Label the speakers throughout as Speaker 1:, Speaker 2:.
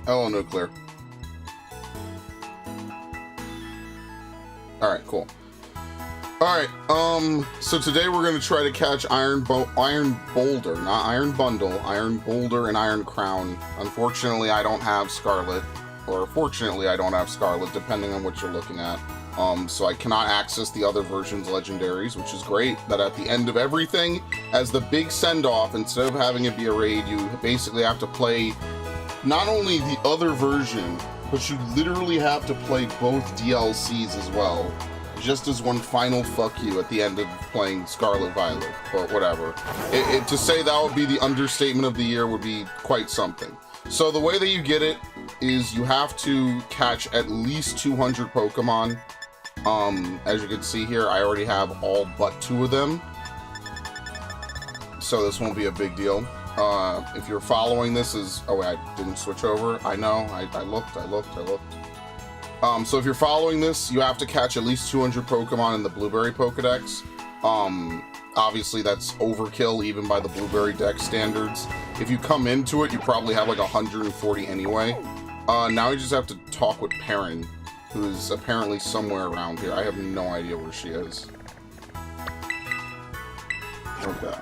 Speaker 1: Hello, Nuclear. Alright, cool. Alright, so today we're going to try to catch Iron Boulder, not Iron Bundle, Iron Boulder and Iron Crown. Unfortunately, I don't have Scarlet, or fortunately, I don't have Scarlet, depending on what you're looking at. So I cannot access the other version's legendaries, which is great, that at the end of everything, as the big send-off, instead of having it be a raid, you basically have to play not only the other version, but you literally have to play both DLCs as well, just as one final fuck you at the end of playing Scarlet Violet, but whatever. To say that would be the understatement of the year would be quite something. So the way that you get it is you have to catch at least 200 Pokemon. As you can see here, I already have all but 2 of them, so this won't be a big deal. If you're following this as... Oh wait, I didn't switch over. I know, I looked. So if you're following this, you have to catch at least 200 Pokemon in the Blueberry Pokedex. Obviously that's overkill even by the Blueberry Dex standards. If you come into it, you probably have like 140 anyway. Now you just have to talk with Perrin, who is apparently somewhere around here. I have no idea where she is. Okay.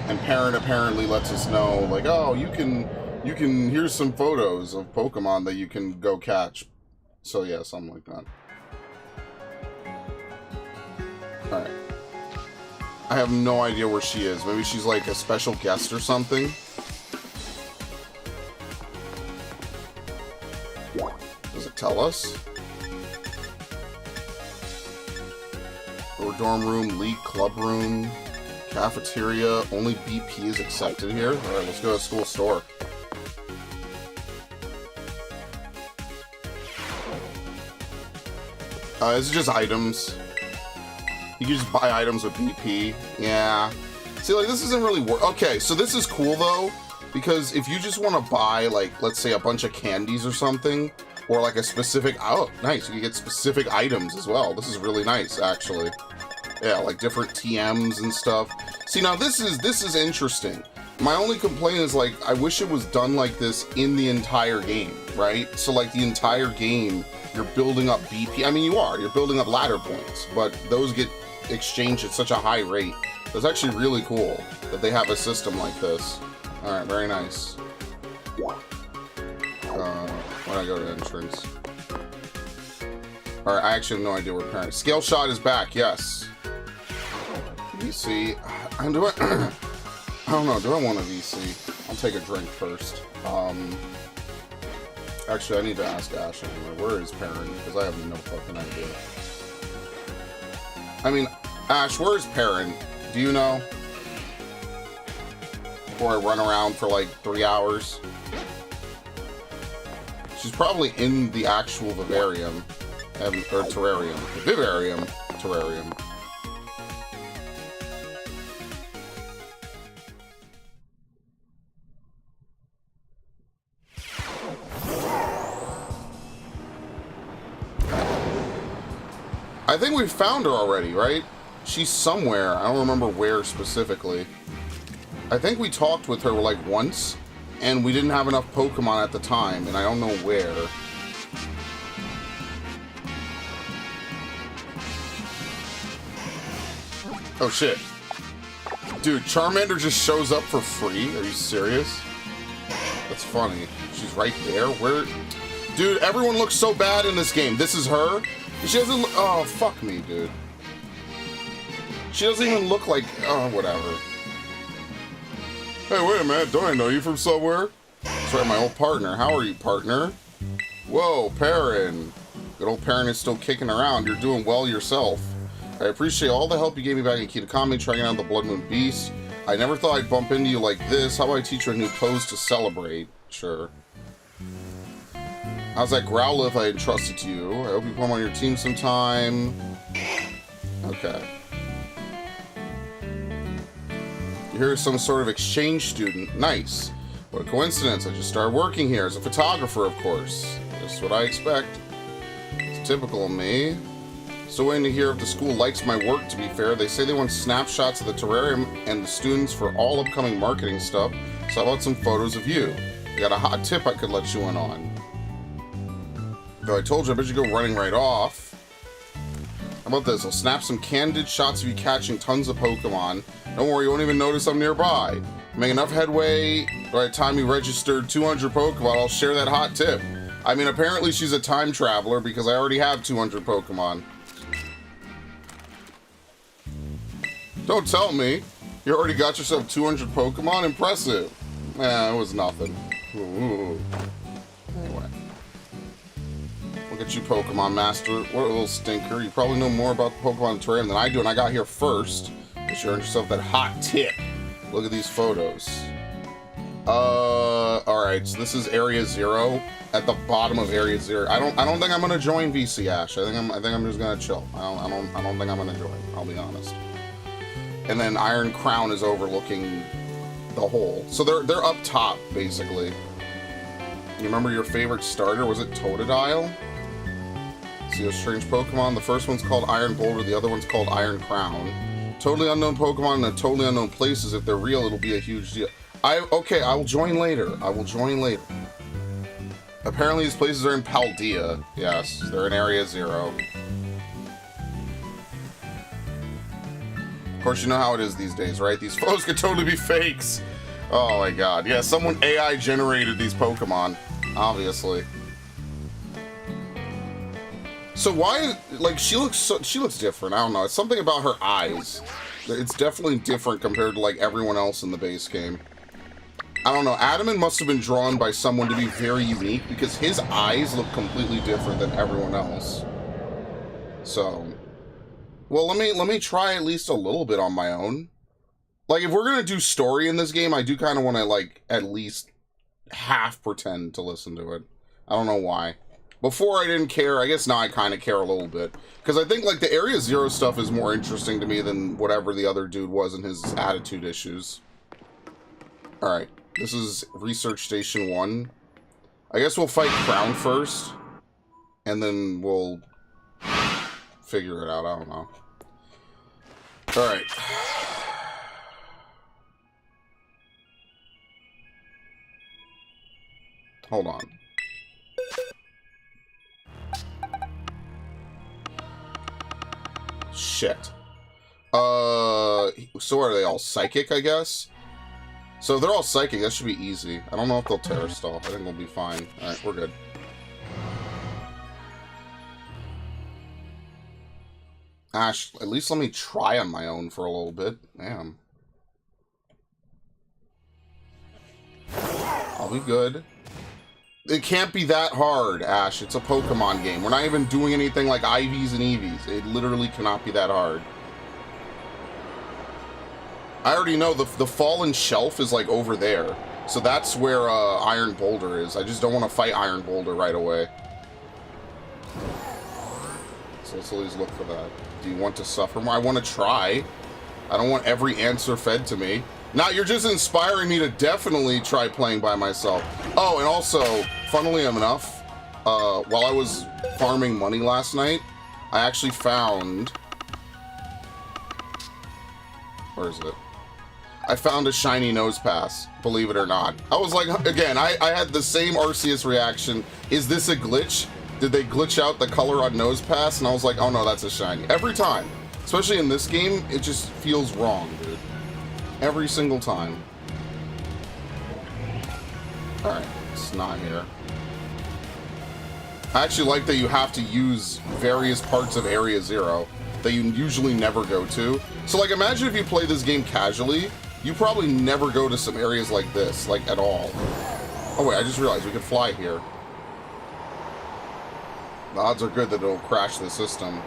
Speaker 1: And Perrin apparently lets us know, like, oh, you can, here's some photos of Pokemon that you can go catch. So yeah, something like that. Alright. I have no idea where she is. Maybe she's like a special guest or something. Does it tell us? Or dorm room, league club room, cafeteria, only BP is accepted here. Alright, let's go to school store. This is just items. You can just buy items with BP. Yeah. See, like, this isn't really work. Okay, so this is cool, though, because if you just want to buy, like, let's say a bunch of candies or something, or like a specific... Oh, nice. You can get specific items as well. This is really nice, actually. Yeah, like different TMs and stuff. See, now this is interesting. My only complaint is, like, I wish it was done like this in the entire game, right? So, like, the entire game, you're building up BP. I mean, you're building up ladder points, but those get exchanged at such a high rate. It's actually really cool that they have a system like this. Alright, very nice. When I go to entrance. Alright, I actually have no idea where parents. Scale Shot is back, yes. VC. I don't know, do I want a VC? I'll take a drink first. Actually, I need to ask Ash anyway. Where is Perrin? Because I have no fucking idea. I mean, Ash, where is Perrin? Do you know? Before I run around for like 3 hours. She's probably in the actual vivarium. Or terrarium. Vivarium. Terrarium. I think we found her already, right? She's somewhere. I don't remember where specifically. I think we talked with her like once, and we didn't have enough Pokemon at the time, and I don't know where. Oh shit. Dude, Charmander just shows up for free? Are you serious? That's funny. She's right there? Where? Dude, everyone looks so bad in this game. This is her? She doesn't look... Oh, fuck me, dude. She doesn't even look like... Oh, whatever. Hey, wait a minute. Don't I know you from somewhere? That's right, my old partner. How are you, partner? Whoa, Perrin. Good old Perrin is still kicking around. You're doing well yourself. I appreciate all the help you gave me back in Kitakami trying out the Blood Moon Beast. I never thought I'd bump into you like this. How about I teach you a new pose to celebrate? Sure. How's that Growlithe I entrusted to you? I hope you put him on your team sometime. Okay. You're some sort of exchange student. Nice. What a coincidence. I just started working here as a photographer, of course. Just what I expect. It's typical of me. Still waiting to hear if the school likes my work, to be fair. They say they want snapshots of the terrarium and the students for all upcoming marketing stuff. So how about some photos of you? I got a hot tip I could let you in on. Though I told you, I bet you go running right off. How about this? I'll snap some candid shots of you catching tons of Pokemon. Don't worry, you won't even notice I'm nearby. Make enough headway by the time you registered 200 Pokemon, I'll share that hot tip. I mean, apparently she's a time traveler because I already have 200 Pokemon. Don't tell me. You already got yourself 200 Pokemon? Impressive. It was nothing. Ooh. Anyway. Look at you, Pokemon Master. What a little stinker. You probably know more about the Pokemon terrain than I do, and I got here first. You earned yourself that hot tip. Look at these photos. Alright, so this is Area 0. At the bottom of Area 0. I don't think I'm gonna join VC Ash. I think I'm just gonna chill. I don't think I'm gonna join, I'll be honest. And then Iron Crown is overlooking the hole. So they're up top, basically. You remember your favorite starter? Was it Totodile? See those strange Pokemon? The first one's called Iron Boulder, the other one's called Iron Crown. Totally unknown Pokemon in totally unknown places. If they're real, it'll be a huge deal. Okay, I will join later. I will join later. Apparently these places are in Paldea. Yes, they're in Area 0. Of course, you know how it is these days, right? These photos could totally be fakes. Oh my god. Yeah, someone AI generated these Pokemon. Obviously. So why, like, she looks different. I don't know. It's something about her eyes. It's definitely different compared to, like, everyone else in the base game. I don't know. Adamant must have been drawn by someone to be very unique because his eyes look completely different than everyone else. So, well, let me try at least a little bit on my own. Like, if we're gonna do story in this game, I do kind of want to, like, at least half pretend to listen to it. I don't know why. Before I didn't care. I guess now I kind of care a little bit. Because I think, like, the Area 0 stuff is more interesting to me than whatever the other dude was and his attitude issues. Alright. This is Research Station 1. I guess we'll fight Crown first. And then we'll figure it out. I don't know. Alright. Hold on. Shit. So are they all psychic, I guess? So if they're all psychic, that should be easy. I don't know if they'll Terra Stall. I think we'll be fine. Alright, we're good. Ash, at least let me try on my own for a little bit. Damn. I'll be good. It can't be that hard, Ash. It's a Pokemon game. We're not even doing anything like IVs and EVs. It literally cannot be that hard. I already know the fallen shelf is like over there. So that's where Iron Boulder is. I just don't want to fight Iron Boulder right away. So let's at least look for that. Do you want to suffer more? I want to try. I don't want every answer fed to me. Now, you're just inspiring me to definitely try playing by myself. Oh, and also, funnily enough, while I was farming money last night, I actually found... Where is it? I found a shiny nose pass, believe it or not. I was like, again, I had the same Arceus reaction. Is this a glitch? Did they glitch out the color on nose pass? And I was like, oh no, that's a shiny. Every time. Especially in this game, it just feels wrong, dude. Every single time. Alright, it's not here. I actually like that you have to use various parts of Area 0 that you usually never go to. So, like, imagine if you play this game casually, you probably never go to some areas like this, like, at all. Oh wait, I just realized we could fly here. The odds are good that it'll crash the system.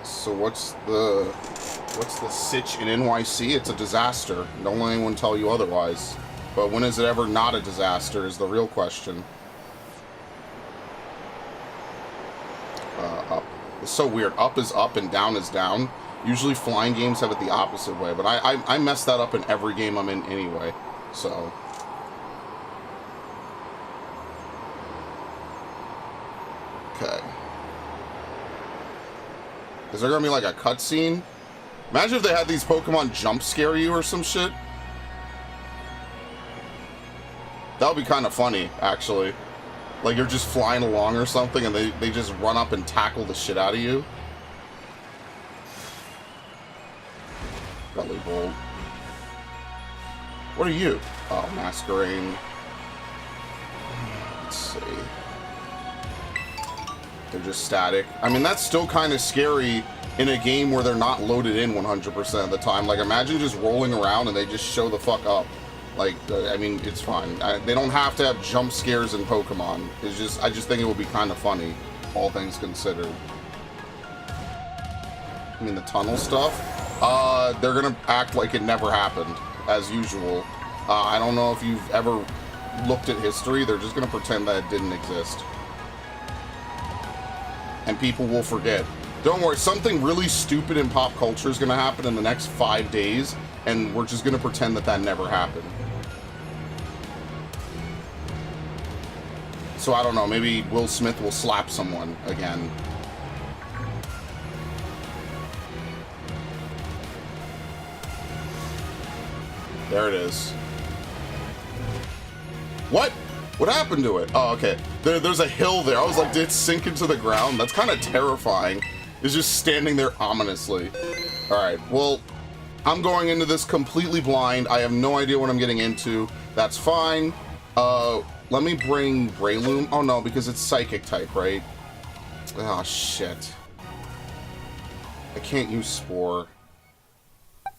Speaker 1: So what's the sitch in NYC? It's a disaster. Don't let anyone tell you otherwise. But when is it ever not a disaster is the real question. Up. It's so weird. Up is up and down is down. Usually flying games have it the opposite way, but I mess that up in every game I'm in anyway. So. Okay. Is there gonna be like a cutscene? Imagine if they had these Pokemon jump scare you or some shit. That would be kind of funny, actually. Like, you're just flying along or something, and they just run up and tackle the shit out of you. Belly bolt. What are you? Oh, masquerade. Let's see. They're just static. I mean, that's still kind of scary in a game where they're not loaded in 100% of the time. Like, imagine just rolling around and they just show the fuck up. Like, I mean, it's fine. They don't have to have jump scares in Pokemon. It's just, I just think it would be kind of funny, all things considered. I mean, the tunnel stuff, they're gonna act like it never happened, as usual. I don't know if you've ever looked at history. They're just gonna pretend that it didn't exist. And people will forget. Don't worry, something really stupid in pop culture is gonna happen in the next 5 days, and we're just gonna pretend that that never happened. So I don't know, maybe Will Smith will slap someone again. There it is. What? What happened to it? Oh, okay. There's a hill there. I was like, did it sink into the ground? That's kind of terrifying. It's just standing there ominously. Alright, well, I'm going into this completely blind. I have no idea what I'm getting into. That's fine. Let me bring Breloom. Oh, no, because it's Psychic type, right? Oh, shit. I can't use Spore. I'm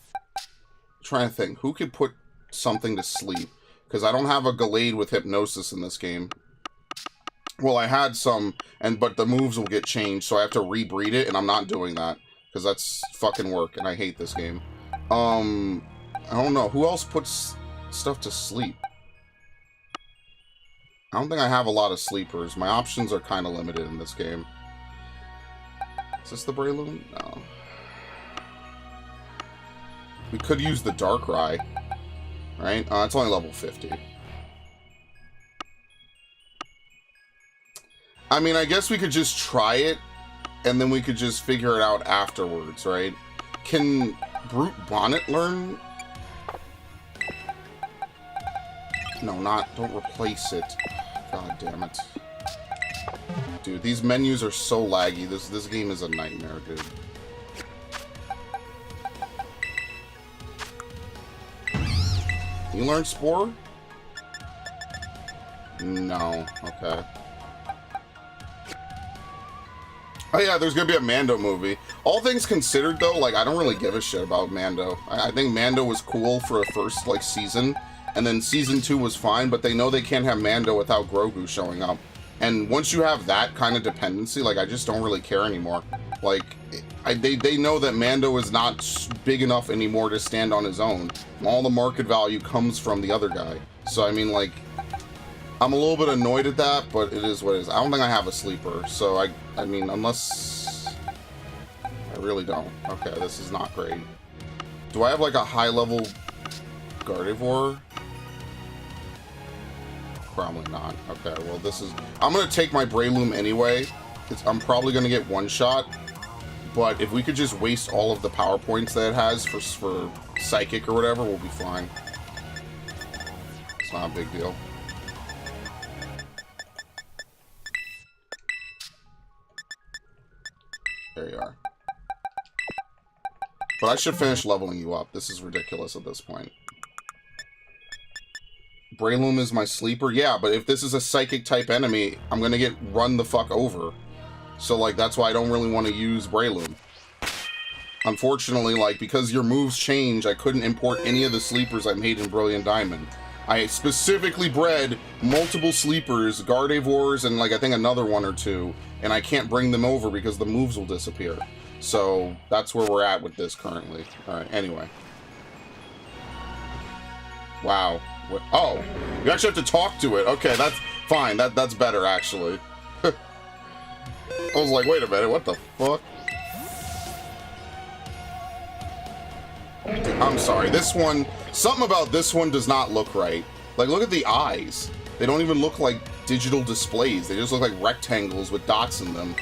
Speaker 1: trying to think. Who could put something to sleep? Because I don't have a Gallade with Hypnosis in this game. Well, I had some, but the moves will get changed, so I have to rebreed it, and I'm not doing that. Because that's fucking work, and I hate this game. I don't know. Who else puts stuff to sleep? I don't think I have a lot of sleepers. My options are kind of limited in this game. Is this the Breloom? No. We could use the Darkrai. Right? It's only level 50. I mean, I guess we could just try it, and then we could just figure it out afterwards, right? Can Brute Bonnet learn? No, don't replace it. God damn it. Dude, these menus are so laggy. This game is a nightmare, dude. You learn Spore? No. Okay. Oh yeah, there's gonna be a Mando movie. All things considered, though, like, I don't really give a shit about Mando. I think Mando was cool for a first, like, season, and then Season 2 was fine, but they know they can't have Mando without Grogu showing up. And once you have that kind of dependency, like, I just don't really care anymore. Like, they know that Mando is not big enough anymore to stand on his own. All the market value comes from the other guy. So, I mean, like, I'm a little bit annoyed at that, but it is what it is. I don't think I have a sleeper, so I mean, unless... I really don't. Okay, this is not great. Do I have, like, a high-level Gardevoir? Probably not. Okay, well, this is... I'm gonna take my Breloom anyway. I'm probably gonna get one-shot. But if we could just waste all of the power points that it has for Psychic or whatever, we'll be fine. It's not a big deal. There you are. But I should finish leveling you up. This is ridiculous at this point. Breloom is my sleeper? Yeah, but if this is a Psychic-type enemy, I'm gonna get run the fuck over. So, like, that's why I don't really want to use Breloom. Unfortunately, like, because your moves change, I couldn't import any of the sleepers I made in Brilliant Diamond. I specifically bred multiple sleepers, Gardevoirs, and, like, I think another one or two, and I can't bring them over because the moves will disappear. So, that's where we're at with this currently. Alright, anyway. Wow. What? Oh, you actually have to talk to it. Okay, that's fine. That's better, actually. I was like, wait a minute, what the fuck? I'm sorry, this one... Something about this one does not look right. Like, look at the eyes. They don't even look like digital displays. They just look like rectangles with dots in them.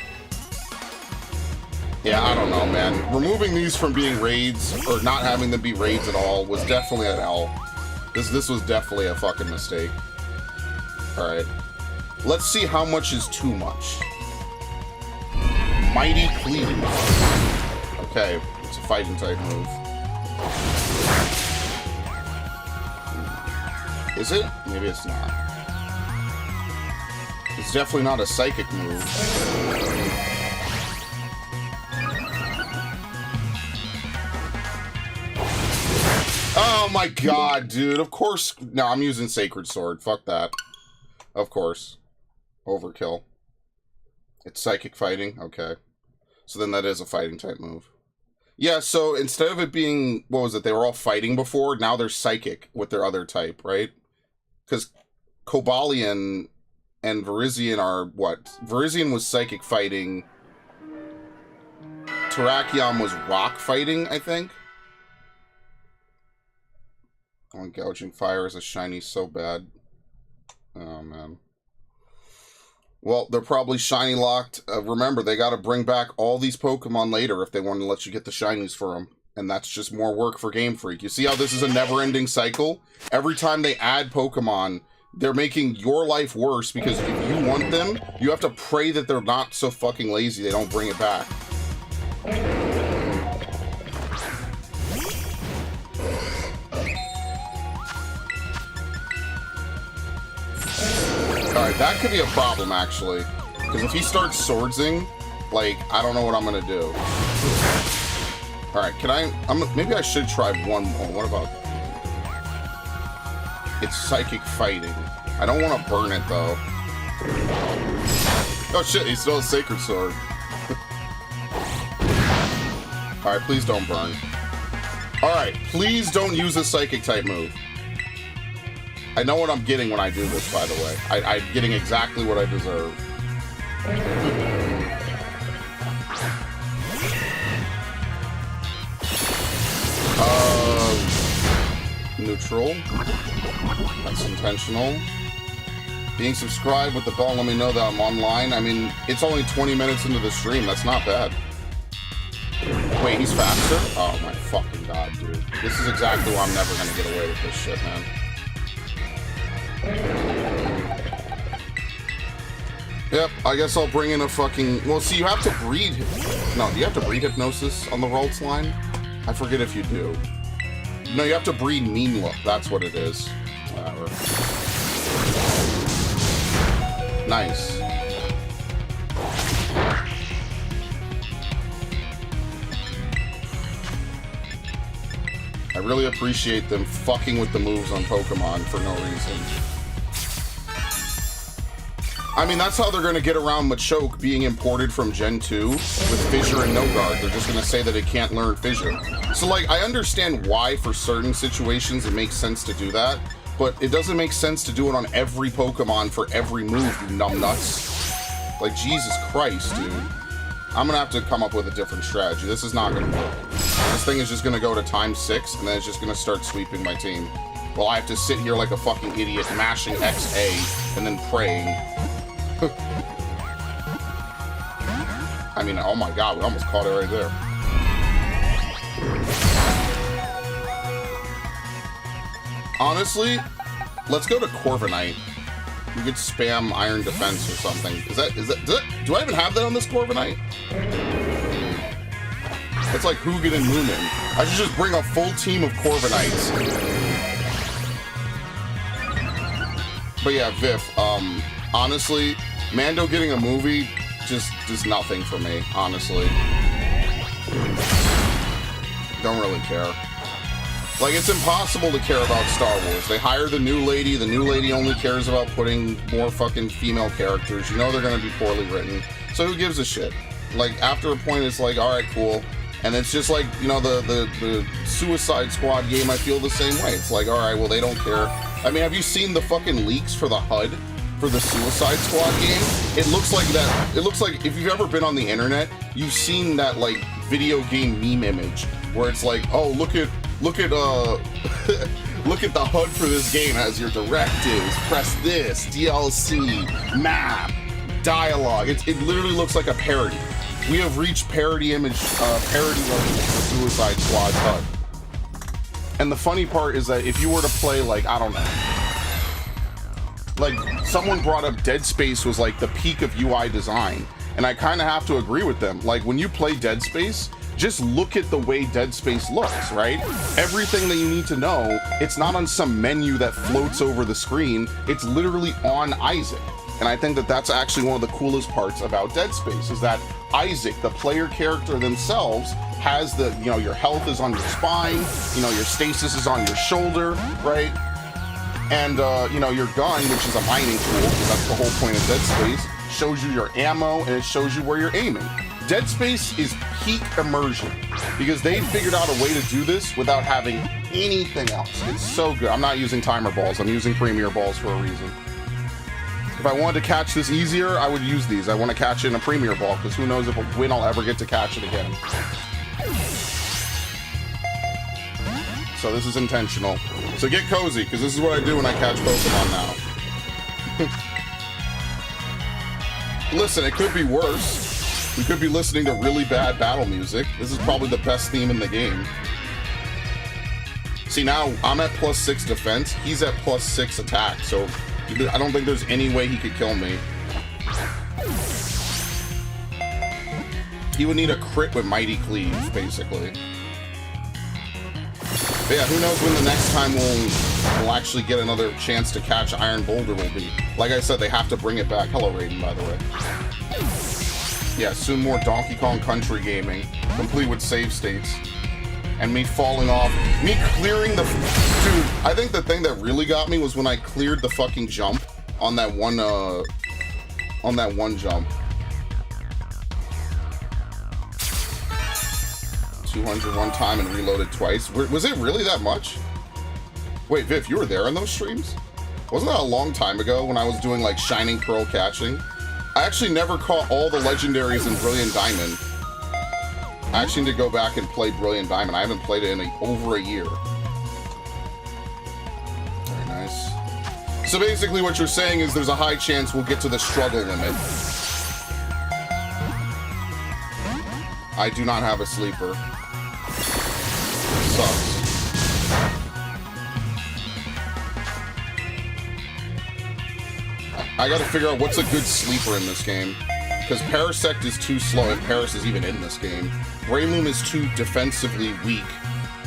Speaker 1: Yeah, I don't know, man. Removing these from being raids, or not having them be raids at all, was definitely an L. This was definitely a fucking mistake. Alright. Let's see how much is too much. Mighty Cleave. Okay, it's a fighting type move. Is it? Maybe it's not. It's definitely not a psychic move. Oh my god, dude. Of course. No, I'm using Sacred Sword. Fuck that. Of course. Overkill. It's psychic fighting? Okay. So then that is a fighting type move. Yeah, so instead of it being, what was it, they were all fighting before, now they're psychic with their other type, right? Because Cobalion and Virizion are what? Virizion was psychic fighting. Terrakion was rock fighting, I think. Oh, Gouging Fire is a shiny so bad. Oh, man. Well, they're probably shiny locked. Remember, they got to bring back all these Pokemon later if they want to let you get the shinies for them. And that's just more work for Game Freak. You see how this is a never-ending cycle? Every time they add Pokemon, they're making your life worse because if you want them, you have to pray that they're not so fucking lazy they don't bring it back. Alright, that could be a problem, actually. Because if he starts swordsing, like, I don't know what I'm gonna do. Alright, can I... maybe I should try one more. What about... It's psychic fighting. I don't want to burn it, though. Oh, shit, he still has Sacred Sword. Alright, please don't burn. Alright, please don't use a psychic type move. I know what I'm getting when I do this, by the way. I'm getting exactly what I deserve. Neutral. That's intentional. Being subscribed with the bell, let me know that I'm online. I mean, it's only 20 minutes into the stream. That's not bad. Wait, he's faster? Oh my fucking god, dude. This is exactly why I'm never gonna get away with this shit, man. Yep, I guess I'll bring in a fucking... Well, see, you have to breed... No, do you have to breed Hypnosis on the Ralts line? I forget if you do. No, you have to breed Mean Look. That's what it is. Whatever. Nice. I really appreciate them fucking with the moves on Pokemon for no reason. I mean, that's how they're going to get around Machoke being imported from Gen 2 with Fissure and No Guard. They're just going to say that it can't learn Fissure. So, like, I understand why for certain situations it makes sense to do that, but it doesn't make sense to do it on every Pokemon for every move, you numbnuts. Like, Jesus Christ, dude. I'm going to have to come up with a different strategy. This is not going to work. This thing is just going to go to time 6, and then it's just going to start sweeping my team. Well, I have to sit here like a fucking idiot, mashing XA, and then praying. I mean, oh my god, we almost caught it right there. Honestly, let's go to Corviknight. We could spam Iron Defense or something. Do I even have that on this Corviknight? It's like Hugin and Moonin. I should just bring a full team of Corviknights. But yeah, Viv, honestly, Mando getting a movie just does nothing for me, honestly. Don't really care. Like, it's impossible to care about Star Wars. They hire the new lady only cares about putting more fucking female characters. You know they're gonna be poorly written. So who gives a shit? Like, after a point, it's like, alright, cool. And it's just like, you know, the Suicide Squad game, I feel the same way. It's like, alright, well, they don't care. I mean, have you seen the fucking leaks for the HUD for the Suicide Squad game? It looks like that. It looks like, if you've ever been on the internet, you've seen that, like, video game meme image where it's like, oh, look at look at the HUD for this game as your directives. Press this, DLC, map, dialogue. It literally looks like a parody. We have reached parody levels for Suicide Squad HUD. And the funny part is that if you were to play, like, I don't know, like, someone brought up Dead Space was like the peak of UI design, and I kind of have to agree with them. Like, when you play Dead Space, just look at the way Dead Space looks, right? Everything that you need to know, it's not on some menu that floats over the screen, it's literally on Isaac. And I think that that's actually one of the coolest parts about Dead Space, is that Isaac, the player character themselves, has the, you know, your health is on your spine, you know, your stasis is on your shoulder, right? And, you know, your gun, which is a mining tool, because that's the whole point of Dead Space, shows you your ammo and it shows you where you're aiming. Dead Space is peak immersion, because they figured out a way to do this without having anything else. It's so good. I'm not using timer balls, I'm using premier balls for a reason. If I wanted to catch this easier, I would use these. I want to catch it in a premier ball, because who knows when I'll ever get to catch it again. So this is intentional. So get cozy, because this is what I do when I catch Pokemon now. Listen, it could be worse. We could be listening to really bad battle music. This is probably the best theme in the game. See, now I'm at +6 defense. He's at +6 attack, so I don't think there's any way he could kill me. He would need a crit with Mighty Cleave, basically. But yeah, who knows when the next time we'll actually get another chance to catch Iron Boulder will be. Like I said, they have to bring it back. Hello, Raiden, by the way. Yeah, soon more Donkey Kong Country gaming, complete with save states. And me falling off, me clearing the... Dude, I think the thing that really got me was when I cleared the fucking jump on that one jump. 200 one time and reloaded twice. Was it really that much? Wait, Viv, you were there in those streams? Wasn't that a long time ago when I was doing like Shining Pearl catching? I actually never caught all the legendaries in Brilliant Diamond. I actually need to go back and play Brilliant Diamond. I haven't played it in over a year. Very nice. So basically what you're saying is there's a high chance we'll get to the struggle limit. I do not have a sleeper. Sucks. I gotta figure out what's a good sleeper in this game. Because Parasect is too slow, and Paris is even in this game. Breloom is too defensively weak,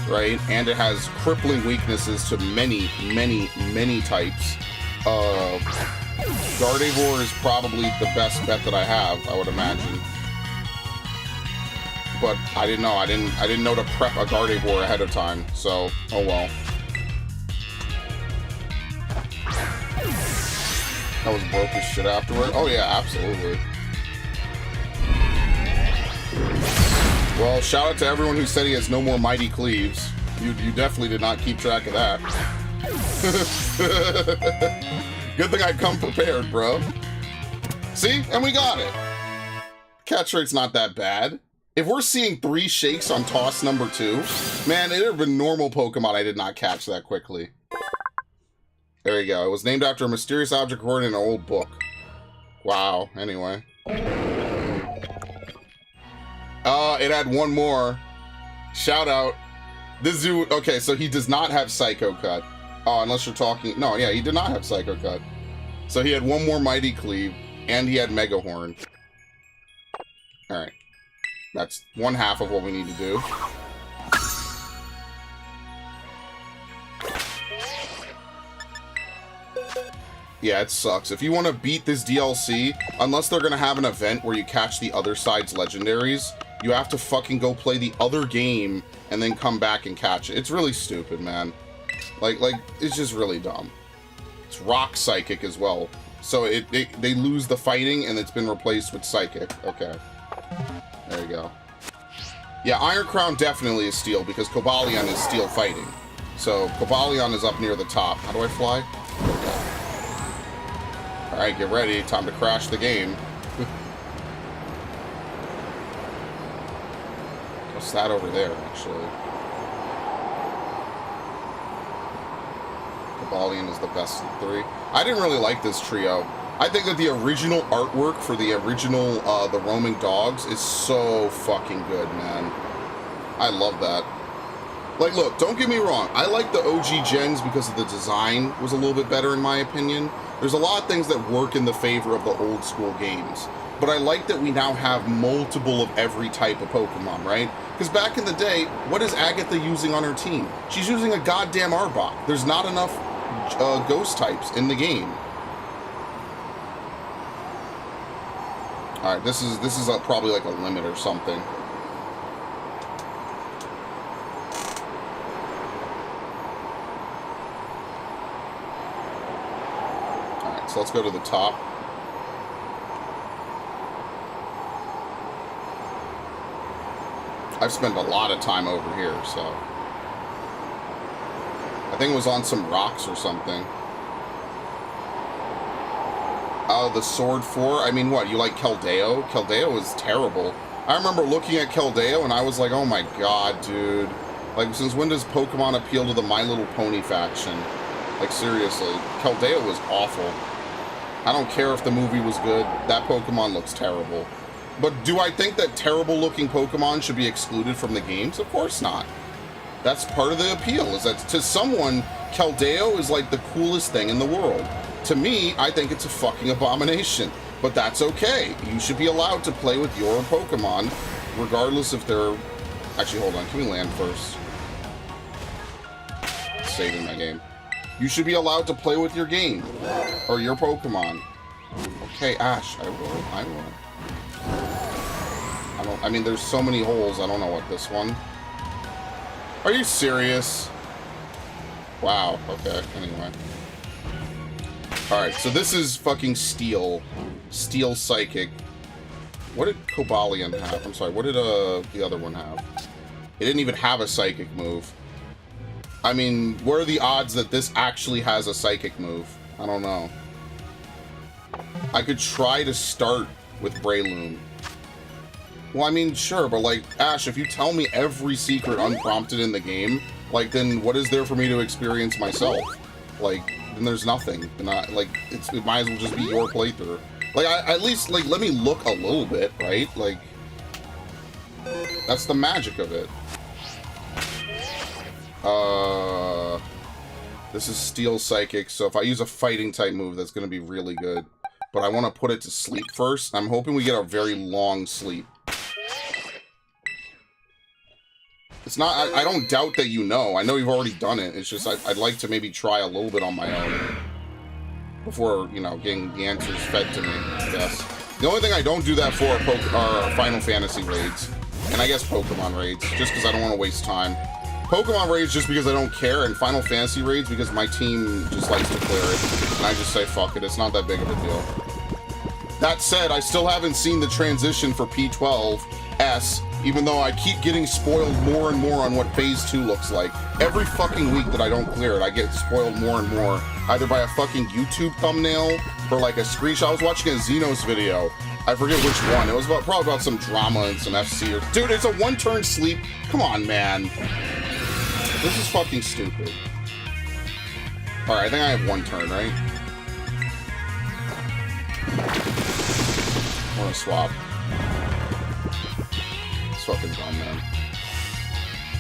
Speaker 1: right? And it has crippling weaknesses to many, many, many types. Gardevoir is probably the best bet that I have, I would imagine. But I didn't know. I didn't know to prep a Gardevoir ahead of time, so oh well. I was broke as shit afterward. Oh yeah, absolutely. Well, shout out to everyone who said he has no more Mighty Cleaves. You definitely did not keep track of that. Good thing I come prepared, bro. See? And we got it. Catch rate's not that bad. If we're seeing 3 shakes on toss number 2, man, it would have been normal Pokemon I did not catch that quickly. There you go. It was named after a mysterious object recorded in an old book. Wow. Anyway. It had one more. Shout out. This dude, okay, so he does not have Psycho Cut. Oh, unless you're talking, no, yeah, he did not have Psycho Cut. So he had one more Mighty Cleave, and he had Mega Horn. Alright. That's 1/2 of what we need to do. Yeah, it sucks. If you want to beat this DLC, unless they're going to have an event where you catch the other side's legendaries, you have to fucking go play the other game and then come back and catch it. It's really stupid, man. Like, it's just really dumb. It's Rock Psychic as well. So they lose the fighting and it's been replaced with Psychic. Okay. There you go. Yeah, Iron Crown definitely is Steel because Cobalion is Steel fighting. So Cobalion is up near the top. How do I fly? Okay. Alright, get ready. Time to crash the game. What's that over there, actually? Cobalion is the best of the 3. I didn't really like this trio. I think that the original artwork for the original, the Roaming Dogs is so fucking good, man. I love that. Like, look, don't get me wrong. I like the OG gens because of the design was a little bit better in my opinion. There's a lot of things that work in the favor of the old school games. But I like that we now have multiple of every type of Pokemon, right? Because back in the day, what is Agatha using on her team? She's using a goddamn Arbok. There's not enough ghost types in the game. All right, this is probably like a limit or something. All right, so let's go to the top. I've spent a lot of time over here, so I think it was on some rocks or something. Oh, the Sword 4? I mean, what, you like Keldeo? Keldeo is terrible. I remember looking at Keldeo and I was like, oh my god, dude. Like, since when does Pokemon appeal to the My Little Pony faction? Like, seriously. Keldeo was awful. I don't care if the movie was good. That Pokemon looks terrible. But do I think that terrible-looking Pokemon should be excluded from the games? Of course not. That's part of the appeal, is that to someone, Keldeo is like the coolest thing in the world. To me, I think it's a fucking abomination. But that's okay. You should be allowed to play with your Pokemon, regardless if they're... Actually, hold on. Can we land first? Saving my game. You should be allowed to play with your game. Or your Pokemon. Okay, Ash. I will. I mean, there's so many holes. I don't know what this one. Are you serious? Wow. Okay. Anyway. Alright, so this is fucking Steel. Steel Psychic. What did Cobalion have? I'm sorry, what did the other one have? It didn't even have a Psychic move. I mean, what are the odds that this actually has a Psychic move? I don't know. I could try to start with Breloom. Well, I mean, sure, but like, Ash, if you tell me every secret unprompted in the game, like, then what is there for me to experience myself? Like, then there's nothing. And it might as well just be your playthrough. Like, at least, like, let me look a little bit, right? Like, that's the magic of it. This is Steel Psychic, so if I use a fighting type move, that's going to be really good. But I want to put it to sleep first. I'm hoping we get a very long sleep. It's not, I don't doubt that you know. I know you've already done it. It's just, I'd like to maybe try a little bit on my own. Before, you know, getting the answers fed to me, I guess. The only thing I don't do that for are Final Fantasy raids. And I guess Pokemon raids, just because I don't want to waste time. Pokemon raids just because I don't care, and Final Fantasy raids because my team just likes to clear it. And I just say, fuck it, it's not that big of a deal. That said, I still haven't seen the transition for P12S, even though I keep getting spoiled more and more on what Phase 2 looks like. Every fucking week that I don't clear it, I get spoiled more and more, either by a fucking YouTube thumbnail or like a screenshot. I was watching a Xenos video. I forget which one. It was probably about some drama and some FC. Dude, it's a one-turn sleep. Come on, man. This is fucking stupid. Alright, I think I have one turn, right? I want to swap. It's fucking dumb, man.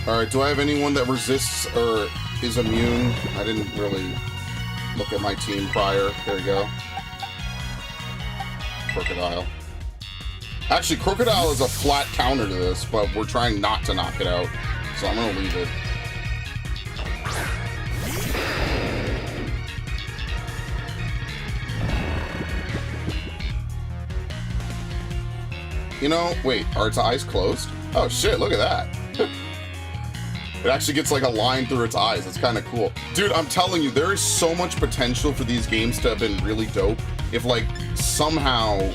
Speaker 1: Alright, do I have anyone that resists or is immune? I didn't really look at my team prior. There you go. Crocodile. Actually, Crocodile is a flat counter to this, but we're trying not to knock it out. So I'm going to leave it. You know, wait, are its eyes closed? Oh shit, look at that. It actually gets like a line through its eyes. It's kind of cool. Dude, I'm telling you, there is so much potential for these games to have been really dope if like somehow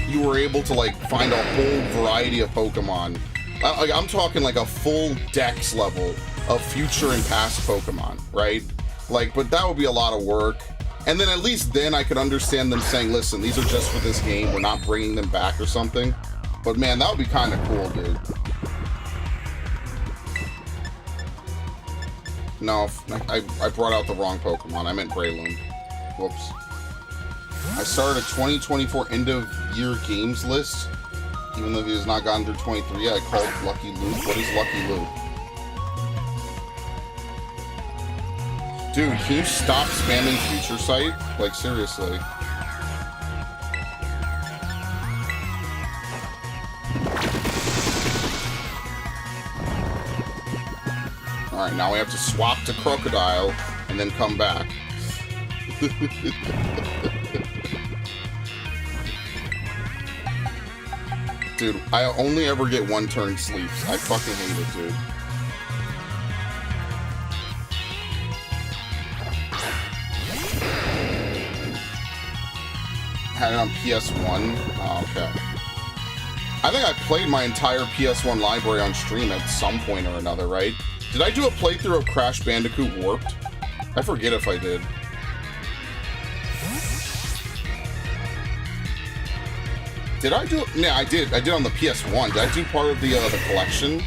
Speaker 1: you were able to like find a whole variety of Pokemon. I'm talking like a full Dex level of future and past Pokemon, right? Like, but that would be a lot of work. And then at least then I could understand them saying, listen, these are just for this game. We're not bringing them back or something. But man, that would be kind of cool, dude. No, I brought out the wrong Pokemon. I meant Breloom. Whoops. I started a 2024 end of year games list. Even though he has not gotten through 23 yet, I called Lucky Loot. What is Lucky Loot? Dude, can you stop spamming Future Sight? Like, seriously. Alright, now we have to swap to Crocodile and then come back. Dude, I only ever get one turn sleeps. I fucking hate it, dude. Had it on PS1. Oh, okay. I think I played my entire PS1 library on stream at some point or another, right? Did I do a playthrough of Crash Bandicoot Warped? I forget if I did. Did I do it? Yeah, I did. I did on the PS1. Did I do part of the collection?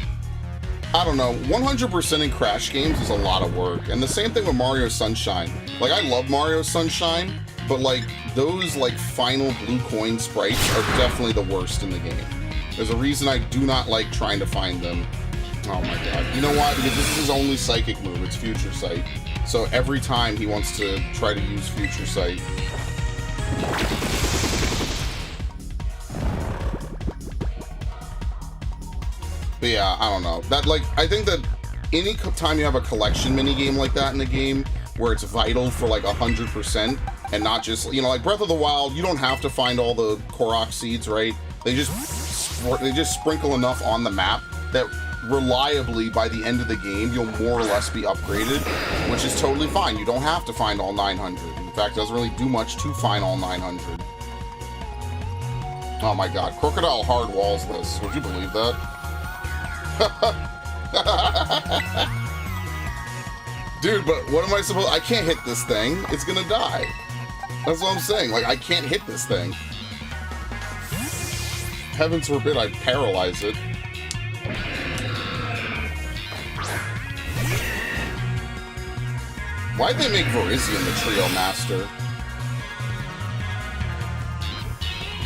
Speaker 1: I don't know. 100%ing Crash games is a lot of work. And the same thing with Mario Sunshine. Like, I love Mario Sunshine, but, like, those, like, final blue coin sprites are definitely the worst in the game. There's a reason I do not like trying to find them. Oh my god. You know why? Because this is his only psychic move. It's Future Sight. So every time he wants to try to use Future Sight. But yeah, I don't know. That, like, I think that any time you have a collection minigame like that in the game, where it's vital for like 100%, and not just, you know, like Breath of the Wild, you don't have to find all the Korok seeds, right? They just sprinkle enough on the map that reliably by the end of the game you'll more or less be upgraded, which is totally fine. You don't have to find all 900. In fact, it doesn't really do much to find all 900. Oh my god, Crocodile hard walls this. Would you believe that? Dude, but what am I supposed... I can't hit this thing. It's gonna die. That's what I'm saying. Like, I can't hit this thing. Heavens forbid I paralyze it. Why'd they make Virizion the Trio Master?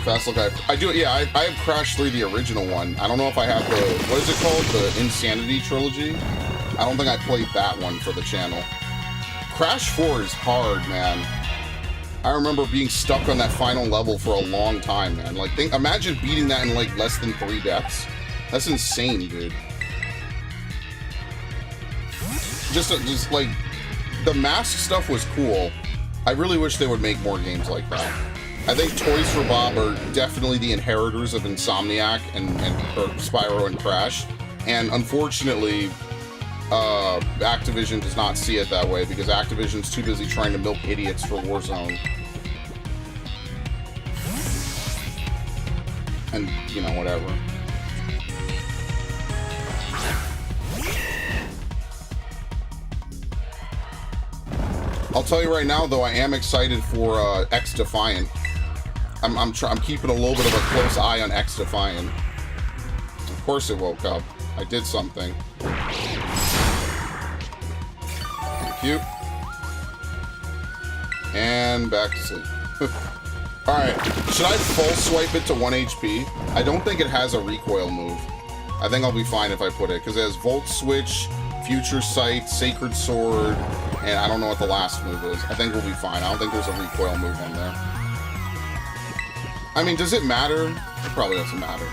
Speaker 1: Fast look, I do it. Yeah, I have Crash 3, the original one. I don't know if I have the... What is it called? The Insanity Trilogy? I don't think I played that one for the channel. Crash 4 is hard, man. I remember being stuck on that final level for a long time, man. Like, imagine beating that in, like, less than 3 deaths. That's insane, dude. Just like, the mask stuff was cool. I really wish they would make more games like that. I think Toys for Bob are definitely the inheritors of Insomniac or Spyro and Crash. And unfortunately, Activision does not see it that way because Activision's too busy trying to milk idiots for Warzone. And, you know, whatever. I'll tell you right now, though, I am excited for X Defiant. I'm keeping a little bit of a close eye on X Defiant. Of course it woke up. I did something. Thank you. And back to sleep. Alright, should I full swipe it to 1 HP? I don't think it has a recoil move. I think I'll be fine if I put it, because it has Volt Switch, Future Sight, Sacred Sword, and I don't know what the last move is. I think we'll be fine. I don't think there's a recoil move on there. I mean, does it matter? It probably doesn't matter.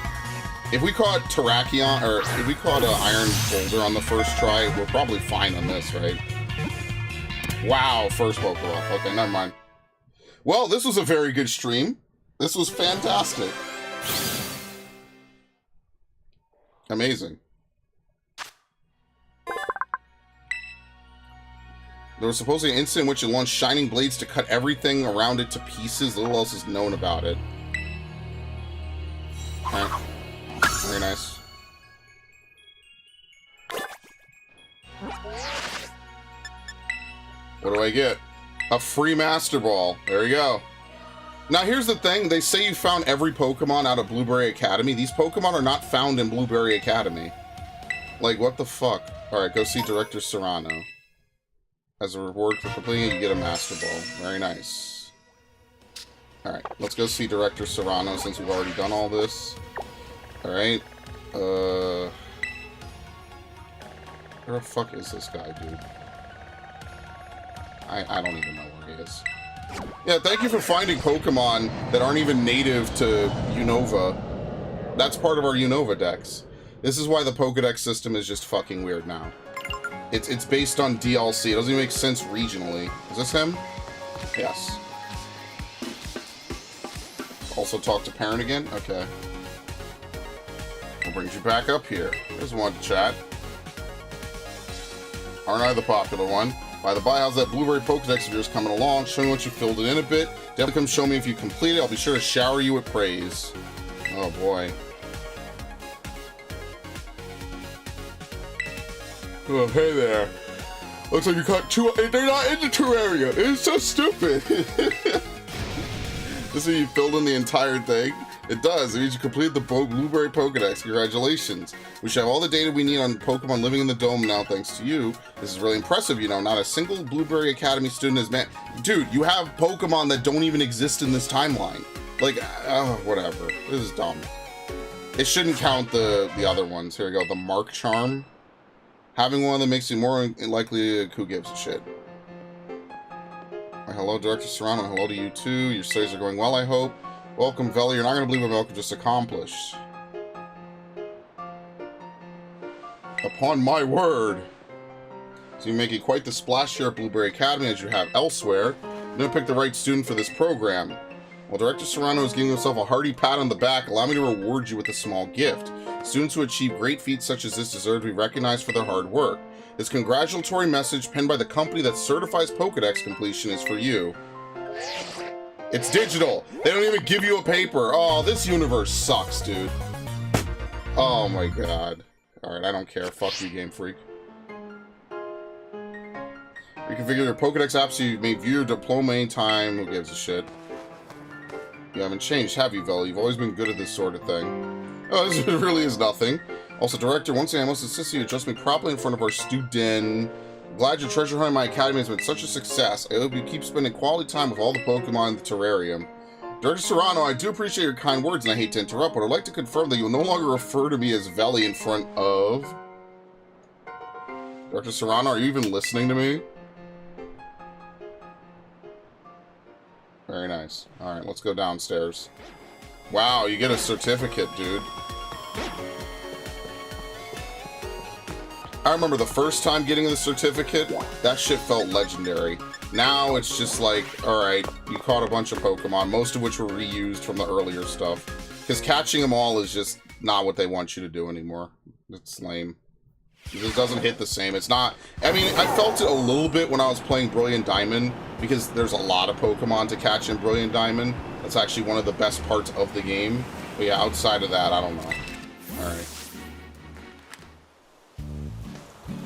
Speaker 1: If we caught Terrakion, or if we caught Iron Boulder on the first try, we're probably fine on this, right? Wow, first Pokeball. Okay, never mind. Well, this was a very good stream. This was fantastic. Amazing. There was supposedly an instant in which it launched shining blades to cut everything around it to pieces. Little else is known about it. Alright. Very nice. What do I get? A free Master Ball. There you go. Now here's the thing. They say you found every Pokemon out of Blueberry Academy. These Pokemon are not found in Blueberry Academy. Like, what the fuck? Alright, go see Director Serrano. As a reward for completing it, you get a Master Ball. Very nice. Alright, let's go see Director Serrano since we've already done all this. Alright. Where the fuck is this guy, dude? I don't even know where he is. Yeah, thank you for finding Pokemon that aren't even native to Unova. That's part of our Unova Dex. This is why the Pokedex system is just fucking weird now. It's based on DLC. It doesn't even make sense regionally. Is this him? Yes. Also talk to parent again? Okay. What brings you back up here? There's one to chat. Aren't I the popular one? By the by, how's that blueberry Pokedex of yours coming along? Show me once you filled it in a bit. Definitely come show me if you complete it. I'll be sure to shower you with praise. Oh boy. Oh, hey there. Looks like you caught two. They're not in the Terraria. It's so stupid. This is you filled in the entire thing. It does. It means you completed the Blueberry Pokedex. Congratulations. We should have all the data we need on Pokemon living in the dome now, thanks to you. This is really impressive, you know. Not a single Blueberry Academy student has met. Dude, you have Pokemon that don't even exist in this timeline. Like, whatever. This is dumb. It shouldn't count the other ones. Here we go. The Mark Charm. Having one that makes you more likely, who gives a shit. Hello, Director Serrano. Hello to you too. Your studies are going well, I hope. Welcome, Veli. You're not going to believe what Malcolm just accomplished. Upon my word. So you're making quite the splash here at Blueberry Academy as you have elsewhere. You're going to pick the right student for this program. While Director Serrano is giving himself a hearty pat on the back, allow me to reward you with a small gift. Students who achieve great feats such as this deserve to be recognized for their hard work. This congratulatory message penned by the company that certifies Pokedex completion is for you. It's digital. They don't even give you a paper. Oh, this universe sucks, dude. Oh my god. Alright, I don't care. Fuck you, Game Freak. Reconfigure your Pokedex app so you may view your diploma anytime. Who gives a shit? You haven't changed, have you, Veli? You've always been good at this sort of thing. Oh, this really is nothing. Also, Director, once again, I must insist you address me properly in front of our student. I'm glad your treasure hunt in my academy has been such a success. I hope you keep spending quality time with all the Pokemon in the terrarium. Director Serrano, I do appreciate your kind words, and I hate to interrupt, but I'd like to confirm that you will no longer refer to me as Veli in front of... Director Serrano, are you even listening to me? Very nice. Alright, let's go downstairs. Wow, you get a certificate, dude. I remember the first time getting the certificate, that shit felt legendary. Now it's just like, alright, you caught a bunch of Pokemon, most of which were reused from the earlier stuff. Because catching them all is just not what they want you to do anymore. It's lame. It just doesn't hit the same. It's not... I mean, I felt it a little bit when I was playing Brilliant Diamond, because there's a lot of Pokemon to catch in Brilliant Diamond. That's actually one of the best parts of the game. But yeah, outside of that, I don't know. Alright.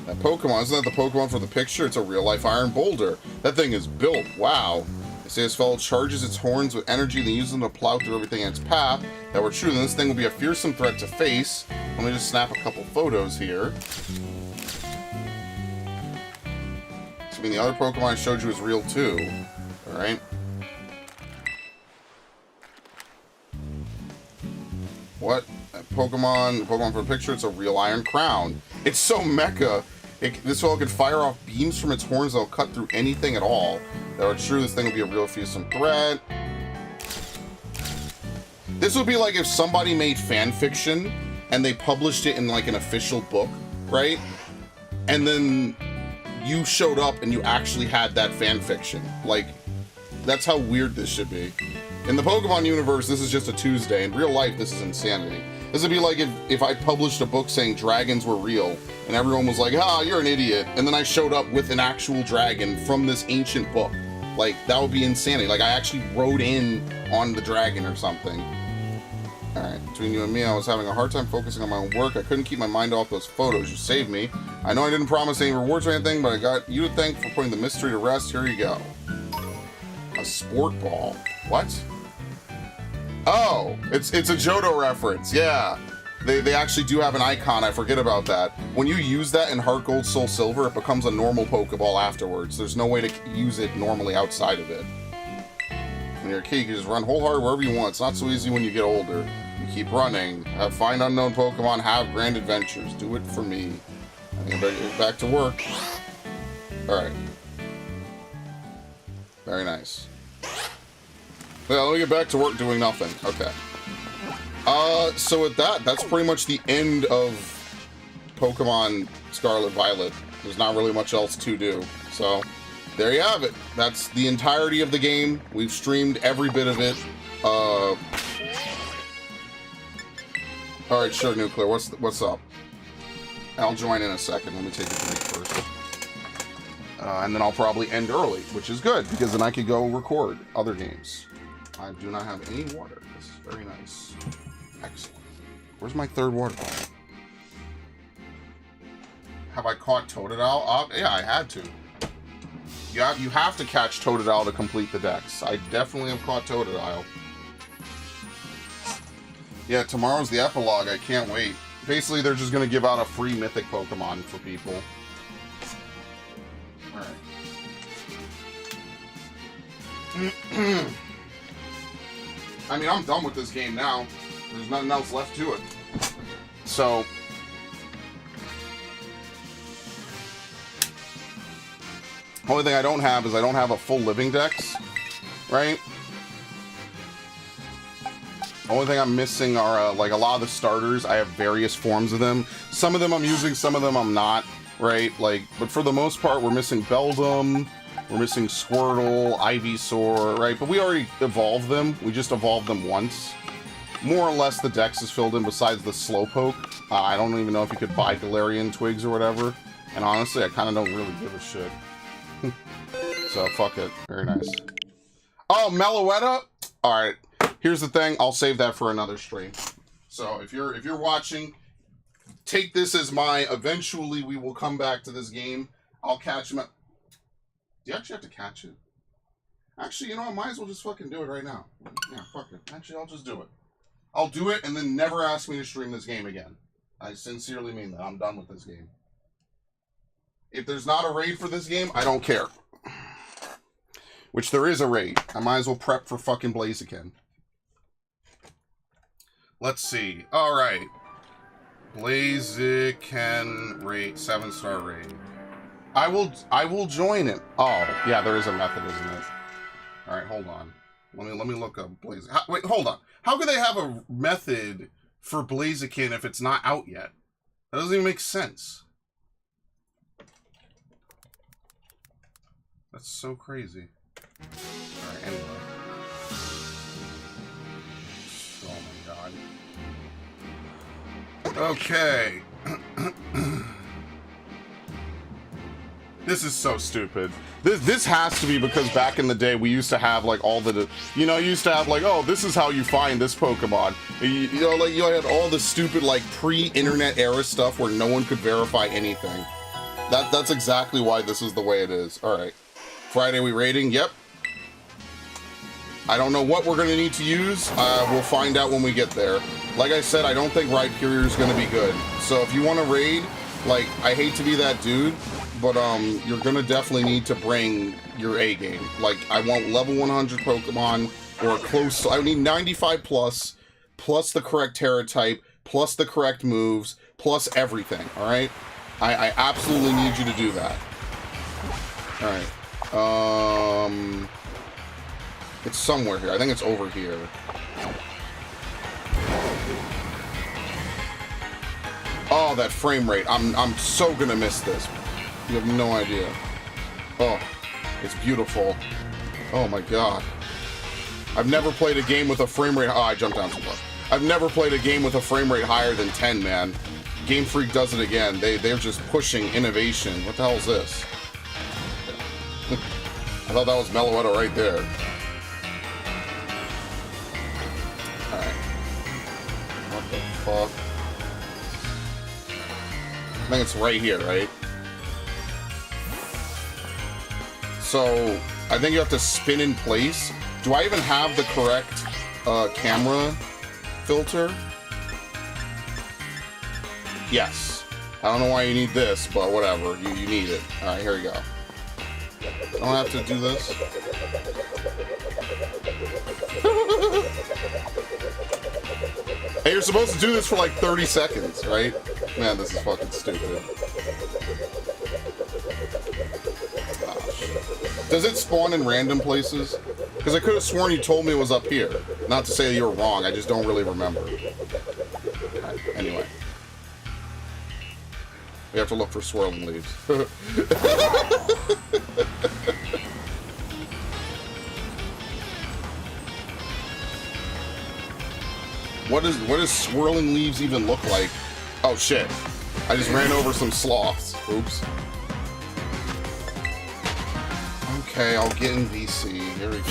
Speaker 1: That Pokemon, isn't that the Pokemon from the picture? It's a real-life Iron Boulder. That thing is built. Wow. They say this fellow charges its horns with energy and then uses them to plow through everything in its path. If that were true, then this thing would be a fearsome threat to face. Let me just snap a couple photos here. So, I mean, the other Pokemon I showed you is real too. Alright. What? Pokemon from the picture, it's a real Iron Crown. It's so mecha. This fellow can fire off beams from its horns that'll cut through anything at all. That are true, this thing will be a real fearsome threat. This would be like if somebody made fan fiction and they published it in like an official book, right? And then you showed up and you actually had that fan fiction. Like, that's how weird this should be. In the Pokemon universe, this is just a Tuesday. In real life, this is insanity. This would be like if I published a book saying dragons were real, and everyone was like, ah, you're an idiot. And then I showed up with an actual dragon from this ancient book. Like, that would be insanity. Like, I actually wrote in on the dragon or something. Alright, between you and me, I was having a hard time focusing on my own work. I couldn't keep my mind off those photos. You saved me. I know I didn't promise any rewards or anything, but I got you to thank for putting the mystery to rest. Here you go. A sport ball. What? Oh, it's a Johto reference. Yeah. They actually do have an icon. I forget about that. When you use that in Heart Gold, Soul Silver, it becomes a normal Pokeball afterwards. There's no way to use it normally outside of it. When you're a kid, you can just run wholehearted wherever you want. It's not so easy when you get older. You keep running. Find unknown Pokemon. Have grand adventures. Do it for me. I'm gonna get back to work. Alright. Very nice. Yeah, let me get back to work doing nothing. Okay. So with that, that's pretty much the end of Pokemon Scarlet Violet. There's not really much else to do. So, there you have it. That's the entirety of the game. We've streamed every bit of it. Alright, sure, Nuclear. What's up? I'll join in a second. Let me take a drink first. And then I'll probably end early, which is good, because then I could go record other games. I do not have any water. This is very nice. Excellent. Where's my third water bottle? Have I caught Totodile? Yeah, I had to. You have to catch Totodile to complete the dex. I definitely have caught Totodile. Yeah, tomorrow's the epilogue. I can't wait. Basically, they're just going to give out a free mythic Pokemon for people. Alright. I mean, I'm done with this game now. There's nothing else left to it. So... only thing I don't have is I don't have a full living dex, right? Only thing I'm missing are, like, a lot of the starters. I have various forms of them. Some of them I'm using, some of them I'm not, right? Like, but for the most part, we're missing Beldum, we're missing Squirtle, Ivysaur, right? But we already evolved them. We just evolved them once. More or less, the dex is filled in besides the Slowpoke. I don't even know if you could buy Galarian twigs or whatever. And honestly, I kind of don't really give a shit. So, fuck it. Very nice. Oh, Meloetta? Alright. Here's the thing. I'll save that for another stream. So, if you're watching, take this as my... eventually, we will come back to this game. I'll catch him. Do you actually have to catch it? Actually, you know, I might as well just fucking do it right now. Yeah, fuck it. Actually, I'll just do it. I'll do it, and then never ask me to stream this game again. I sincerely mean that. I'm done with this game. If there's not a raid for this game, I don't care. Which there is a raid. I might as well prep for fucking Blaziken. Let's see. Alright. Blaziken raid. 7-star raid. I will join it. Oh, yeah, there is a method, isn't it? Alright, hold on. Let me look up Blaziken. Wait, hold on. How could they have a method for Blaziken if it's not out yet? That doesn't even make sense. That's so crazy. Alright, anyway. Oh my god. Okay. This is so stupid. This has to be because back in the day we used to have like all the, you know, you used to have like, oh, this is how you find this Pokemon. You know, like you had all the stupid like pre-internet era stuff where no one could verify anything. That's exactly why this is the way it is. Alright. Friday we raiding? Yep. I don't know what we're going to need to use. We'll find out when we get there. Like I said, I don't think Rhyperior is going to be good. So if you want to raid, like, I hate to be that dude, but you're going to definitely need to bring your A game. Like, I want level 100 Pokemon, or close. I need 95 plus the correct Terra type, plus the correct moves, plus everything, alright? I absolutely need you to do that. Alright. It's somewhere here. I think it's over here. Oh, that frame rate. I'm so gonna miss this. You have no idea. Oh, it's beautiful. Oh my god. I've never played a game with a frame rate. Oh, I jumped down too far. I've never played a game with a frame rate higher than 10, man. Game Freak does it again. They're just pushing innovation. What the hell is this? I thought that was Meloetta right there. Alright. What the fuck? I think it's right here, right? So, I think you have to spin in place. Do I even have the correct camera filter? Yes. I don't know why you need this, but whatever. You need it. Alright, here we go. I don't have to do this. Hey, you're supposed to do this for like 30 seconds, right? Man, this is fucking stupid. Gosh. Does it spawn in random places? Because I could have sworn you told me it was up here. Not to say you were wrong, I just don't really remember. Right, anyway. We have to look for swirling leaves. What does swirling leaves even look like? Oh shit. I just ran over some sloths. Oops. Okay, I'll get in VC. Here we go.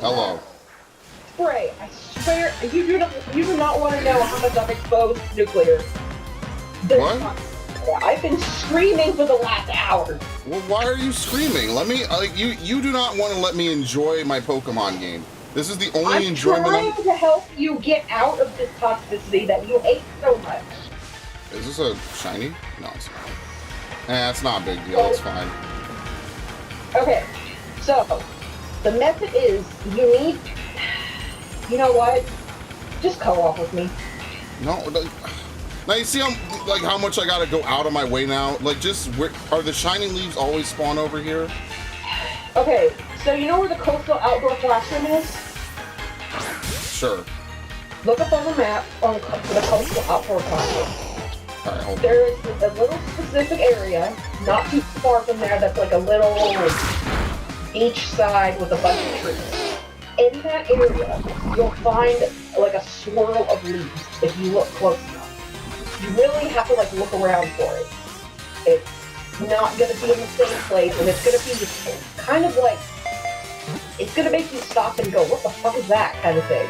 Speaker 1: Hello.
Speaker 2: Spray, I swear, you do not want to know how much I've exposed nuclear.
Speaker 1: What?
Speaker 2: I've been screaming for the last hour.
Speaker 1: Well, why are you screaming? Let me, you do not want to let me enjoy my Pokemon game. This is the only enjoyment
Speaker 2: I'm trying to help you get out of this toxicity that you hate so much.
Speaker 1: Is this a shiny? No, it's not. It's not a big deal, it's fine.
Speaker 2: Okay, so, the method is, you know what? Just co-op with me.
Speaker 1: No, now you see how much I gotta go out of my way now? Like, are the shining leaves always spawn over here?
Speaker 2: Okay, so you know where the coastal outdoor classroom is?
Speaker 1: Sure.
Speaker 2: Look up on the map for the coastal outdoor classroom.
Speaker 1: Alright, hold on.
Speaker 2: There is a little specific area, not too far from there, that's like a little beach side with a bunch of trees. In that area, you'll find like a swirl of leaves if you look close enough. You really have to like look around for it. It's not going to be in the same place, and it's going to be kind of like, it's going to make you stop and go, what the fuck is that kind of thing.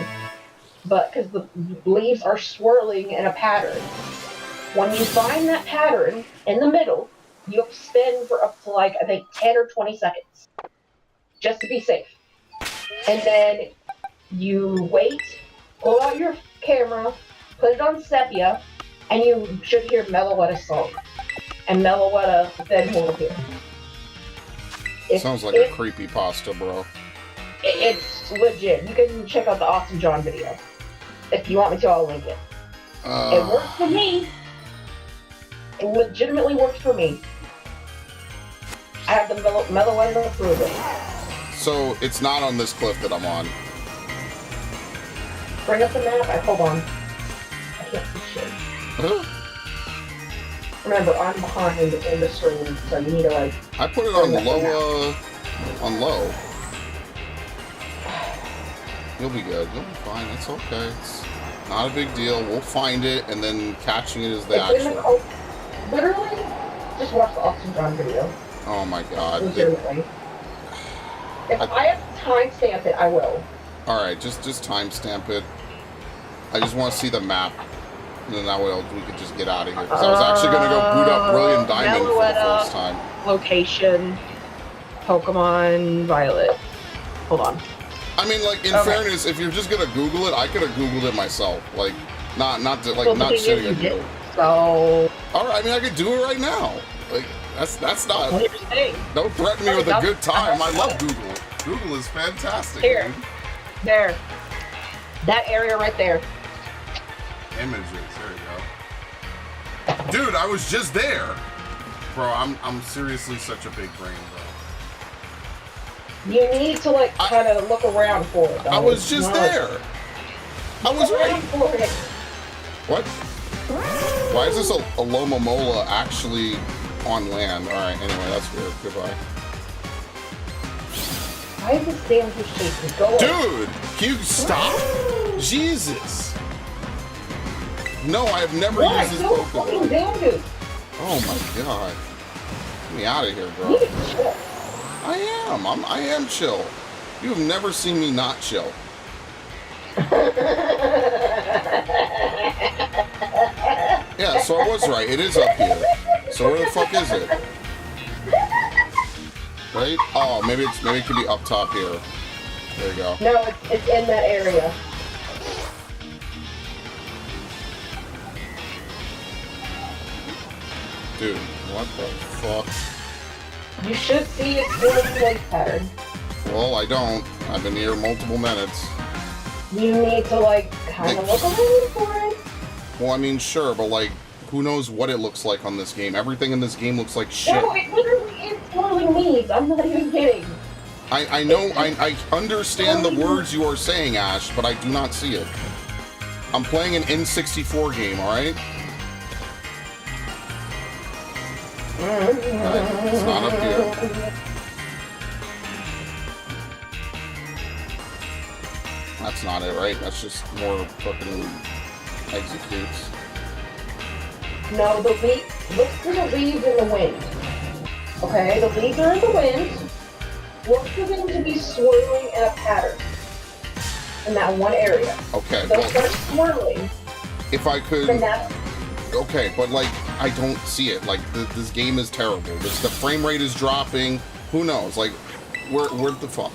Speaker 2: But because the leaves are swirling in a pattern. When you find that pattern in the middle, you have to spin for up to like, I think 10 or 20 seconds. Just to be safe. And then you wait, pull out your camera, put it on sepia, and you should hear Meloetta song. And Meloetta then will appear.
Speaker 1: Sounds like a creepy pasta, bro.
Speaker 2: It's legit. You can check out the Awesome John video. If you want me to, I'll link it. It works for me. It legitimately works for me. I have the Meloetta approval.
Speaker 1: So, it's not on this cliff that I'm on.
Speaker 2: Bring up the map. Hold on. I can't see shit. Remember, I'm behind in the screen, so you need to like...
Speaker 1: I put it on low, low. You'll be good. You'll be fine. It's okay. It's not a big deal. We'll find it, and then catching it is the actual...
Speaker 2: Literally, just watch the Awesome John video.
Speaker 1: Oh my god.
Speaker 2: Legitimately. If I have to timestamp it, I will.
Speaker 1: Alright, just timestamp it. I just want to see the map. And then that way we could just get out of here. Because I was actually going to go boot up Brilliant Diamond for the first time.
Speaker 2: Location, Pokemon Violet. Hold on.
Speaker 1: I mean, like, in fairness, if you're just going to Google it, I could have Googled it myself. Like, not sitting at you.
Speaker 2: So...
Speaker 1: Alright, I mean, I could do it right now. Like, that's not... Don't threaten me with a good time. I love Google. Google is fantastic,
Speaker 2: Here.
Speaker 1: dude.
Speaker 2: There. That area right there.
Speaker 1: Images. There you go. Dude, I was just there. Bro, I'm seriously such a big brain, bro.
Speaker 2: You need to, like, kind of look around for it, though.
Speaker 1: I was just there. I was right. What? Why is this a Lomomola actually on land? Alright, anyway, that's weird. Goodbye.
Speaker 2: Why is this damn fish shaking? Go away.
Speaker 1: Dude! Can you stop? Jesus! No, I have never used this Pokemon.
Speaker 2: Down, dude.
Speaker 1: Oh my god. Get me out of here, bro.
Speaker 2: You need to chill.
Speaker 1: I am chill. You have never seen me not chill. Yeah, so I was right. It is up here. So where the fuck is it? Right? Oh, maybe it could be up top here. There you go.
Speaker 2: No, it's in that area.
Speaker 1: Dude, what the fuck?
Speaker 2: You should see its place pattern.
Speaker 1: Well, I don't. I've been here multiple minutes.
Speaker 2: You need to, like, kind of look around for it.
Speaker 1: Well, I mean, sure, but, like, who knows what it looks like on this game. Everything in this game looks like shit.
Speaker 2: No, it literally is swirling leaves. I'm not even kidding.
Speaker 1: I know, I understand the words you are saying, Ash, but I do not see it. I'm playing an N64 game, alright? It's not up here. That's not it, right? That's just more fucking executes.
Speaker 2: No, look for the leaves in the wind. Okay, the leaves are in the wind. Look for them to be swirling in a pattern in that one area.
Speaker 1: Okay,
Speaker 2: They'll
Speaker 1: well,
Speaker 2: start swirling.
Speaker 1: if I could...
Speaker 2: Then that's...
Speaker 1: Okay, but like, I don't see it. Like, this game is terrible. The frame rate is dropping. Who knows? Like, where the fuck?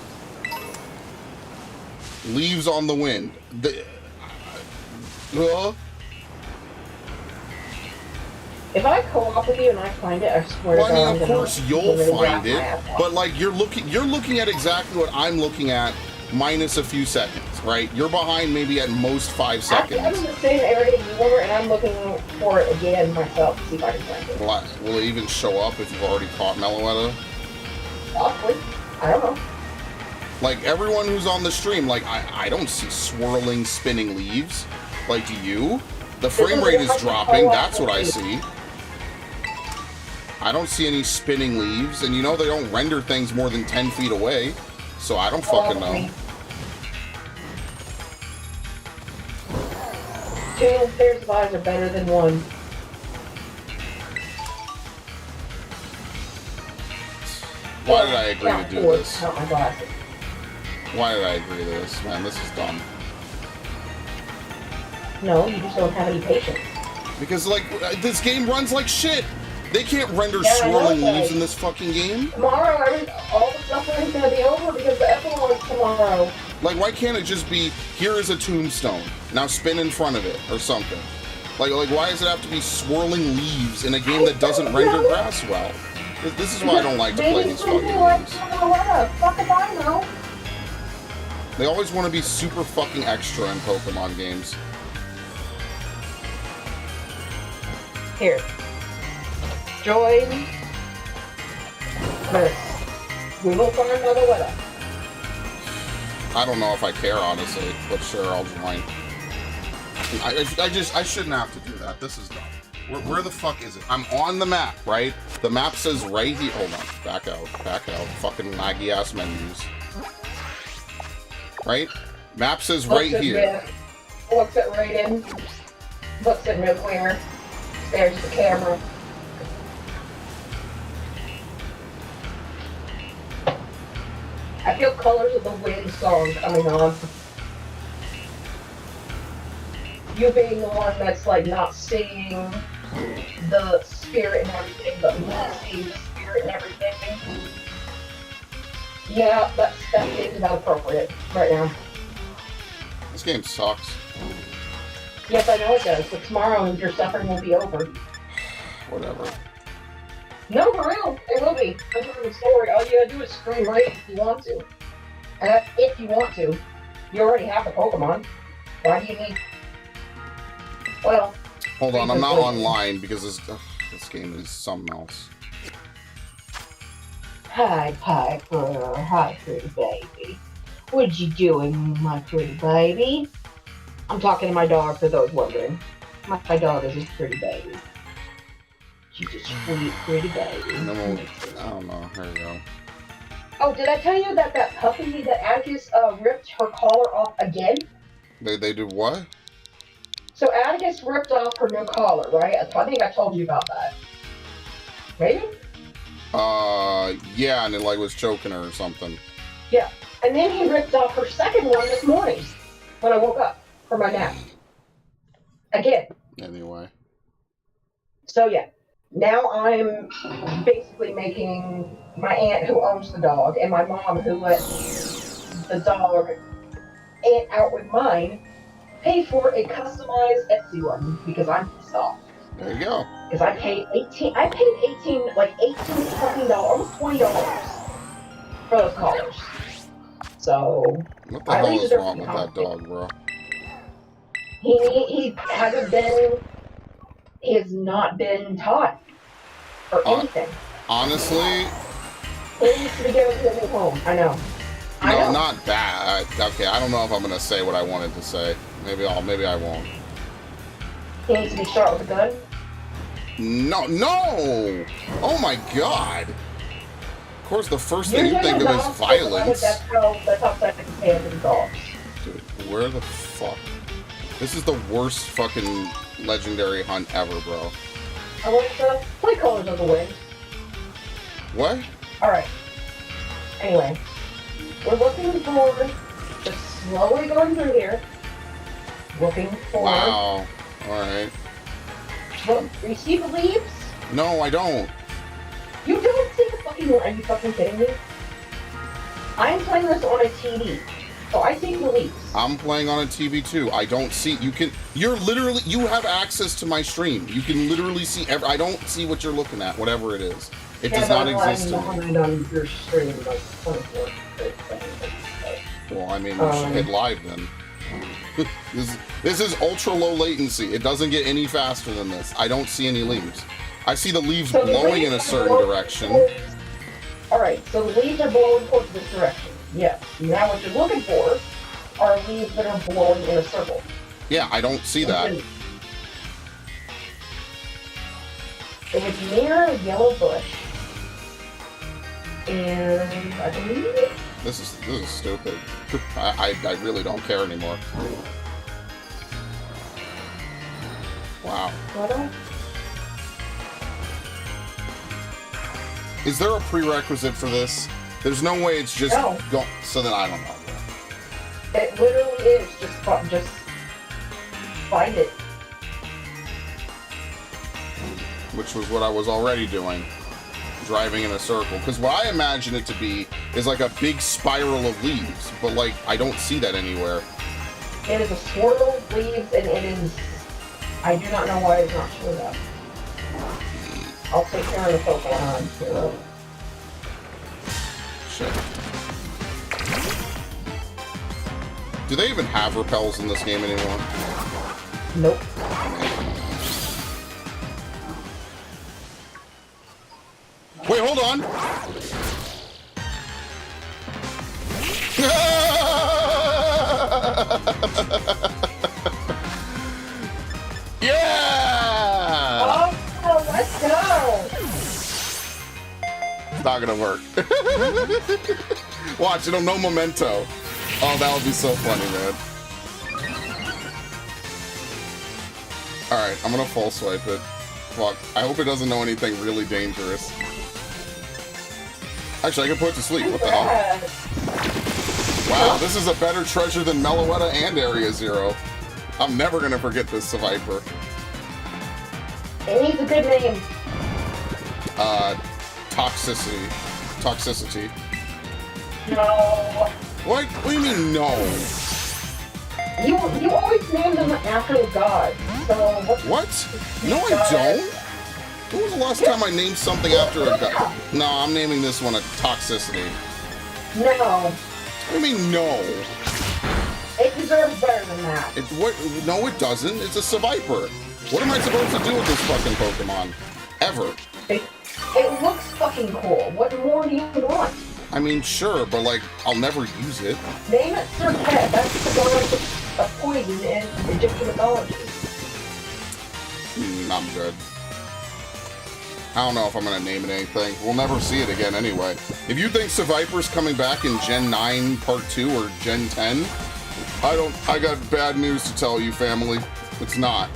Speaker 1: Leaves on the wind.
Speaker 2: If I co-op with you and I find it, I swear to God,
Speaker 1: I mean, of course you'll find it, but like you're looking at exactly what I'm looking at, minus a few seconds, right? You're behind maybe at most 5 seconds.
Speaker 2: I'm in the same area you were, and I'm looking for it again myself to see if I can find it.
Speaker 1: Will it even show up if you've already caught Meloetta?
Speaker 2: Possibly. I don't know.
Speaker 1: Like everyone who's on the stream, like I don't see swirling, spinning leaves. Like, do you? The frame rate is dropping. That's what I see. I don't see any spinning leaves, and you know they don't render things more than 10 feet away, so I don't fucking know.
Speaker 2: 2 pairs of eyes are better than 1.
Speaker 1: Why did I agree to do this?
Speaker 2: Not my glasses.
Speaker 1: Why did I agree to this? Man, this is dumb.
Speaker 2: No, you just don't have any patience.
Speaker 1: Because, like, this game runs like shit! They can't render swirling leaves in this fucking game.
Speaker 2: Tomorrow, all the suffering's gonna be over because the epilogue's tomorrow.
Speaker 1: Like, why can't it just be, here is a tombstone, now spin in front of it, or something? Like, why does it have to be swirling leaves in a game that doesn't render grass well? This is why I don't like to play these fucking games.
Speaker 2: Fuck if I know.
Speaker 1: They always want to be super fucking extra in Pokemon games.
Speaker 2: Here. Join this. We will find another weather.
Speaker 1: I don't know if I care, honestly, but sure, I'll join. I shouldn't have to do that. This is dumb. Where the fuck is it? I'm on the map, right? The map says right here. Hold on. Back out. Back out. Fucking laggy ass menus. Right? Map says right here.
Speaker 2: Looks at rated. Looks at nuclear. There's the camera. I feel Colors of the Wind song coming on. You being the one that's like not seeing the spirit and everything, but me seeing the spirit and everything. Yeah, that game's not appropriate right now.
Speaker 1: This game sucks.
Speaker 2: Yes, I know it does, but tomorrow your suffering will be over.
Speaker 1: Whatever.
Speaker 2: No, for real, it will be. I'm telling the story. All you gotta do is scream right if you want to. And that's if you want to. You already have the Pokemon. Why do you need... Well...
Speaker 1: Hold on, I'm not online because this game is something else.
Speaker 2: Hi, Piper. Hi, pretty baby. What you doing, my pretty baby? I'm talking to my dog, for those wondering. My dog is a pretty baby. She's a sweet, pretty baby.
Speaker 1: I don't know. There you go.
Speaker 2: Oh, did I tell you that puppy that Atticus ripped her collar off again?
Speaker 1: They did what?
Speaker 2: So Atticus ripped off her new collar, right? I think I told you about that. Maybe?
Speaker 1: Yeah, and it like was choking her or something.
Speaker 2: Yeah, and then he ripped off her second one this morning when I woke up from my nap. Again.
Speaker 1: Anyway.
Speaker 2: So yeah, now I'm basically making my aunt who owns the dog and my mom who let the dog aunt out with mine pay for a customized Etsy one because I'm pissed off.
Speaker 1: There you go.
Speaker 2: Because I paid $18 something, almost $20 for those collars. So
Speaker 1: what the hell is wrong with that dog, bro?
Speaker 2: He hasn't been He has not been taught or anything.
Speaker 1: Honestly,
Speaker 2: He needs to be given to a new home. I know.
Speaker 1: no, not that. Okay, I don't know if I'm gonna say what I wanted to say. Maybe I won't.
Speaker 2: He needs to be shot with a gun.
Speaker 1: No! Oh my god! Of course, the first thing you
Speaker 2: Usually
Speaker 1: think of is
Speaker 2: dogs,
Speaker 1: violence.
Speaker 2: That's how psychic hands and dogs.
Speaker 1: Dude, where the fuck? This is the worst fucking legendary hunt ever, bro.
Speaker 2: Alexa, play Colors of the Wind.
Speaker 1: What?
Speaker 2: Alright. Anyway, we're looking for, just slowly going through here. Looking for...
Speaker 1: Wow. Alright.
Speaker 2: Look, you see the leaves?
Speaker 1: No, I don't.
Speaker 2: You don't see the fucking... Are you fucking kidding me? I'm playing this on a TV, so I see the leaves.
Speaker 1: I'm playing on a TV too. I don't see... You have access to my stream. You can literally see... I don't see what you're looking at, whatever it is. It does not exist to me.
Speaker 2: On your stream, like 24.
Speaker 1: Well, I mean, you should hit live then. This is ultra low latency. It doesn't get any faster than this. I don't see any leaves. I see the leaves blowing in a certain direction.
Speaker 2: Alright, so the leaves are blowing towards this direction. Yes. Now what you're looking for are leaves that are blowing in a circle.
Speaker 1: Yeah, I don't see that.
Speaker 2: It was near a yellow bush. And I believe...
Speaker 1: This is stupid. I really don't care anymore. Wow.
Speaker 2: What?
Speaker 1: Is there a prerequisite for this? There's no way it's just go. So then I don't know.
Speaker 2: It literally is just find it.
Speaker 1: Which was what I was already doing. Driving in a circle. Because what I imagine it to be is like a big spiral of leaves. But like, I don't see that anywhere.
Speaker 2: It is a swirl of leaves and it is... I do not know why it's not showing up. I'll take care of the Pokemon too.
Speaker 1: Shit. Do they even have repels in this game anymore?
Speaker 2: Nope.
Speaker 1: Wait, hold on! Yeah!
Speaker 2: Oh, let's go!
Speaker 1: It's not gonna work. Watch, it'll no memento. Oh, that would be so funny, man. Alright, I'm gonna full swipe it. Fuck. I hope it doesn't know anything really dangerous. Actually, I can put it to sleep. What the hell? Wow, this is a better treasure than Meloetta and Area Zero. I'm never gonna forget this Viper.
Speaker 2: It needs a good name.
Speaker 1: Toxicity. Toxicity.
Speaker 2: No.
Speaker 1: What? What do you mean, no?
Speaker 2: You always name them after the gods, so
Speaker 1: what? No, I don't. When was the last time I named something after a god? No, I'm naming this one a Toxicity.
Speaker 2: No.
Speaker 1: What do you mean, no?
Speaker 2: It deserves better than that.
Speaker 1: What? No, it doesn't. It's a Viper. What am I supposed to do with this fucking Pokemon? Ever.
Speaker 2: It looks fucking cool. What more do you want?
Speaker 1: I mean, sure, but like, I'll never use it.
Speaker 2: Name it Serpent. That's the god of poison in Egyptian mythology.
Speaker 1: I'm good. I don't know if I'm gonna name it anything. We'll never see it again anyway. If you think Seviper's coming back in Gen 9 Part 2 or Gen 10, I got bad news to tell you, family. It's not.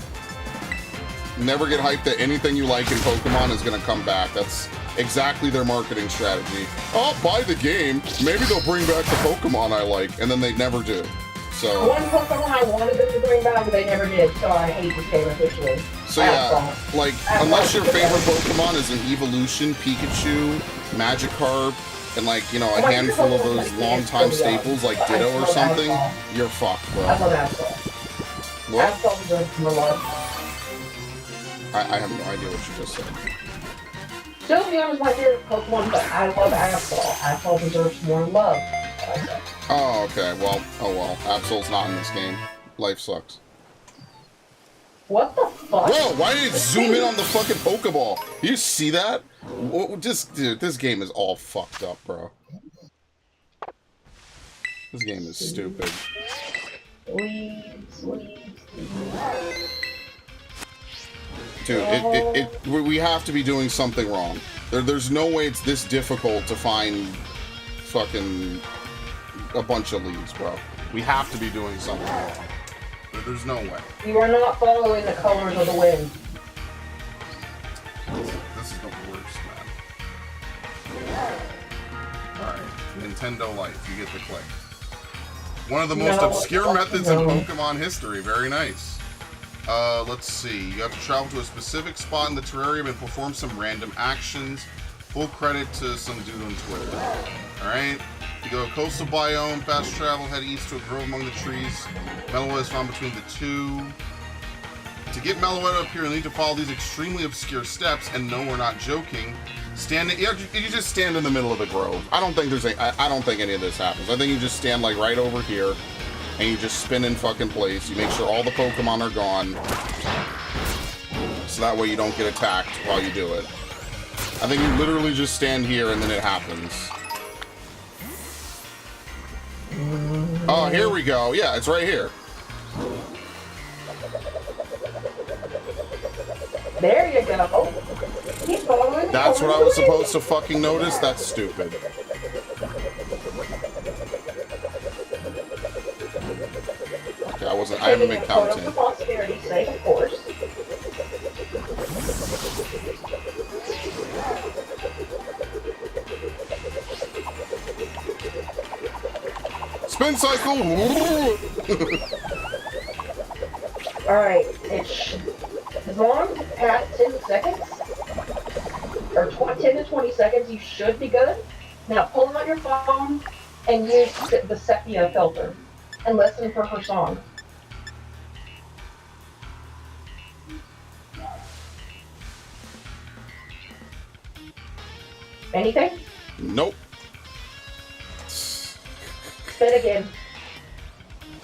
Speaker 1: Never get hyped that anything you like in Pokemon is gonna come back. That's exactly their marketing strategy. I'll buy the game. Maybe they'll bring back the Pokemon I like, and then they never do. So
Speaker 2: one Pokemon I wanted them to bring back, but they never did, so I hate this game officially.
Speaker 1: So yeah, like, unless your favorite Pokemon is an Evolution, Pikachu, Magikarp, and like, you know, a handful of those long-time staples like Ditto or something, you're fucked, bro.
Speaker 2: I love Absol.
Speaker 1: What?
Speaker 2: Absol deserves more love.
Speaker 1: I have no idea what you just said.
Speaker 2: Sylveon is my favorite Pokemon, but I love Absol. Absol deserves more love.
Speaker 1: Oh, okay. Well, oh well. Absol's not in this game. Life sucks.
Speaker 2: What the fuck?
Speaker 1: Whoa, why did it zoom in on the fucking Pokeball? You see that? Dude, this game is all fucked up, bro. This game is stupid. Dude, we have to be doing something wrong. There's no way it's this difficult to find fucking a bunch of leaves, bro. We have to be doing something wrong. There's no way.
Speaker 2: You are not following the colors of the wind.
Speaker 1: This is the worst, man. Alright, Nintendo Life, you get the click. One of the most obscure methods in Pokemon history. Very nice. Let's see. You have to travel to a specific spot in the terrarium and perform some random actions. Full credit to some dude on Twitter. Alright. You go to coastal biome, fast travel, head east to a grove among the trees. Meloetta is found between the two. To get Meloetta up here, you'll need to follow these extremely obscure steps, and no, we're not joking. You just stand in the middle of the grove. I don't think I don't think any of this happens. I think you just stand like right over here, and you just spin in fucking place. You make sure all the Pokemon are gone, so that way you don't get attacked while you do it. I think you literally just stand here, and then it happens. Oh, here we go. Yeah, it's right here.
Speaker 2: There you go. Keep following.
Speaker 1: That's what I was supposed to fucking notice? That's stupid. Okay, I haven't been counting.
Speaker 2: For posterity's sake, of course.
Speaker 1: Spin cycle!
Speaker 2: Alright, as long as it's past 10 seconds, or 10 to 20 seconds, you should be good. Now pull out your phone and use the sepia filter and listen for her song. Anything?
Speaker 1: Nope.
Speaker 2: Spin again.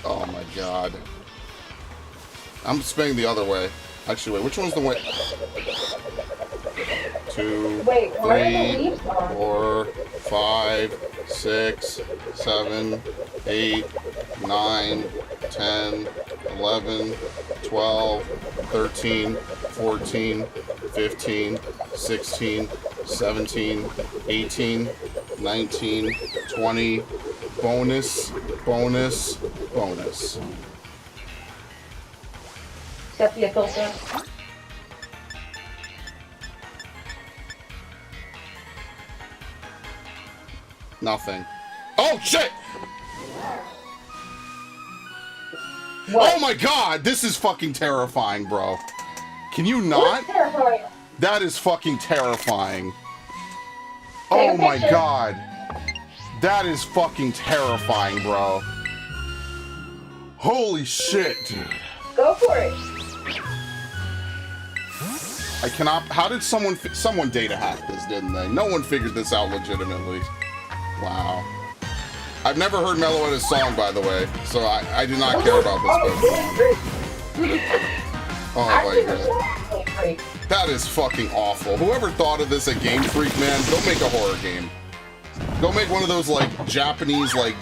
Speaker 1: Oh my god. I'm spinning the other way. Actually, wait, which one's the way? 2, 3, 4, 5, 6, 7, 8, 9, 10, 11, 12, 13, 14, 15, 16, 17, 18, 19, 20, bonus, bonus, bonus.
Speaker 2: Sepia filter.
Speaker 1: Nothing. Oh shit!
Speaker 2: What?
Speaker 1: Oh my god, this is fucking terrifying, bro. Can you not?
Speaker 2: Terrifying.
Speaker 1: That is fucking terrifying. Oh my god. That is fucking terrifying, bro. Holy shit, dude.
Speaker 2: Go for it.
Speaker 1: I cannot. How did someone data hack this, didn't they? No one figured this out legitimately. Wow. I've never heard Meloetta's song, by the way, so I do not care about this book. Oh my god. That is fucking awful. Whoever thought of this at Game Freak, man, go make a horror game. Go make one of those, like, Japanese, like,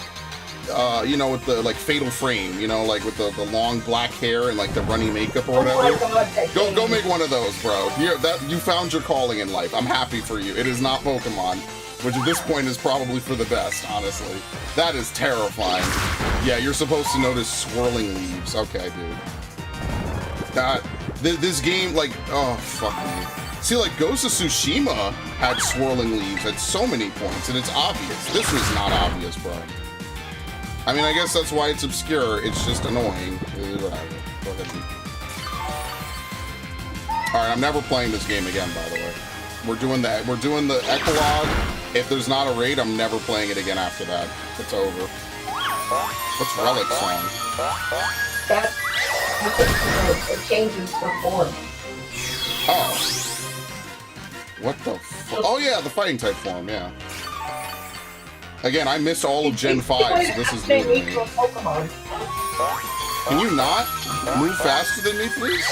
Speaker 1: you know, with the, like, Fatal Frame, you know, like, with the long black hair and, like, the runny makeup or whatever.
Speaker 2: Oh my God,
Speaker 1: go make one of those, bro. You found your calling in life. I'm happy for you. It is not Pokemon, which at this point is probably for the best, honestly. That is terrifying. Yeah, you're supposed to notice swirling leaves. Okay, dude. This game, like, oh, fuck me. See, like, Ghost of Tsushima had swirling leaves at so many points, and it's obvious. This was not obvious, bro. I mean, I guess that's why it's obscure. It's just annoying. Whatever. Go ahead. Alright, I'm never playing this game again, by the way. We're doing the Ecologue. If there's not a raid, I'm never playing it again after that. It's over. What's Relic's song?
Speaker 2: It changes the form.
Speaker 1: Oh. What the fuck? Oh yeah, the fighting type form, yeah. Again, I missed all of Gen 5, so this is new to me. Can you not move faster than me, please?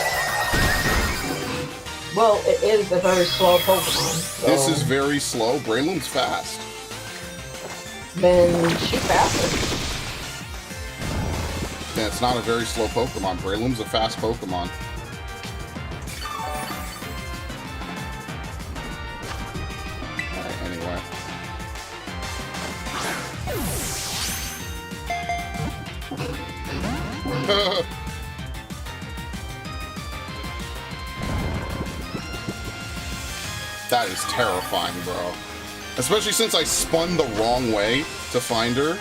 Speaker 2: Well, it is a very slow Pokemon. So
Speaker 1: This is very slow. Breloom's fast.
Speaker 2: then she's faster.
Speaker 1: Yeah, it's not a very slow Pokemon. Breloom's a fast Pokemon. Alright, anyway. That is terrifying, bro. Especially since I spun the wrong way to find her.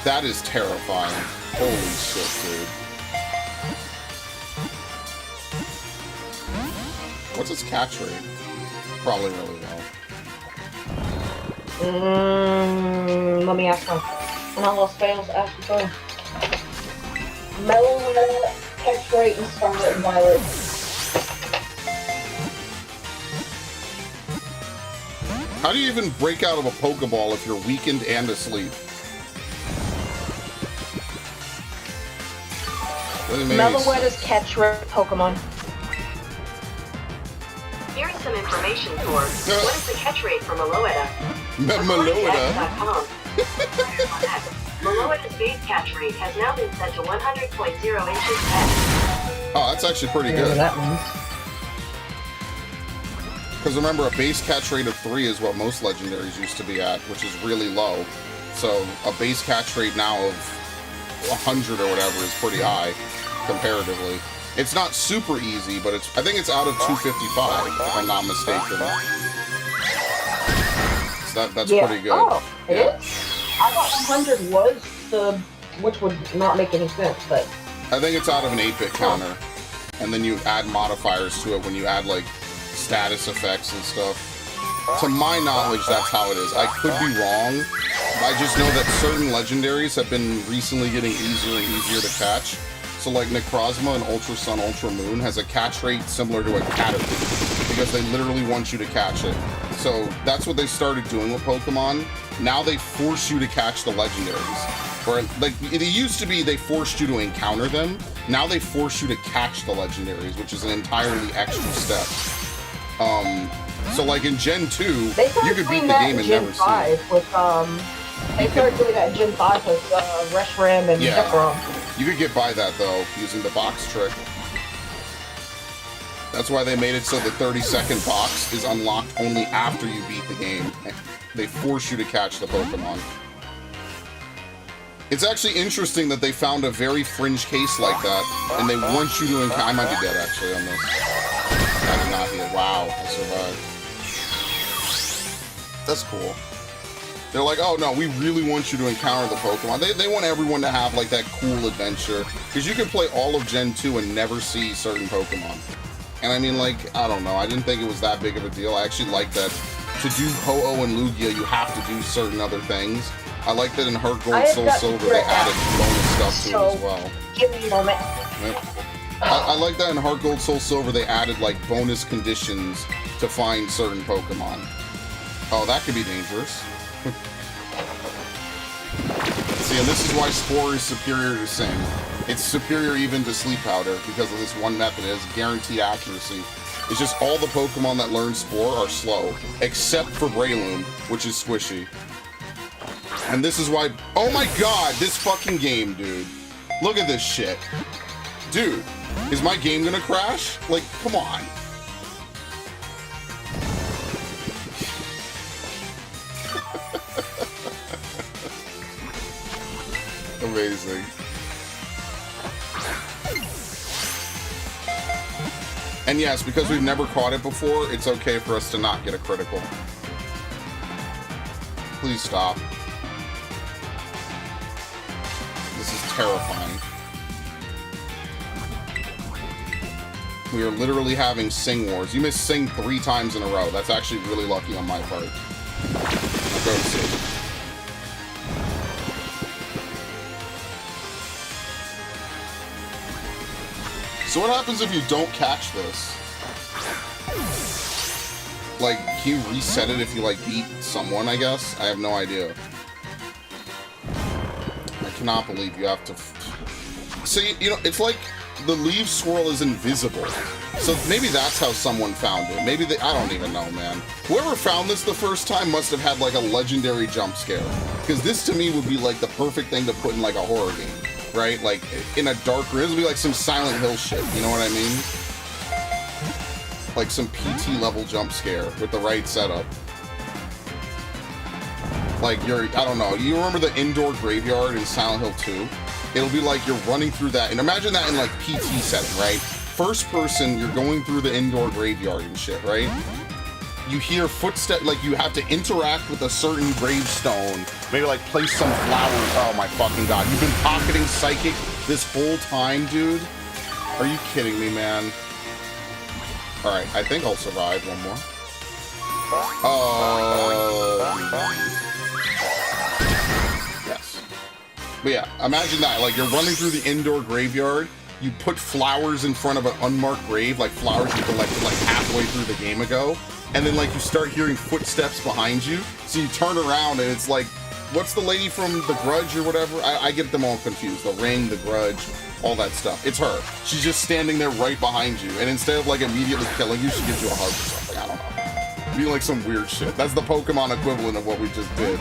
Speaker 1: That is terrifying. Holy shit, dude. What's its catch rate? Probably really low.
Speaker 2: Let me ask her. And all else fails, ask her. Mellow catch rate in Scarlet and Violet.
Speaker 1: How do you even break out of a Pokeball if you're weakened and asleep?
Speaker 2: Meloetta's catch rate Pokemon.
Speaker 3: Here's some information for what is the catch rate for Meloetta?
Speaker 1: Meloetta?
Speaker 3: Meloetta's base catch rate has now been set to 100.0 inches past.
Speaker 1: Oh, that's actually pretty good.
Speaker 2: That means.
Speaker 1: Because remember, a base catch rate of 3 is what most legendaries used to be at, which is really low. So a base catch rate now of 100 or whatever is pretty high, comparatively. It's not super easy, but I think it's out of 255, if I'm not mistaken. So that's pretty good.
Speaker 2: Oh, it is? I thought 100 was the, which would not make any sense, but...
Speaker 1: I think it's out of an 8-bit counter. And then you add modifiers to it when you add, like, status effects and stuff. To my knowledge, that's how it is. I could be wrong. I just know that certain legendaries have been recently getting easier and easier to catch. So like Necrozma and Ultra Sun, Ultra Moon has a catch rate similar to a Caterpie because they literally want you to catch it. So that's what they started doing with Pokemon. Now they force you to catch the legendaries. Or like it used to be they forced you to encounter them. Now they force you to catch the legendaries, which is an entirely extra step. So like in Gen 2, you could beat the game and never see it.
Speaker 2: They started doing that in Gen 5 with Reshiram and Zekrom.
Speaker 1: You could get by that though, using the box trick. That's why they made it so the 30-second box is unlocked only after you beat the game. They force you to catch the Pokemon. It's actually interesting that they found a very fringe case like that, and they want you to encounter. I might be dead actually on this. I did not hit. Wow, I survived. That's cool. They're like, oh no, we really want you to encounter the Pokemon. They want everyone to have like that cool adventure. Because you can play all of Gen 2 and never see certain Pokemon. And I mean, like, I don't know, I didn't think it was that big of a deal. I actually like that to do Ho-Oh and Lugia, you have to do certain other things. I like that in Heart Gold, Soul Silver, they added bonus stuff to it as well.
Speaker 2: Give me a moment.
Speaker 1: Yep. I like that in Heart Gold, Soul Silver, they added like bonus conditions to find certain Pokemon. Oh, that could be dangerous. See, and this is why Spore is superior to Sing. It's superior even to Sleep Powder because of this one method. It has guaranteed accuracy. It's just all the Pokemon that learn Spore are slow, except for Breloom, which is squishy. And this is why... Oh my god, this fucking game, dude. Look at this shit. Dude, is my game gonna crash? Like, come on. Amazing. And yes, because we've never caught it before, it's okay for us to not get a critical. Please stop. This is terrifying. We are literally having Sing Wars. You missed Sing 3 times in a row. That's actually really lucky on my part. Now go to sleep. So what happens if you don't catch this? Like, can you reset it if you, like, beat someone, I guess? I have no idea. I cannot believe you have to... So, you know, it's like the leaf swirl is invisible. So maybe that's how someone found it. Maybe they, I don't even know, man. Whoever found this the first time must have had like a legendary jump scare. Because this to me would be like the perfect thing to put in like a horror game, right? Like in a dark room, this would be like some Silent Hill shit, you know what I mean? Like some PT level jump scare with the right setup. Like you're, I don't know, you remember the indoor graveyard in Silent Hill 2? It'll be like you're running through that, and imagine that in like PT setting, right? First person, you're going through the indoor graveyard and shit, right? You hear footsteps, like you have to interact with a certain gravestone, maybe like place some flowers. Oh my fucking god, you've been pocketing Psychic this whole time, dude? Are you kidding me, man? Alright, I think I'll survive one more. Yes. But yeah, imagine that, like you're running through the indoor graveyard, you put flowers in front of an unmarked grave, like flowers you collected like halfway through the game ago, and then like you start hearing footsteps behind you, so you turn around and it's like, what's the lady from The Grudge or whatever? I get them all confused. The Ring, The Grudge, all that stuff. It's her. She's just standing there right behind you, and instead of like immediately killing you, she gives you a hug or something. I don't know. Be like some weird shit. That's the Pokemon equivalent of what we just did.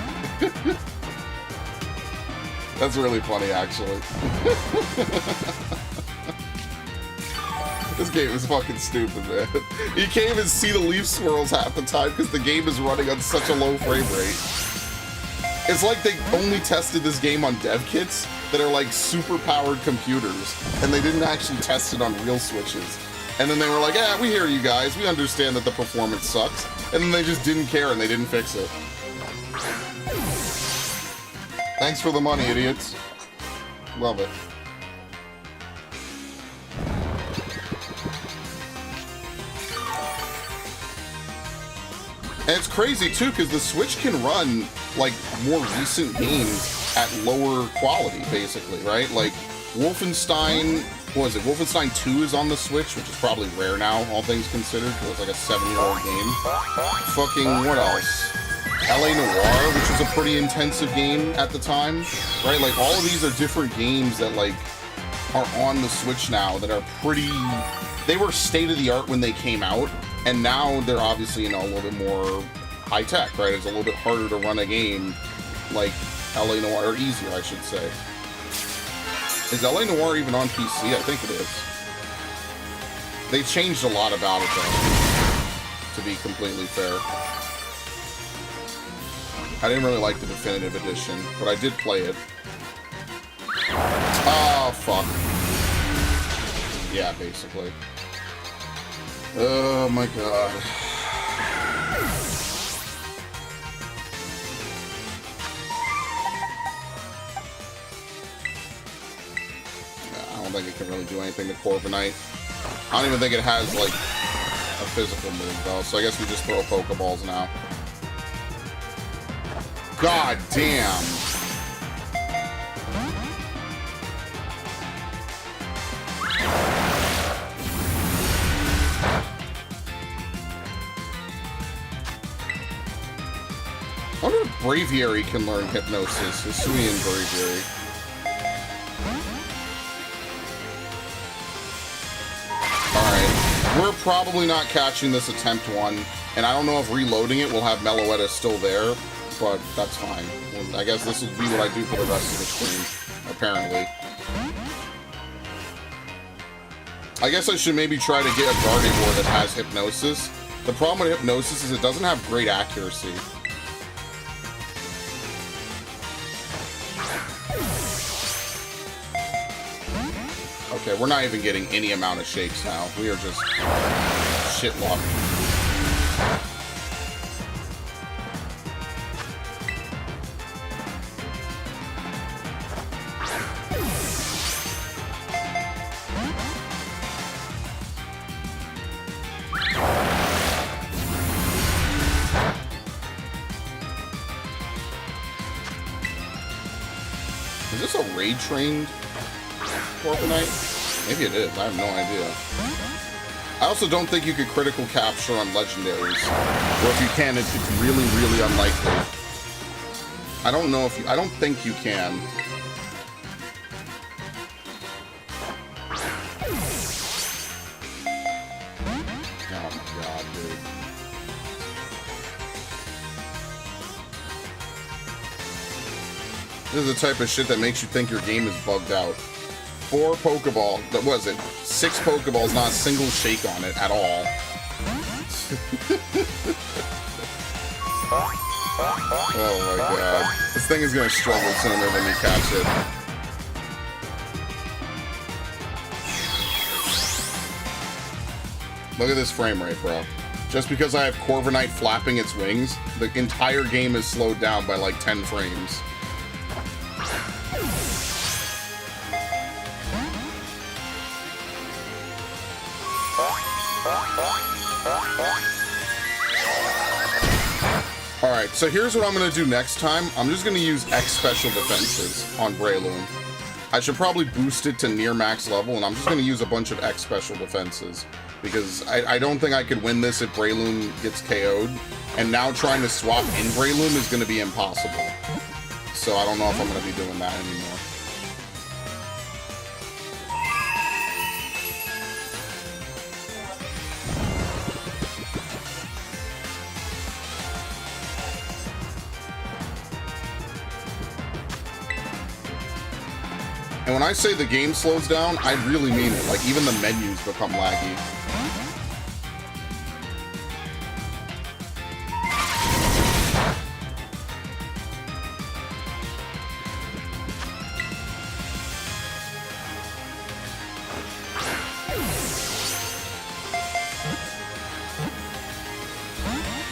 Speaker 1: That's really funny, actually. This game is fucking stupid, man. You can't even see the leaf swirls half the time because the game is running on such a low frame rate. It's like they only tested this game on dev kits that are like super powered computers, and they didn't actually test it on real Switches. And then they were like, yeah, we hear you guys, we understand that the performance sucks. And then they just didn't care and they didn't fix it. Thanks for the money, idiots. Love it. And it's crazy too, because the Switch can run like more recent games at lower quality, basically, right? Like Wolfenstein, what was it? Wolfenstein 2 is on the Switch, which is probably rare now, all things considered, because it's like a 7-year-old game. Fucking, what else? LA Noire, which was a pretty intensive game at the time, right? Like all of these are different games that like are on the Switch now that are pretty, they were state-of-the-art when they came out, and now they're obviously, you know, a little bit more high-tech, right? It's a little bit harder to run a game like LA Noire, or easier, I should say. Is LA Noire even on PC? I think it is. They changed a lot about it, though, to be completely fair. I didn't really like the definitive edition, but I did play it. Oh, fuck. Yeah, basically. Oh my god. I don't think it can really do anything to Corviknight. I don't even think it has, like, a physical move, though, so I guess we just throw Pokeballs now. God damn. I wonder if Braviary can learn Hypnosis. Hisuian Braviary. Alright. We're probably not catching this attempt one, and I don't know if reloading it will have Meloetta still there, but that's fine. Well, I guess this will be what I do for the rest of the stream, apparently. I guess I should maybe try to get a Gardevoir that has Hypnosis. The problem with Hypnosis is it doesn't have great accuracy. Okay, we're not even getting any amount of shakes now. We are just shit-locked. Is this a raid-trained Corviknight? Maybe it is. I have no idea. I also don't think you could critical capture on legendaries. Or if you can, it's really, really unlikely. I don't know if you... I don't think you can. god, dude. This is the type of shit that makes you think your game is bugged out. 4 Pokeball, that was it? 6 Pokeballs, not a single shake on it at all. Oh my god. This thing is gonna struggle sooner than you catch it. Look at this frame rate, bro. Just because I have Corviknight flapping its wings, the entire game is slowed down by like 10 frames. Alright, so here's what I'm going to do next time. I'm just going to use X special defenses on Breloom. I should probably boost it to near max level, and I'm just going to use a bunch of X special defenses. Because I don't think I could win this if Breloom gets KO'd. And now trying to swap in Breloom is going to be impossible. So I don't know if I'm going to be doing that anymore. And when I say the game slows down, I really mean it. Like, even the menus become laggy.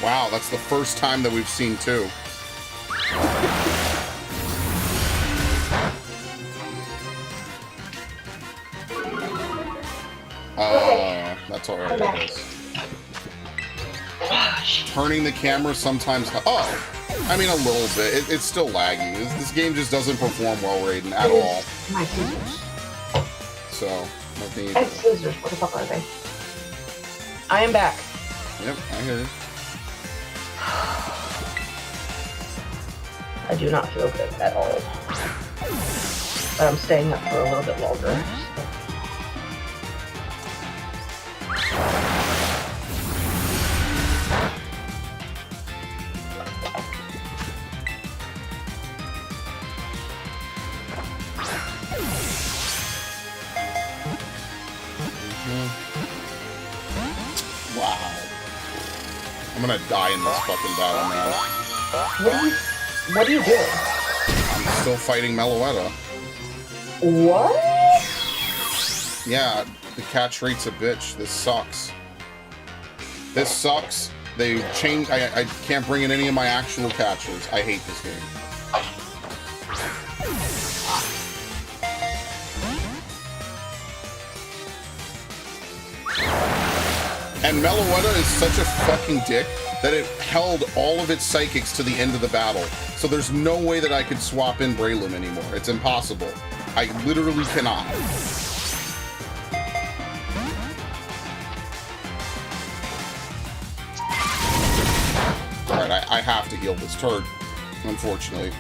Speaker 1: Wow, that's the first time that we've seen 2. That's alright, I guess. Turning the camera sometimes... Oh! I mean, a little bit. It's still laggy. This game just doesn't perform well, Raiden, at all.
Speaker 2: My scissors.
Speaker 1: So, nothing you
Speaker 2: I have scissors. What the fuck are they? I am back.
Speaker 1: Yep, I hear you.
Speaker 2: I do not feel good at all. But I'm staying up for a little bit longer.
Speaker 1: Wow. I'm gonna die in this fucking battle now.
Speaker 2: What are you doing?
Speaker 1: I'm still fighting Meloetta.
Speaker 2: What?
Speaker 1: Yeah, the catch rate's a bitch. This sucks. This sucks. They changed. I can't bring in any of my actual catchers. I hate this game. And Meloetta is such a fucking dick that it held all of its psychics to the end of the battle. So there's no way that I could swap in Breloom anymore. It's impossible. I literally cannot. Alright, I have to heal this turd, unfortunately.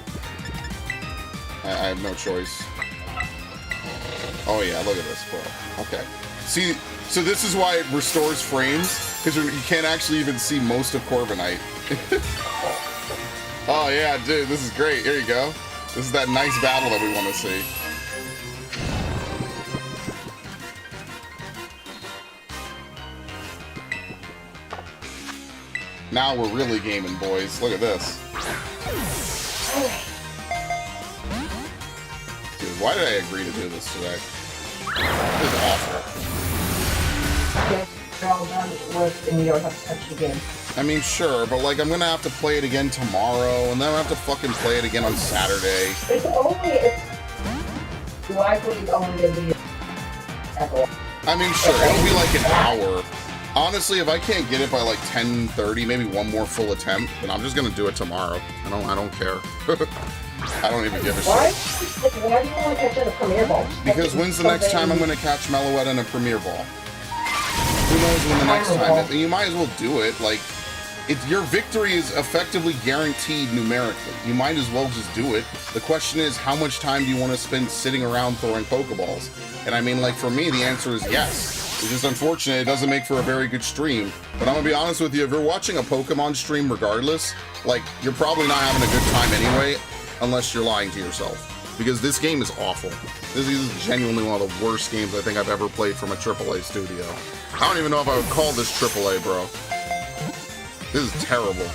Speaker 1: I have no choice. Oh yeah, look at this, bro. Okay. See, so this is why it restores frames, because you can't actually even see most of Corviknight. Oh yeah, dude, this is great. Here you go. This is that nice battle that we want to see. Now we're really gaming, boys. Look at this. Dude, why did I agree to do this today? This is awful.
Speaker 2: You're all done with, and you don't have to touch the game.
Speaker 1: I mean, sure, but like, I'm gonna have to play it again tomorrow, and then I'll have to fucking play it again on Saturday.
Speaker 2: It's likely only gonna be
Speaker 1: I mean, sure, it'll be like an hour. Honestly, if I can't get it by like 10:30, maybe one more full attempt, then I'm just gonna do it tomorrow. I don't care. I don't even give a
Speaker 2: Why?
Speaker 1: shit.
Speaker 2: Why do you want to catch in a Premier Ball?
Speaker 1: Because when's the next time I'm gonna catch Meloetta in a Premier Ball? Who knows when the next time is? And you might as well do it. Like, your victory is effectively guaranteed numerically. You might as well just do it. The question is, how much time do you want to spend sitting around throwing Pokeballs? And I mean, like, for me, the answer is yes. It's just unfortunate it doesn't make for a very good stream. But I'm gonna be honest with you, if you're watching a Pokemon stream regardless, like, you're probably not having a good time anyway, unless you're lying to yourself. Because this game is awful. This is genuinely one of the worst games I think I've ever played from a AAA studio. I don't even know if I would call this AAA, bro. This is terrible.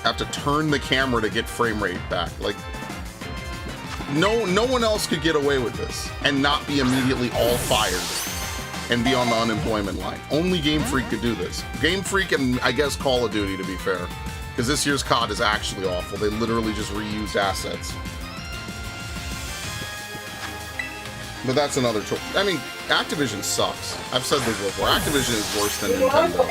Speaker 1: Have to turn the camera to get frame rate back. Like, no one else could get away with this and not be immediately all fired and be on the unemployment line. Only Game Freak could do this. Game Freak and I guess Call of Duty, to be fair. Because this year's COD is actually awful. They literally just reused assets. But that's another choice. I mean, Activision sucks. I've said this before. Activision is worse than Nintendo.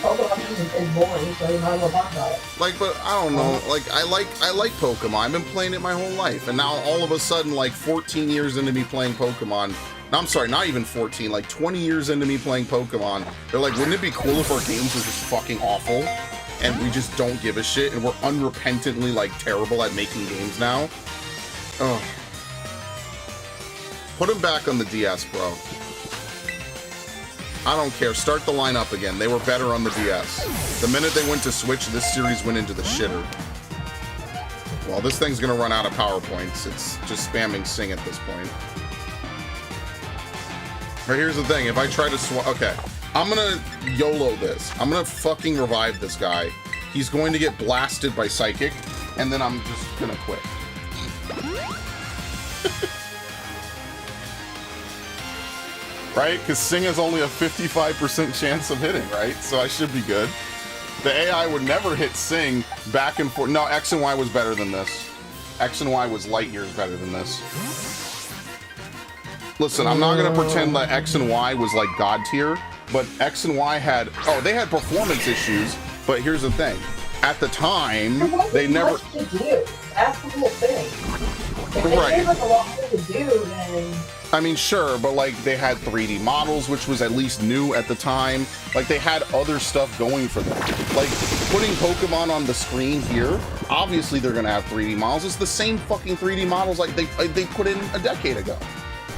Speaker 2: Pokemon is boring, so you might as well talk about it.
Speaker 1: Like, but I don't know. Like, I like Pokemon. I've been playing it my whole life, and now all of a sudden, like 14 years into me playing Pokemon. No, I'm sorry, not even 14. Like 20 years into me playing Pokemon, they're like, wouldn't it be cool if our games were just fucking awful? And we just don't give a shit, and we're unrepentantly, like, terrible at making games now. Ugh. Put them back on the DS, bro. I don't care. Start the lineup again. They were better on the DS. The minute they went to Switch, this series went into the shitter. Well, this thing's gonna run out of PowerPoints. It's just spamming Sing at this point. But here's the thing. If I try to okay. I'm gonna YOLO this. I'm gonna fucking revive this guy. He's going to get blasted by Psychic, and then I'm just gonna quit. Right? Because Sing has only a 55% chance of hitting, right? So I should be good. The AI would never hit Sing back and forth. No, X and Y was better than this. X and Y was light years better than this. Listen, I'm not gonna pretend that X and Y was like God tier, but X and Y had, they had performance issues, but here's the thing. At the time, they never...
Speaker 2: To do. That's the whole thing. If
Speaker 1: right.
Speaker 2: There's like a lot more to do, then...
Speaker 1: I mean, sure, but like they had 3D models, which was at least new at the time. Like they had other stuff going for them. Like putting Pokemon on the screen here, obviously they're gonna have 3D models. It's the same fucking 3D models like they put in a decade ago.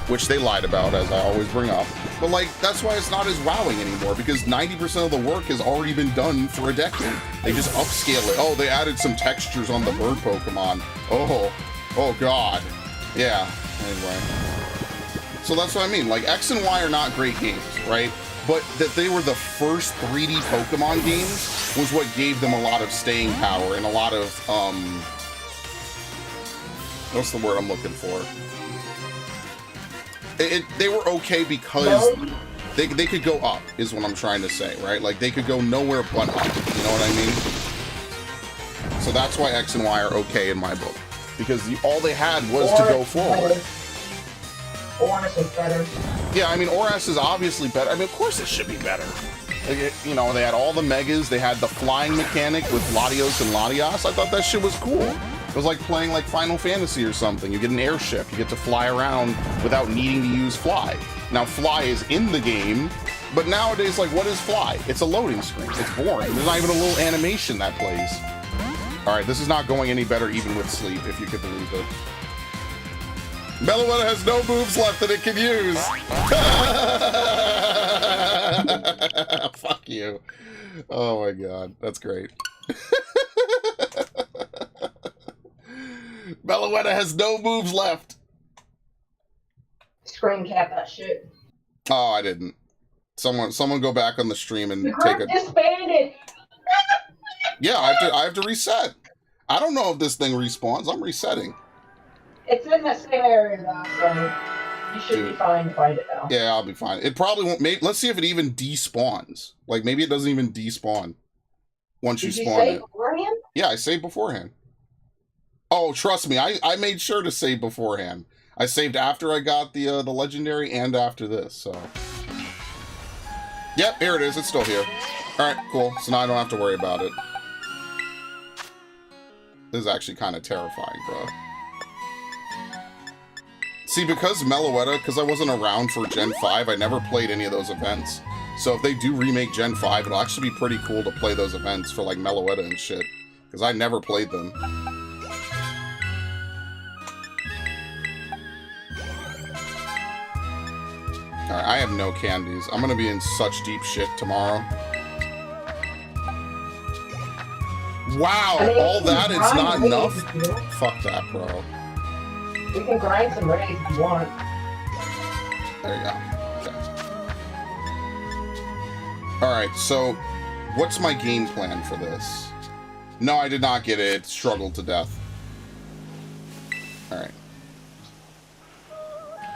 Speaker 1: Which they lied about, as I always bring up. But like, that's why it's not as wowing anymore, because 90% of the work has already been done for a decade. They just upscale it. Oh, they added some textures on the bird Pokemon. Oh god. Yeah, anyway. So that's what I mean, like, X and Y are not great games, right? But that they were the first 3D Pokemon games was what gave them a lot of staying power and a lot of, what's the word I'm looking for? They were okay because they could go up, is what I'm trying to say, right? Like, they could go nowhere but up, you know what I mean? So that's why X and Y are okay in my book. Because all they had was to go forward.
Speaker 2: ORAS is better.
Speaker 1: Yeah, I mean, ORAS is obviously better. I mean, of course it should be better. Like, you know, they had all the Megas, they had the flying mechanic with Latios and Latias. I thought that shit was cool. It was like playing like Final Fantasy or something. You get an airship, you get to fly around without needing to use Fly. Now, Fly is in the game, but nowadays, like, what is Fly? It's a loading screen. It's boring. There's not even a little animation that plays. All right, this is not going any better even with sleep, if you could believe it. Meloetta has no moves left that it can use. Fuck you. Oh my god, that's great. Meloetta has no moves left.
Speaker 2: Screen cap that shit.
Speaker 1: Oh, I didn't. Someone go back on the stream and
Speaker 2: The
Speaker 1: take
Speaker 2: group
Speaker 1: a...
Speaker 2: disbanded.
Speaker 1: Yeah, I have to reset. I don't know if this thing respawns. I'm resetting.
Speaker 2: It's in the same area though, so you should be fine to find it now.
Speaker 1: Yeah, I'll be fine. It probably won't. Let's see if it even despawns. Like, maybe it doesn't even despawn once you spawn
Speaker 2: say
Speaker 1: it.
Speaker 2: beforehand?
Speaker 1: Yeah, I saved beforehand. Oh, trust me, I made sure to save beforehand. I saved after I got the legendary and after this, so. Yep, here it is. It's still here. All right, cool. So now I don't have to worry about it. This is actually kind of terrifying, bro. See, because Meloetta, because I wasn't around for Gen 5, I never played any of those events. So if they do remake Gen 5, it'll actually be pretty cool to play those events for, like, Meloetta and shit. Because I never played them. Alright, I have no candies. I'm gonna be in such deep shit tomorrow. Wow,
Speaker 2: I mean,
Speaker 1: all that, it's not enough?
Speaker 2: if you want.
Speaker 1: Fuck that, bro.
Speaker 2: We can grind some raids if you want.
Speaker 1: There you go. Okay. Alright, so what's my game plan for this? No, I did not get it. It struggled to death. Alright.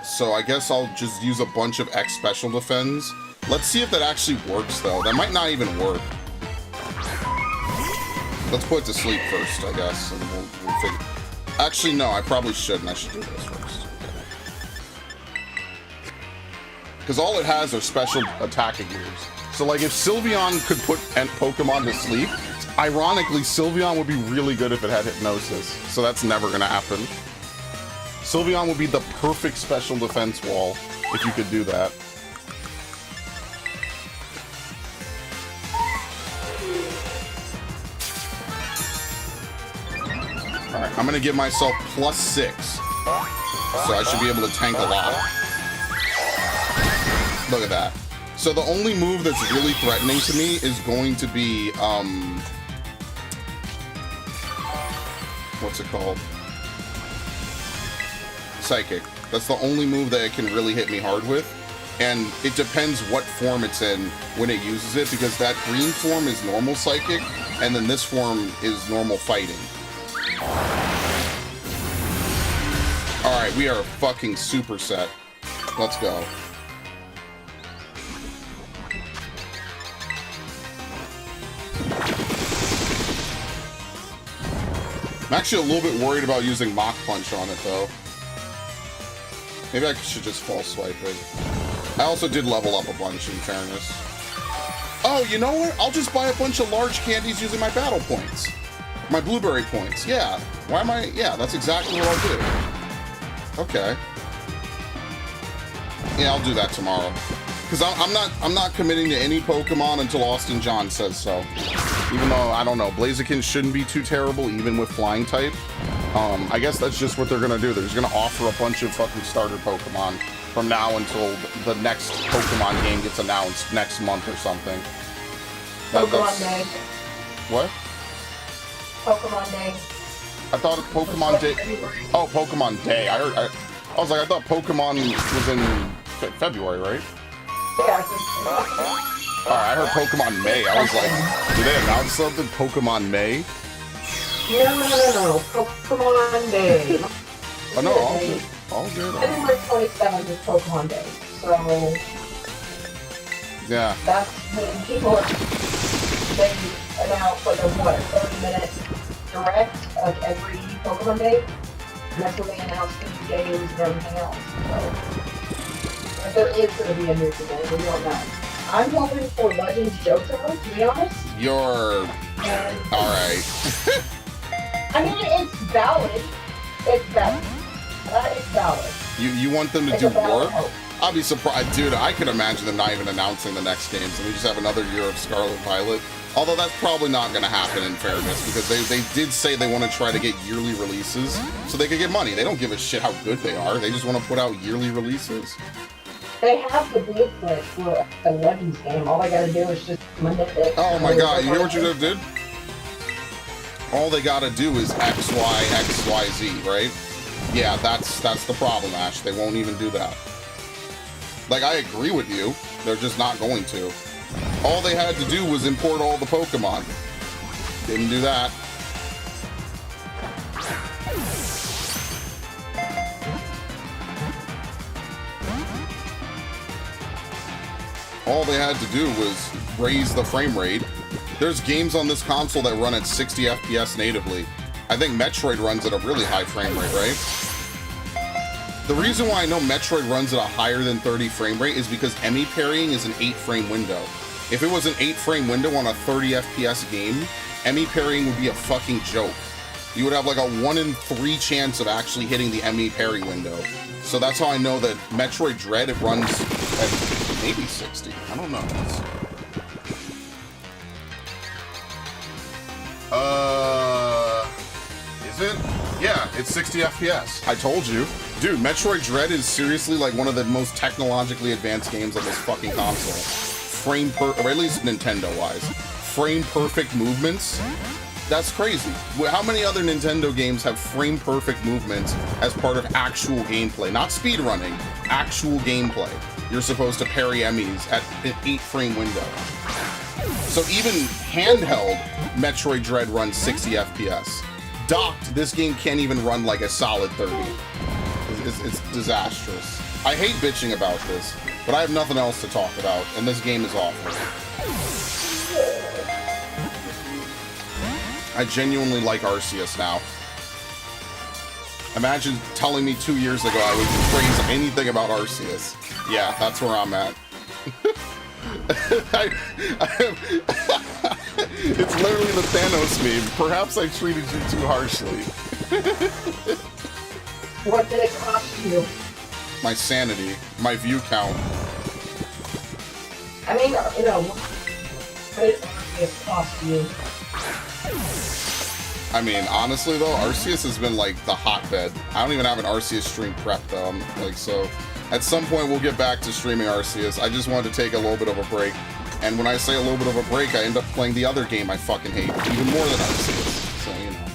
Speaker 1: So I guess I'll just use a bunch of X special defense. Let's see if that actually works, though. That might not even work. Let's put it to sleep first, I guess, and we'll figure... Actually, no, I probably shouldn't. I should do this first. Because all it has are special attacking moves. So, like, if Sylveon could put Pokemon to sleep, ironically, Sylveon would be really good if it had Hypnosis. So that's never going to happen. Sylveon would be the perfect special defense wall if you could do that. Alright, I'm going to give myself +6. So I should be able to tank a lot. Look at that. So the only move that's really threatening to me is going to be, what's it called? Psychic. That's the only move that it can really hit me hard with. And it depends what form it's in when it uses it, because that green form is normal Psychic, and then this form is normal Fighting. Alright, we are fucking super set. Let's go. I'm actually a little bit worried about using Mach Punch on it, though. Maybe I should just False Swipe it. I also did level up a bunch, in fairness. Oh, you know what? I'll just buy a bunch of large candies using my battle points. My blueberry points. Yeah. Why am I... Yeah, that's exactly what I'll do. Okay. Yeah, I'll do that tomorrow. Because I'm not committing to any Pokemon until Austin John says so. Even though, I don't know, Blaziken shouldn't be too terrible, even with Flying type. I guess that's just what they're going to do. They're just going to offer a bunch of fucking starter Pokemon from now until the next Pokemon game gets announced next month or something.
Speaker 2: Pokemon Day.
Speaker 1: What?
Speaker 2: Pokemon Day.
Speaker 1: I thought Pokemon Day... Oh, Pokemon Day. I was like, I thought Pokemon was in February, right?
Speaker 2: Yeah.
Speaker 1: Alright, I heard Pokemon May. I was like, did they announce something? Pokemon May?
Speaker 2: No. Pokemon Day.
Speaker 1: Oh, no, all good.
Speaker 2: February 27th is Pokemon Day. So...
Speaker 1: Yeah.
Speaker 2: That's when people... They announce like a 30-minute direct of every Pokemon Day. And that's when they announce the new games and everything else. So... If there is going to be a new game, we don't know. I'm hoping for Legends Johto, to be honest.
Speaker 1: You're... Alright.
Speaker 2: I mean, it's valid. It's valid. It's valid.
Speaker 1: You want them to do work? I'll be surprised. Dude, I could imagine them not even announcing the next games, and we just have another year of Scarlet Violet. Although that's probably not going to happen, in fairness, because they did say they want to try to get yearly releases so they could get money. They don't give a shit how good they are. They just want to put out yearly releases.
Speaker 2: They have the blueprint for a Legends game. All they gotta do is just manipulate.
Speaker 1: Oh my god, you know what you just did? All they gotta do is X, Y, X, Y, Z, right? Yeah, that's the problem, Ash. They won't even do that. Like, I agree with you. They're just not going to. All they had to do was import all the Pokemon. Didn't do that. All they had to do was raise the frame rate. There's games on this console that run at 60 FPS natively. I think Metroid runs at a really high frame rate, right? The reason why I know Metroid runs at a higher than 30 frame rate is because Emmy parrying is an 8-frame window. If it was an 8-frame window on a 30 FPS game, Emmy parrying would be a fucking joke. You would have like a 1 in 3 chance of actually hitting the Emmy parry window. So that's how I know that Metroid Dread, it runs at maybe 60. I don't know. Is it? Yeah, it's 60 FPS. I told you. Dude, Metroid Dread is seriously like one of the most technologically advanced games on this fucking console. Or at least Nintendo-wise. Frame-perfect movements? That's crazy. How many other Nintendo games have frame-perfect movements as part of actual gameplay? Not speedrunning, actual gameplay. You're supposed to parry enemies at an 8-frame window. So even handheld, Metroid Dread runs 60 FPS. Docked, this game can't even run like a solid 30. It's disastrous. I hate bitching about this, but I have nothing else to talk about, and this game is awful. I genuinely like Arceus now. Imagine telling me 2 years ago I would praise anything about Arceus. Yeah, that's where I'm at. It's literally the Thanos meme. Perhaps I treated you too harshly.
Speaker 2: What did it cost you?
Speaker 1: My sanity, my view count.
Speaker 2: I mean, you know, what did it cost you?
Speaker 1: I mean, honestly though, Arceus has been like the hotbed. I don't even have an Arceus stream prep though. Like, so at some point we'll get back to streaming Arceus. I just wanted to take a little bit of a break. And when I say a little bit of a break, I end up playing the other game I fucking hate, even more than Arceus. So, you know.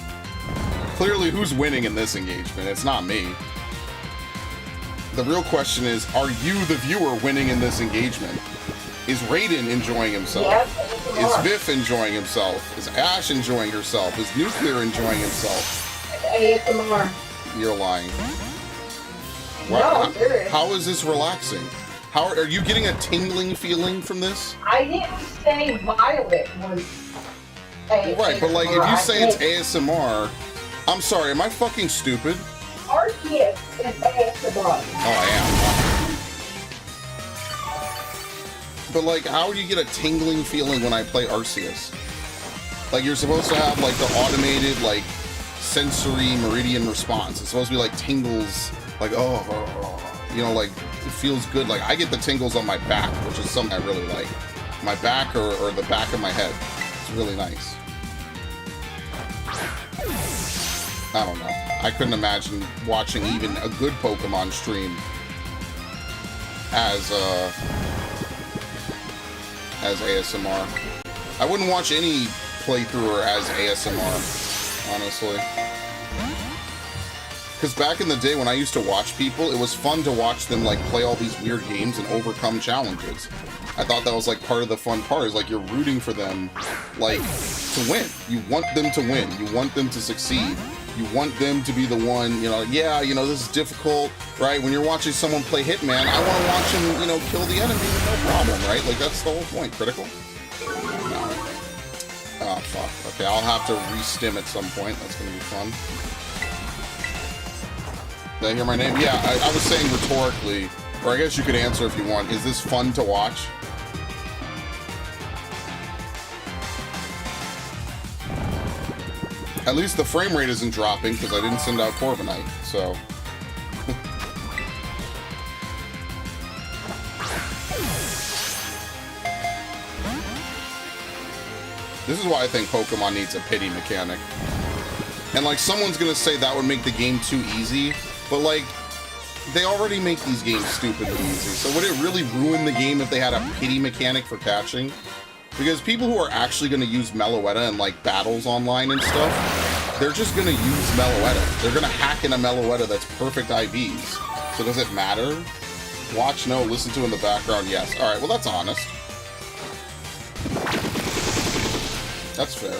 Speaker 1: Clearly, who's winning in this engagement? It's not me. The real question is, are you, the viewer, winning in this engagement? Is Raiden enjoying himself?
Speaker 2: Yes,
Speaker 1: is Viv enjoying himself? Is Ash enjoying herself? Is Nuclear enjoying himself?
Speaker 2: ASMR.
Speaker 1: You're lying.
Speaker 2: No, I'm serious.
Speaker 1: How is this relaxing? How are you getting a tingling feeling from this?
Speaker 2: I didn't say Violet was ASMR.
Speaker 1: Right, but like if you say it's ASMR, I'm sorry, am I fucking stupid?
Speaker 2: Arceus is ASMR.
Speaker 1: Oh, I am. But like, how do you get a tingling feeling when I play Arceus? Like, you're supposed to have like the automated like sensory meridian response. It's supposed to be like tingles, like you know, like it feels good. Like I get the tingles on my back, which is something I really like. My back or the back of my head. It's really nice. I don't know. I couldn't imagine watching even a good Pokemon stream as ASMR. I wouldn't watch any playthrough or as ASMR, honestly. Because back in the day when I used to watch people, it was fun to watch them like play all these weird games and overcome challenges. I thought that was like part of the fun part, is like you're rooting for them like to win. You want them to win. You want them to succeed. You want them to be the one, you know, yeah, you know, this is difficult, right? When you're watching someone play Hitman, I want to watch him, you know, kill the enemy with no problem, right? Like, that's the whole point. Critical? No. Oh, fuck. Okay, I'll have to re-stim at some point. That's going to be fun. Did I hear my name? Yeah, I was saying rhetorically, or I guess you could answer if you want, is this fun to watch? At least the frame rate isn't dropping because I didn't send out Corbinite, so. This is why I think Pokemon needs a pity mechanic. And like, someone's gonna say that would make the game too easy, but like, they already make these games stupidly easy, so would it really ruin the game if they had a pity mechanic for catching? Because people who are actually going to use Meloetta in like battles online and stuff, they're just going to use Meloetta. They're going to hack in a Meloetta that's perfect IVs. So does it matter? Watch, no. Listen to in the background, yes. Alright, well that's honest. That's fair.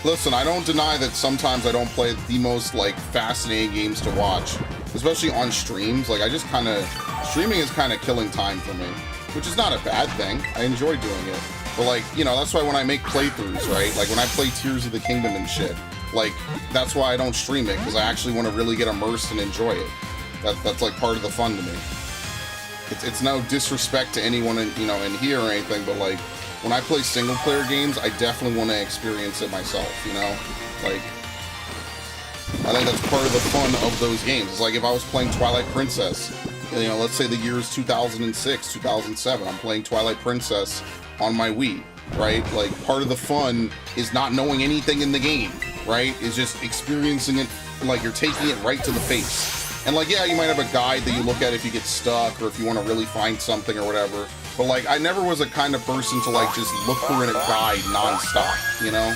Speaker 1: Listen, I don't deny that sometimes I don't play the most like fascinating games to watch. Especially on streams. Like I just kind of... Streaming is kind of killing time for me. Which is not a bad thing. I enjoy doing it. But like, you know, that's why when I make playthroughs, right? Like when I play Tears of the Kingdom and shit, like, that's why I don't stream it, because I actually want to really get immersed and enjoy it. That's like part of the fun to me. It's no disrespect to anyone in, you know, in here or anything, but like, when I play single player games, I definitely want to experience it myself, you know? Like, I think that's part of the fun of those games. It's like if I was playing Twilight Princess, you know, let's say the year is 2006, 2007. I'm playing Twilight Princess on my Wii. right? Like, part of the fun is not knowing anything in the game, right? Is just experiencing it, like, you're taking it right to the face. And, like, yeah, you might have a guide that you look at if you get stuck or if you want to really find something or whatever. But, like, I never was a kind of person to, like, just look for in a guide nonstop, you know?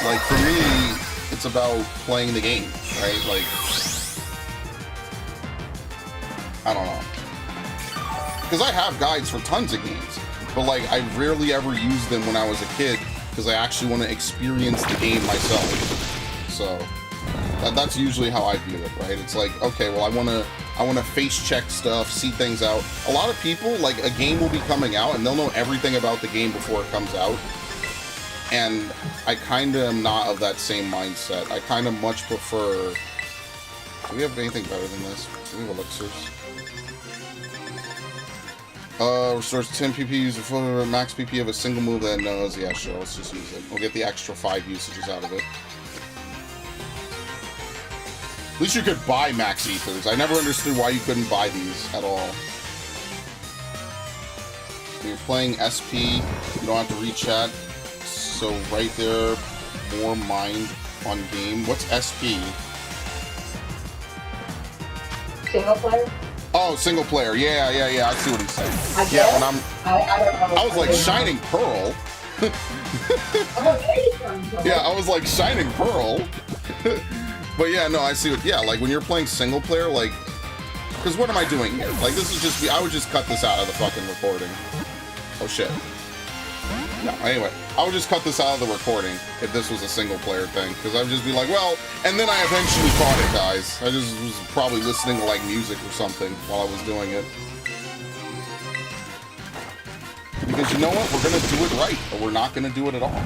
Speaker 1: Like, for me, it's about playing the game, right? Like, I don't know. Because I have guides for tons of games, but like I rarely ever used them when I was a kid because I actually want to experience the game myself. So that's usually how I view it, right? It's like, okay, well, I want to face check stuff, see things out. A lot of people, like, a game will be coming out and they'll know everything about the game before it comes out. And I kind of am not of that same mindset. I kind of much prefer... Do we have anything better than this? Do we have elixirs? Restores 10 PP, user for max PP of a single move that knows. Yeah, sure, let's just use it. We'll get the extra 5 usages out of it. At least you could buy max ethers. I never understood why you couldn't buy these at all. When you're playing SP, you don't have to rechat. So right there, more mind on game. What's SP?
Speaker 2: Single player?
Speaker 1: Oh, single player. Yeah. I see what he's saying.
Speaker 2: I don't know.
Speaker 1: I was like Shining Pearl. Yeah, I was like Shining Pearl. But yeah, no, I see what. Yeah, like when you're playing single player, like, because what am I doing here? Like, this is just. I would just cut this out of the fucking recording. Oh shit. No, anyway, I would just cut this out of the recording if this was a single player thing, because I'd just be like, well, and then I eventually caught it, guys. I just was probably listening to, like, music or something while I was doing it. Because you know what? We're going to do it right, or we're not going to do it at all.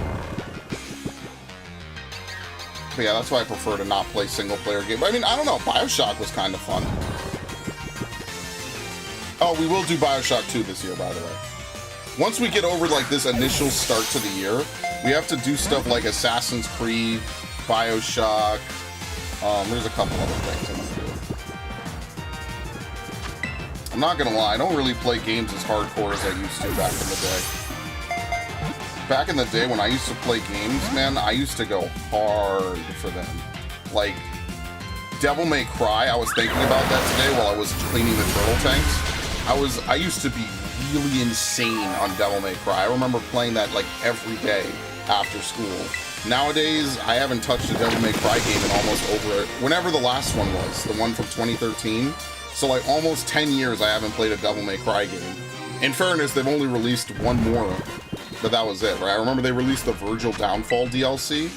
Speaker 1: But yeah, that's why I prefer to not play single player games. I mean, I don't know, BioShock was kind of fun. Oh, we will do BioShock 2 this year, by the way. Once we get over, like, this initial start to the year, we have to do stuff like Assassin's Creed, BioShock, there's a couple other things I'm gonna do. I'm not gonna lie, I don't really play games as hardcore as I used to back in the day. Back in the day when I used to play games, man, I used to go hard for them. Like, Devil May Cry, I was thinking about that today while I was cleaning the turtle tanks. I used to be really insane on Devil May Cry. I remember playing that like every day after school. Nowadays, I haven't touched a Devil May Cry game in almost over whenever the last one was, the one from 2013. So like almost 10 years I haven't played a Devil May Cry game. In fairness, they've only released one more, but that was it, right? I remember they released the Virgil Downfall DLC,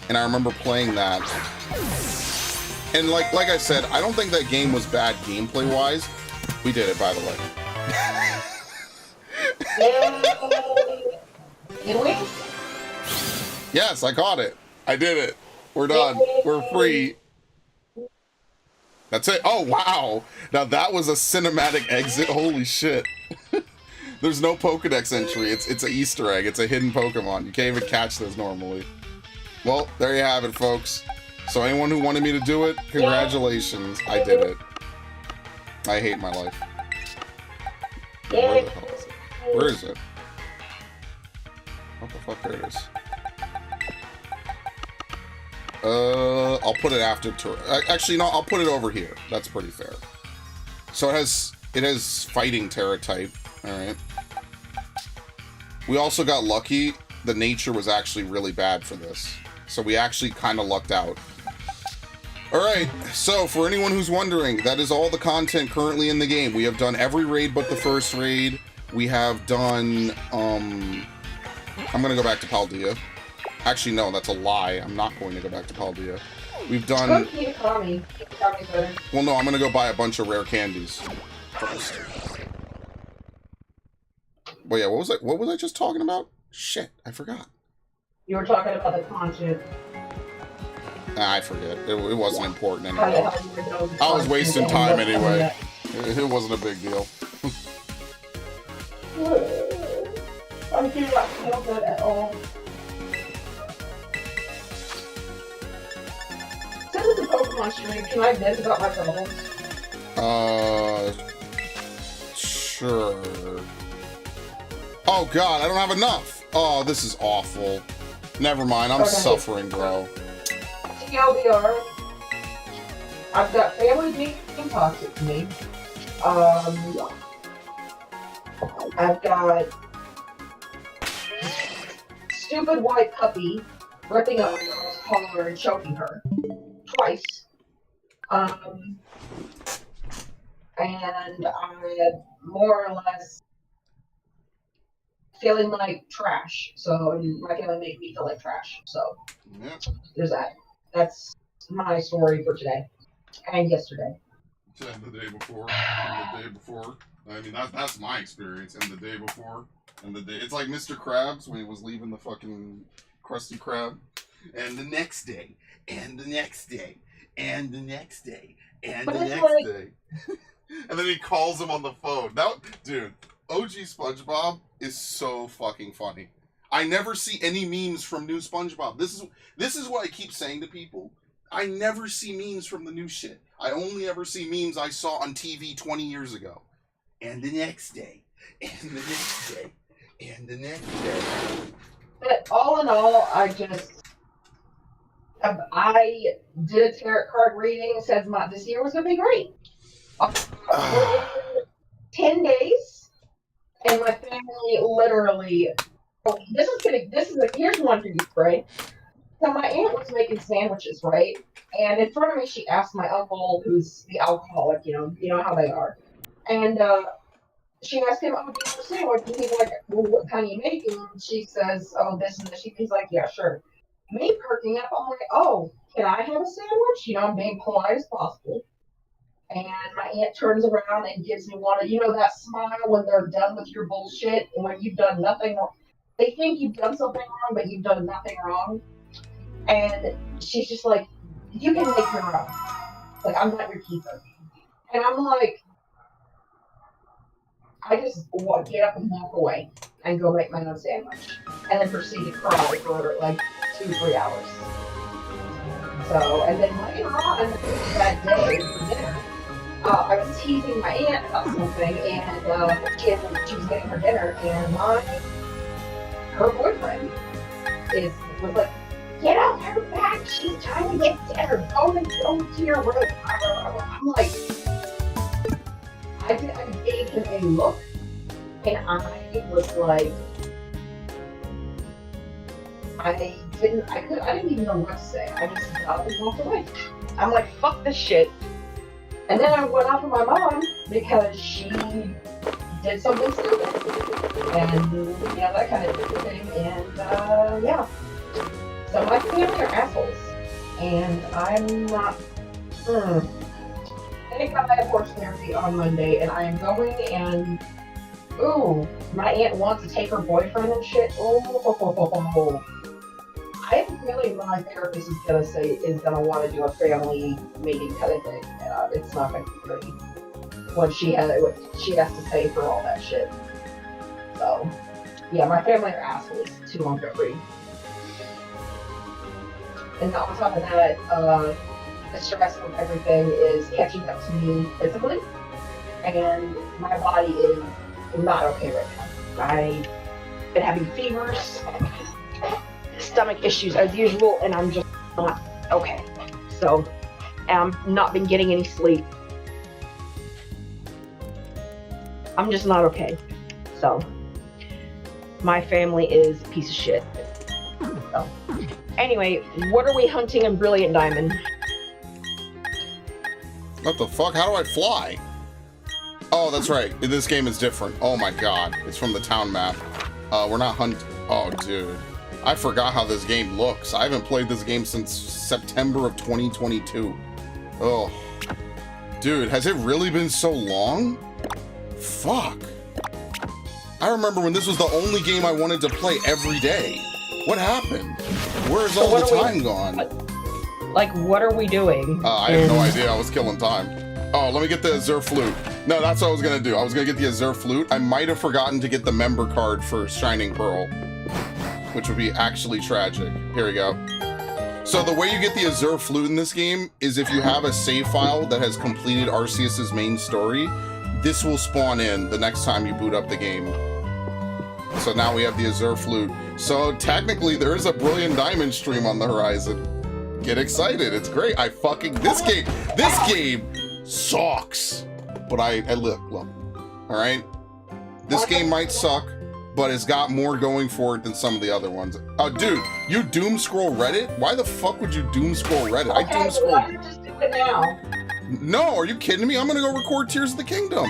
Speaker 1: and I remember playing that. And like I said, I don't think that game was bad gameplay-wise. We did it, by the way.
Speaker 2: Did we?
Speaker 1: Yes, I caught it. I did it. We're done. We're free. That's it. Oh, wow. Now that was a cinematic exit. Holy shit. There's no Pokedex entry. It's an Easter egg. It's a hidden Pokemon. You can't even catch those normally. Well, there you have it, folks. So anyone who wanted me to do it, congratulations. I did it. I hate my life. Where the hell is it? Where is it? What the fuck? There it is. I'll put it after actually, no, I'll put it over here. That's pretty fair. So it has fighting Terra type. Alright. We also got lucky. The nature was actually really bad for this. So we actually kind of lucked out. Alright, so for anyone who's wondering, that is all the content currently in the game. We have done every raid but the first raid. We have done, I'm gonna go back to Paldea. Actually, no, that's a lie. I'm not going to go back to Paldea. We've done... Well, no, I'm gonna go buy a bunch of rare candies first. Well, yeah, what was I just talking about? Shit, I forgot.
Speaker 2: You were talking about the content.
Speaker 1: I forget. It wasn't important anyway. I was wasting time anyway. It wasn't a big deal.
Speaker 2: I do not feel good at all. Since it's a Pokemon stream, can I vent about my problems?
Speaker 1: Sure. Oh god, I don't have enough! Oh, this is awful. Never mind, I'm
Speaker 2: Okay.
Speaker 1: suffering, bro.
Speaker 2: TLDR, I've got family being toxic to me. I've got stupid white puppy ripping up a girl's collar and choking her twice. And I'm more or less feeling like trash. So my family made me feel like trash. So
Speaker 1: Yep.
Speaker 2: there's that. That's my story for today and yesterday.
Speaker 1: And the day before, and the day before. I mean, that's my experience. And the day before, and the day. It's like Mr. Krabs when he was leaving the fucking Krusty Krab. And the next day, and the next day, and the next day, and
Speaker 2: But
Speaker 1: the
Speaker 2: it's
Speaker 1: next
Speaker 2: like-
Speaker 1: day. And then he calls him on the phone. That dude, OG SpongeBob is so fucking funny. I never see any memes from new SpongeBob. This is what I keep saying to people. I never see memes from the new shit. I only ever see memes I saw on TV 20 years ago. And the next day, and the next day, and the next day.
Speaker 2: But all in all, I did a tarot card reading. Said this year was gonna be great. We're in 10 days, and my family literally. Here's one for you, right? So my aunt was making sandwiches, right? And in front of me, she asked my uncle, who's the alcoholic, you know how they are. And she asked him, "Oh, do you want a sandwich?" And he's like, "Well, what kind are you making?" And she says, "Oh, this and this." He's like, "Yeah, sure." Me perking up, I'm like, "Oh, can I have a sandwich?" I'm being polite as possible. And my aunt turns around and gives me one of, that smile when they're done with your bullshit and when you've done nothing wrong. They think you've done something wrong, but you've done nothing wrong. And she's just like, "You can make your own. Like, I'm not your keeper." And I'm like, I just get up and walk away and go make my own sandwich. And then proceed to cry for like 2-3 hours. So, and then later on that day for dinner, I was teasing my aunt about something, and she was getting her dinner, and her boyfriend was like, "Get off her back! She's trying to get dinner. Go to your room." I'm like, I gave him a look, and I was like, I didn't even know what to say. I just got up and walked away. I'm like, fuck this shit. And then I went out with my mom because she did something stupid. And, that kind of thing. And, yeah. So my family are assholes. And I'm not, Thank God I have horse therapy on Monday, and I am going, and my aunt wants to take her boyfriend and shit. I have a feeling my therapist is gonna want to do a family meeting kind of thing. It's not gonna be pretty what she has to say for all that shit. So, yeah, my family are assholes too on February. And on top of that, the stress of everything is catching up to me physically, and my body is not okay right now. I've been having fevers, stomach issues as usual, and I'm just not okay. So, I've not been getting any sleep. I'm just not okay. So, my family is a piece of shit. So, anyway, what are we hunting in Brilliant Diamond?
Speaker 1: What the fuck? How do I fly? Oh, that's right. This game is different. Oh my god. It's from the town map. We're not hunting. Oh, dude. I forgot how this game looks. I haven't played this game since September of 2022. Oh. Dude, has it really been so long? Fuck. I remember when this was the only game I wanted to play every day. What happened? Where's all the time gone?
Speaker 2: Like, what are we doing?
Speaker 1: I have no idea. I was killing time. Oh, let me get the Azure Flute. No, that's what I was going to do. I was going to get the Azure Flute. I might have forgotten to get the member card for Shining Pearl, which would be actually tragic. Here we go. So the way you get the Azure Flute in this game is if you have a save file that has completed Arceus's main story, this will spawn in the next time you boot up the game. So now we have the Azure Flute. So technically there is a Brilliant Diamond stream on the horizon. Get excited, it's great. This game sucks. But I look, all right? This game might suck, but it's got more going for it than some of the other ones. Oh, dude, you doom scroll Reddit? Why the fuck would you doom scroll Reddit? I doom scroll.
Speaker 2: Why don't you just do it now?
Speaker 1: No, are you kidding me? I'm gonna go record Tears of the Kingdom.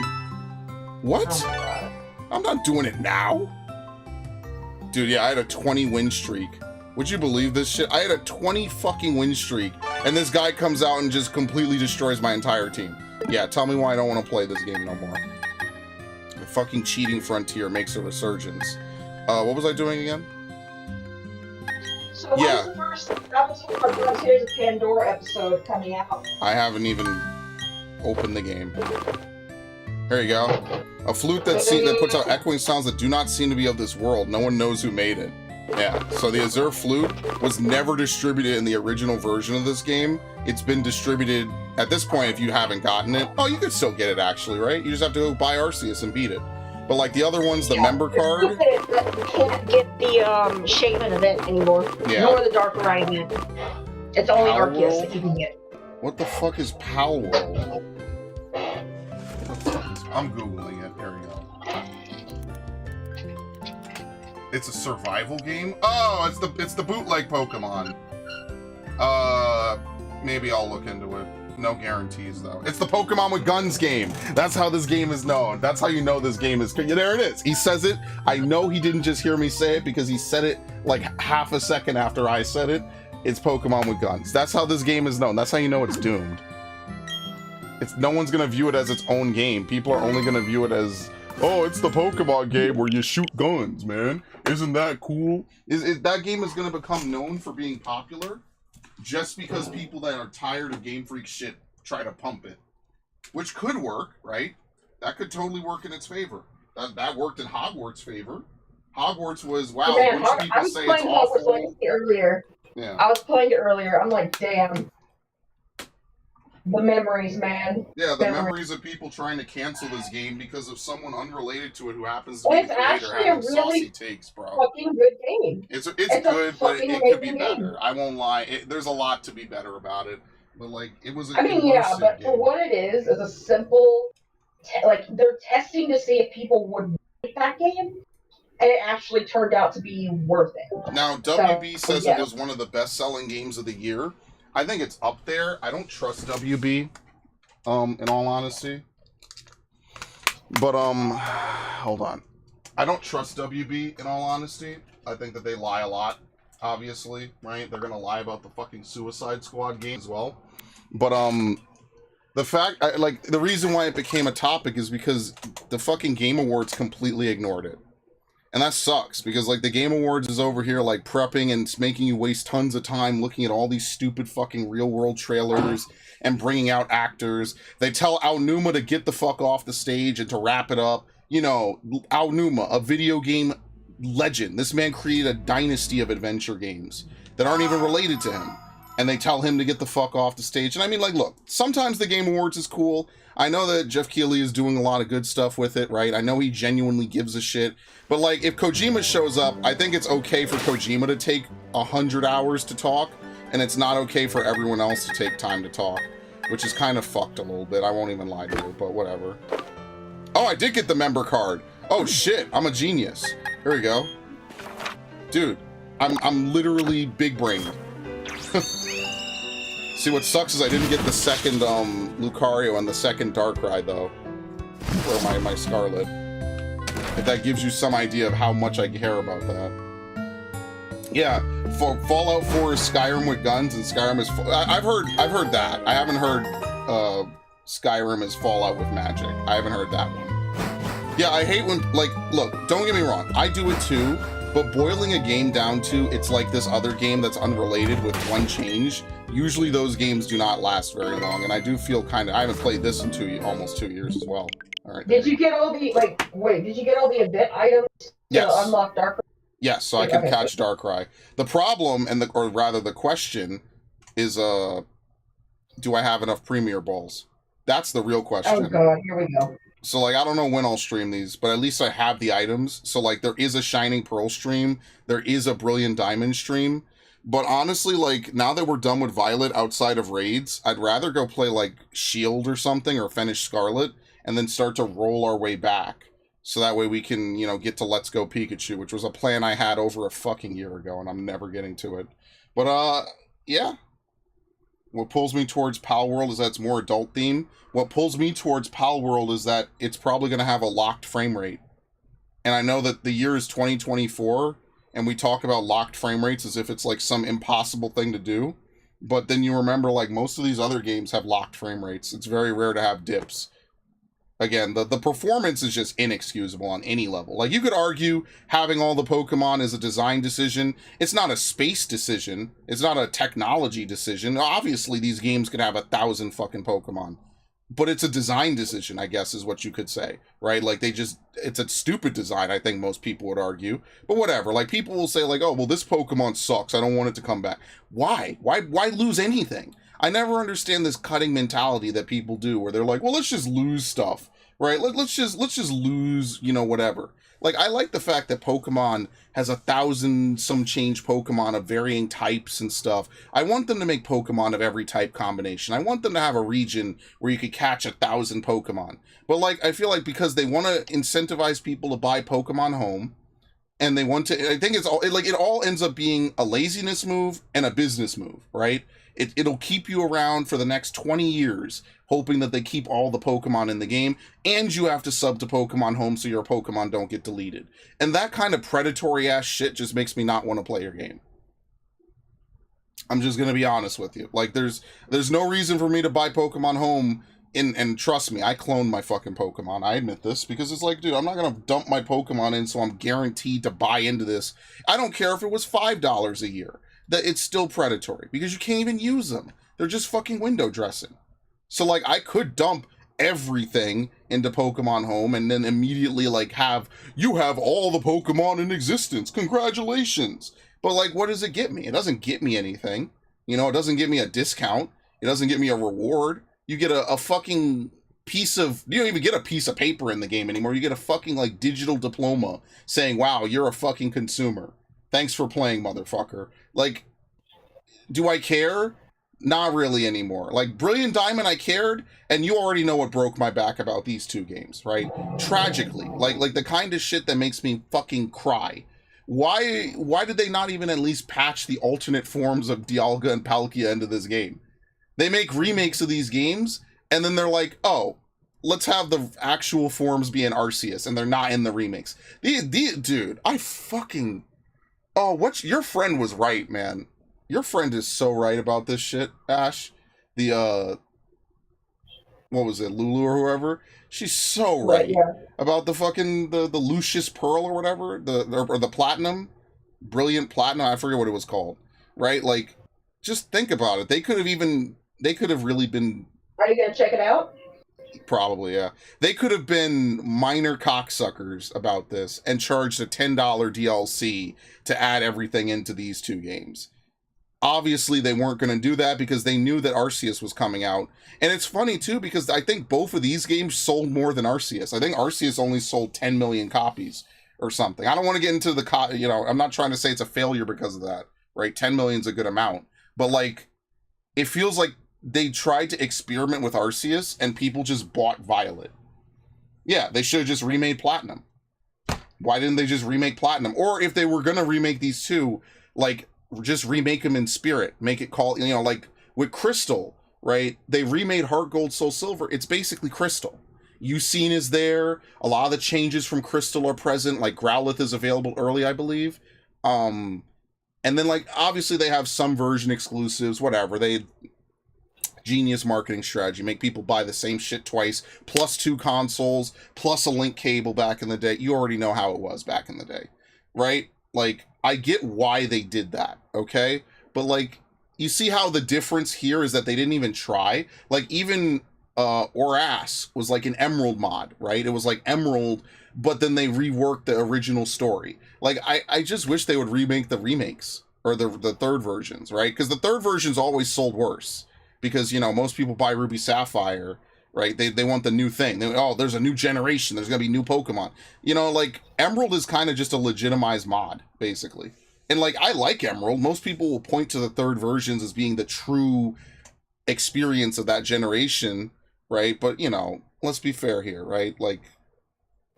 Speaker 1: What?
Speaker 2: Oh my God.
Speaker 1: I'm not doing it now. Dude, yeah, I had a 20 win streak. Would you believe this shit? I had a 20 fucking win streak, and this guy comes out and just completely destroys my entire team. Yeah, tell me why I don't want to play this game no more. The fucking cheating frontier makes a resurgence. What was I doing again?
Speaker 2: So
Speaker 1: Yeah.
Speaker 2: when's the first episode of Frontiers of Pandora episode coming out?
Speaker 1: I haven't even opened the game. There you go. A flute that puts out echoing sounds that do not seem to be of this world. No one knows who made it. Yeah, so the Azure Flute was never distributed in the original version of this game. It's been distributed, at this point, if you haven't gotten it. Oh, you could still get it, actually, right? You just have to go buy Arceus and beat it. But like the other ones, the member card...
Speaker 2: You can't get the Shaman event anymore.
Speaker 1: Yeah.
Speaker 2: Nor the Dark Ride event. It's only
Speaker 1: Power
Speaker 2: Arceus
Speaker 1: Roll?
Speaker 2: that you can get.
Speaker 1: What the fuck is Pal Roll? I'm Googling it. There we go. It's a survival game? Oh, it's the bootleg Pokemon. Maybe I'll look into it. No guarantees, though. It's the Pokemon with Guns game. That's how this game is known. That's how you know this game is... Yeah, there it is. He says it. I know he didn't just hear me say it because he said it like half a second after I said it. It's Pokemon with Guns. That's how this game is known. That's how you know it's doomed. No one's gonna view it as its own game. People are only gonna view it as, oh, it's the Pokemon game where you shoot guns, man. Isn't that cool? That game is gonna become known for being popular just because people that are tired of Game Freak shit try to pump it. Which could work, right? That could totally work in its favor. That worked in Hogwarts' favor. Hogwarts was, wow, a bunch of people say it's awful.
Speaker 2: Earlier.
Speaker 1: Yeah.
Speaker 2: I was playing it earlier. I'm like, damn. The memories, man.
Speaker 1: Yeah, the memories of people trying to cancel this game because of someone unrelated to it who happens to be the creator having saucy takes, bro.
Speaker 2: Fucking good game.
Speaker 1: It's good, but it could be better. I won't lie. There's a lot to be better about it. But, like, it was a
Speaker 2: but
Speaker 1: game.
Speaker 2: for what it is a simple... like, they're testing to see if people would like that game, and it actually turned out to be worth it.
Speaker 1: Now, WB says it was one of the best-selling games of the year. I think it's up there. I don't trust WB, in all honesty. But, hold on. I don't trust WB, in all honesty. I think that they lie a lot, obviously, right? They're gonna lie about the fucking Suicide Squad game as well. But, the fact, the reason why it became a topic is because the fucking Game Awards completely ignored it. And that sucks, because, like, the Game Awards is over here, like, prepping and it's making you waste tons of time looking at all these stupid fucking real-world trailers and bringing out actors. They tell Aonuma to get the fuck off the stage and to wrap it up. You know, Aonuma, a video game legend. This man created a dynasty of adventure games that aren't even related to him. And they tell him to get the fuck off the stage. And I mean, like, look, sometimes the Game Awards is cool. I know that Jeff Keighley is doing a lot of good stuff with it, right? I know he genuinely gives a shit. But, like, if Kojima shows up, I think it's okay for Kojima to take 100 hours to talk, and it's not okay for everyone else to take time to talk, which is kind of fucked a little bit. I won't even lie to you, but whatever. Oh, I did get the member card. Oh, shit. I'm a genius. Here we go. Dude, I'm literally big-brained. See, what sucks is I didn't get the second Lucario and the second Darkrai, though. Or my Scarlet. If that gives you some idea of how much I care about that. Yeah, Fallout 4 is Skyrim with guns, and Skyrim is... I've heard that. I haven't heard Skyrim is Fallout with magic. I haven't heard that one. Yeah, I hate when... Like, look, don't get me wrong. I do it too, but boiling a game down to it's like this other game that's unrelated with one change... Usually those games do not last very long, and I do feel kind of... I haven't played this in almost 2 years as well. All right.
Speaker 2: Did you get all the, did you get all the event items to unlock Darkrai?
Speaker 1: Yes, so I can catch Darkrai. The problem, or rather the question, is, do I have enough Premier Balls? That's the real question.
Speaker 2: Oh god, here we go.
Speaker 1: So like I don't know when I'll stream these, but at least I have the items. So like there is a Shining Pearl stream, there is a Brilliant Diamond stream. But honestly, like now that we're done with Violet outside of raids, I'd rather go play like Shield or something or finish Scarlet and then start to roll our way back. So that way we can, you know, get to Let's Go Pikachu, which was a plan I had over a fucking year ago and I'm never getting to it. But yeah. What pulls me towards Pal World is that it's more adult theme. What pulls me towards Pal World is that it's probably going to have a locked frame rate. And I know that the year is 2024, and we talk about locked frame rates as if it's like some impossible thing to do. But then you remember, like, most of these other games have locked frame rates. It's very rare to have dips. Again, the performance is just inexcusable on any level. Like, you could argue having all the Pokemon is a design decision. It's not a space decision. It's not a technology decision. Obviously, these games could have 1,000 fucking Pokemon. But it's a design decision, I guess, is what you could say, right? Like, it's a stupid design, I think most people would argue. But whatever, like, people will say, like, oh, well, this Pokemon sucks. I don't want it to come back. Why? Why lose anything? I never understand this cutting mentality that people do, where they're like, well, let's just lose stuff, right? Let's just lose, you know, whatever. Like, I like the fact that Pokemon has 1,000 some change Pokemon of varying types and stuff. I want them to make Pokemon of every type combination. I want them to have a region where you could catch 1,000 Pokemon. But, like, I feel like because they want to incentivize people to buy Pokemon Home, and they want to, I think it's all, like, it all ends up being a laziness move and a business move, right? It'll keep you around for the next 20 years, hoping that they keep all the Pokemon in the game, and you have to sub to Pokemon Home so your Pokemon don't get deleted. And that kind of predatory ass shit just makes me not want to play your game. I'm just gonna be honest with you. Like, there's no reason for me to buy Pokemon Home, and trust me, I cloned my fucking Pokemon. I admit this, because it's like, dude, I'm not gonna dump my Pokemon in so I'm guaranteed to buy into this. I don't care if it was $5 a year. That it's still predatory because you can't even use them. They're just fucking window dressing. So like I could dump everything into Pokemon Home and then immediately like you have all the Pokemon in existence. Congratulations. But like, what does it get me? It doesn't get me anything. You know, it doesn't get me a discount. It doesn't get me a reward. You get a fucking piece of, you don't even get a piece of paper in the game anymore. You get a fucking like digital diploma saying, wow, you're a fucking consumer. Thanks for playing, motherfucker. Like, do I care? Not really anymore. Like, Brilliant Diamond, I cared, and you already know what broke my back about these two games, right? Tragically. Like the kind of shit that makes me fucking cry. Why did they not even at least patch the alternate forms of Dialga and Palkia into this game? They make remakes of these games, and then they're like, oh, let's have the actual forms be in Arceus, and they're not in the remakes. Dude, I fucking... Oh, your friend was right, man. Your friend is so right about this shit, Ash. The, what was it, Lulu or whoever? She's so right about the fucking, the Lucius Pearl or whatever, or the Platinum, Brilliant Platinum, I forget what it was called, right? Like, just think about it. They could have really been...
Speaker 2: Are you gonna check it out?
Speaker 1: Probably, yeah. They could have been minor cocksuckers about this and charged a $10 DLC to add everything into these two games. Obviously, they weren't going to do that because they knew that Arceus was coming out. And it's funny, too, because I think both of these games sold more than Arceus. I think Arceus only sold 10 million copies or something. I don't want to get into the, you know, I'm not trying to say it's a failure because of that, right? 10 million is a good amount. But, like, it feels like they tried to experiment with Arceus and people just bought Violet. Yeah, they should have just remade Platinum. Why didn't they just remake Platinum? Or if they were going to remake these two, like, just remake them in Spirit. Make it call, you know, like with Crystal, right? They remade Heart Gold, Soul Silver. It's basically Crystal. Eucene is there. A lot of the changes from Crystal are present. Like Growlithe is available early, I believe. And then, like, obviously they have some version exclusives, whatever. Genius marketing strategy, make people buy the same shit twice, plus 2 consoles, plus a link cable back in the day. You already know how it was back in the day, right? Like, I get why they did that, okay? But, like, you see how the difference here is that they didn't even try? Like, even Oras was like an Emerald mod, right? It was like Emerald, but then they reworked the original story. Like, I just wish they would remake the remakes, or the third versions, right? Because the third versions always sold worse. Because, you know, most people buy Ruby Sapphire, right? They want the new thing. There's a new generation. There's gonna be new Pokemon. You know, like Emerald is kind of just a legitimized mod, basically. And like I like Emerald. Most people will point to the third versions as being the true experience of that generation, right? But you know, let's be fair here, right? Like,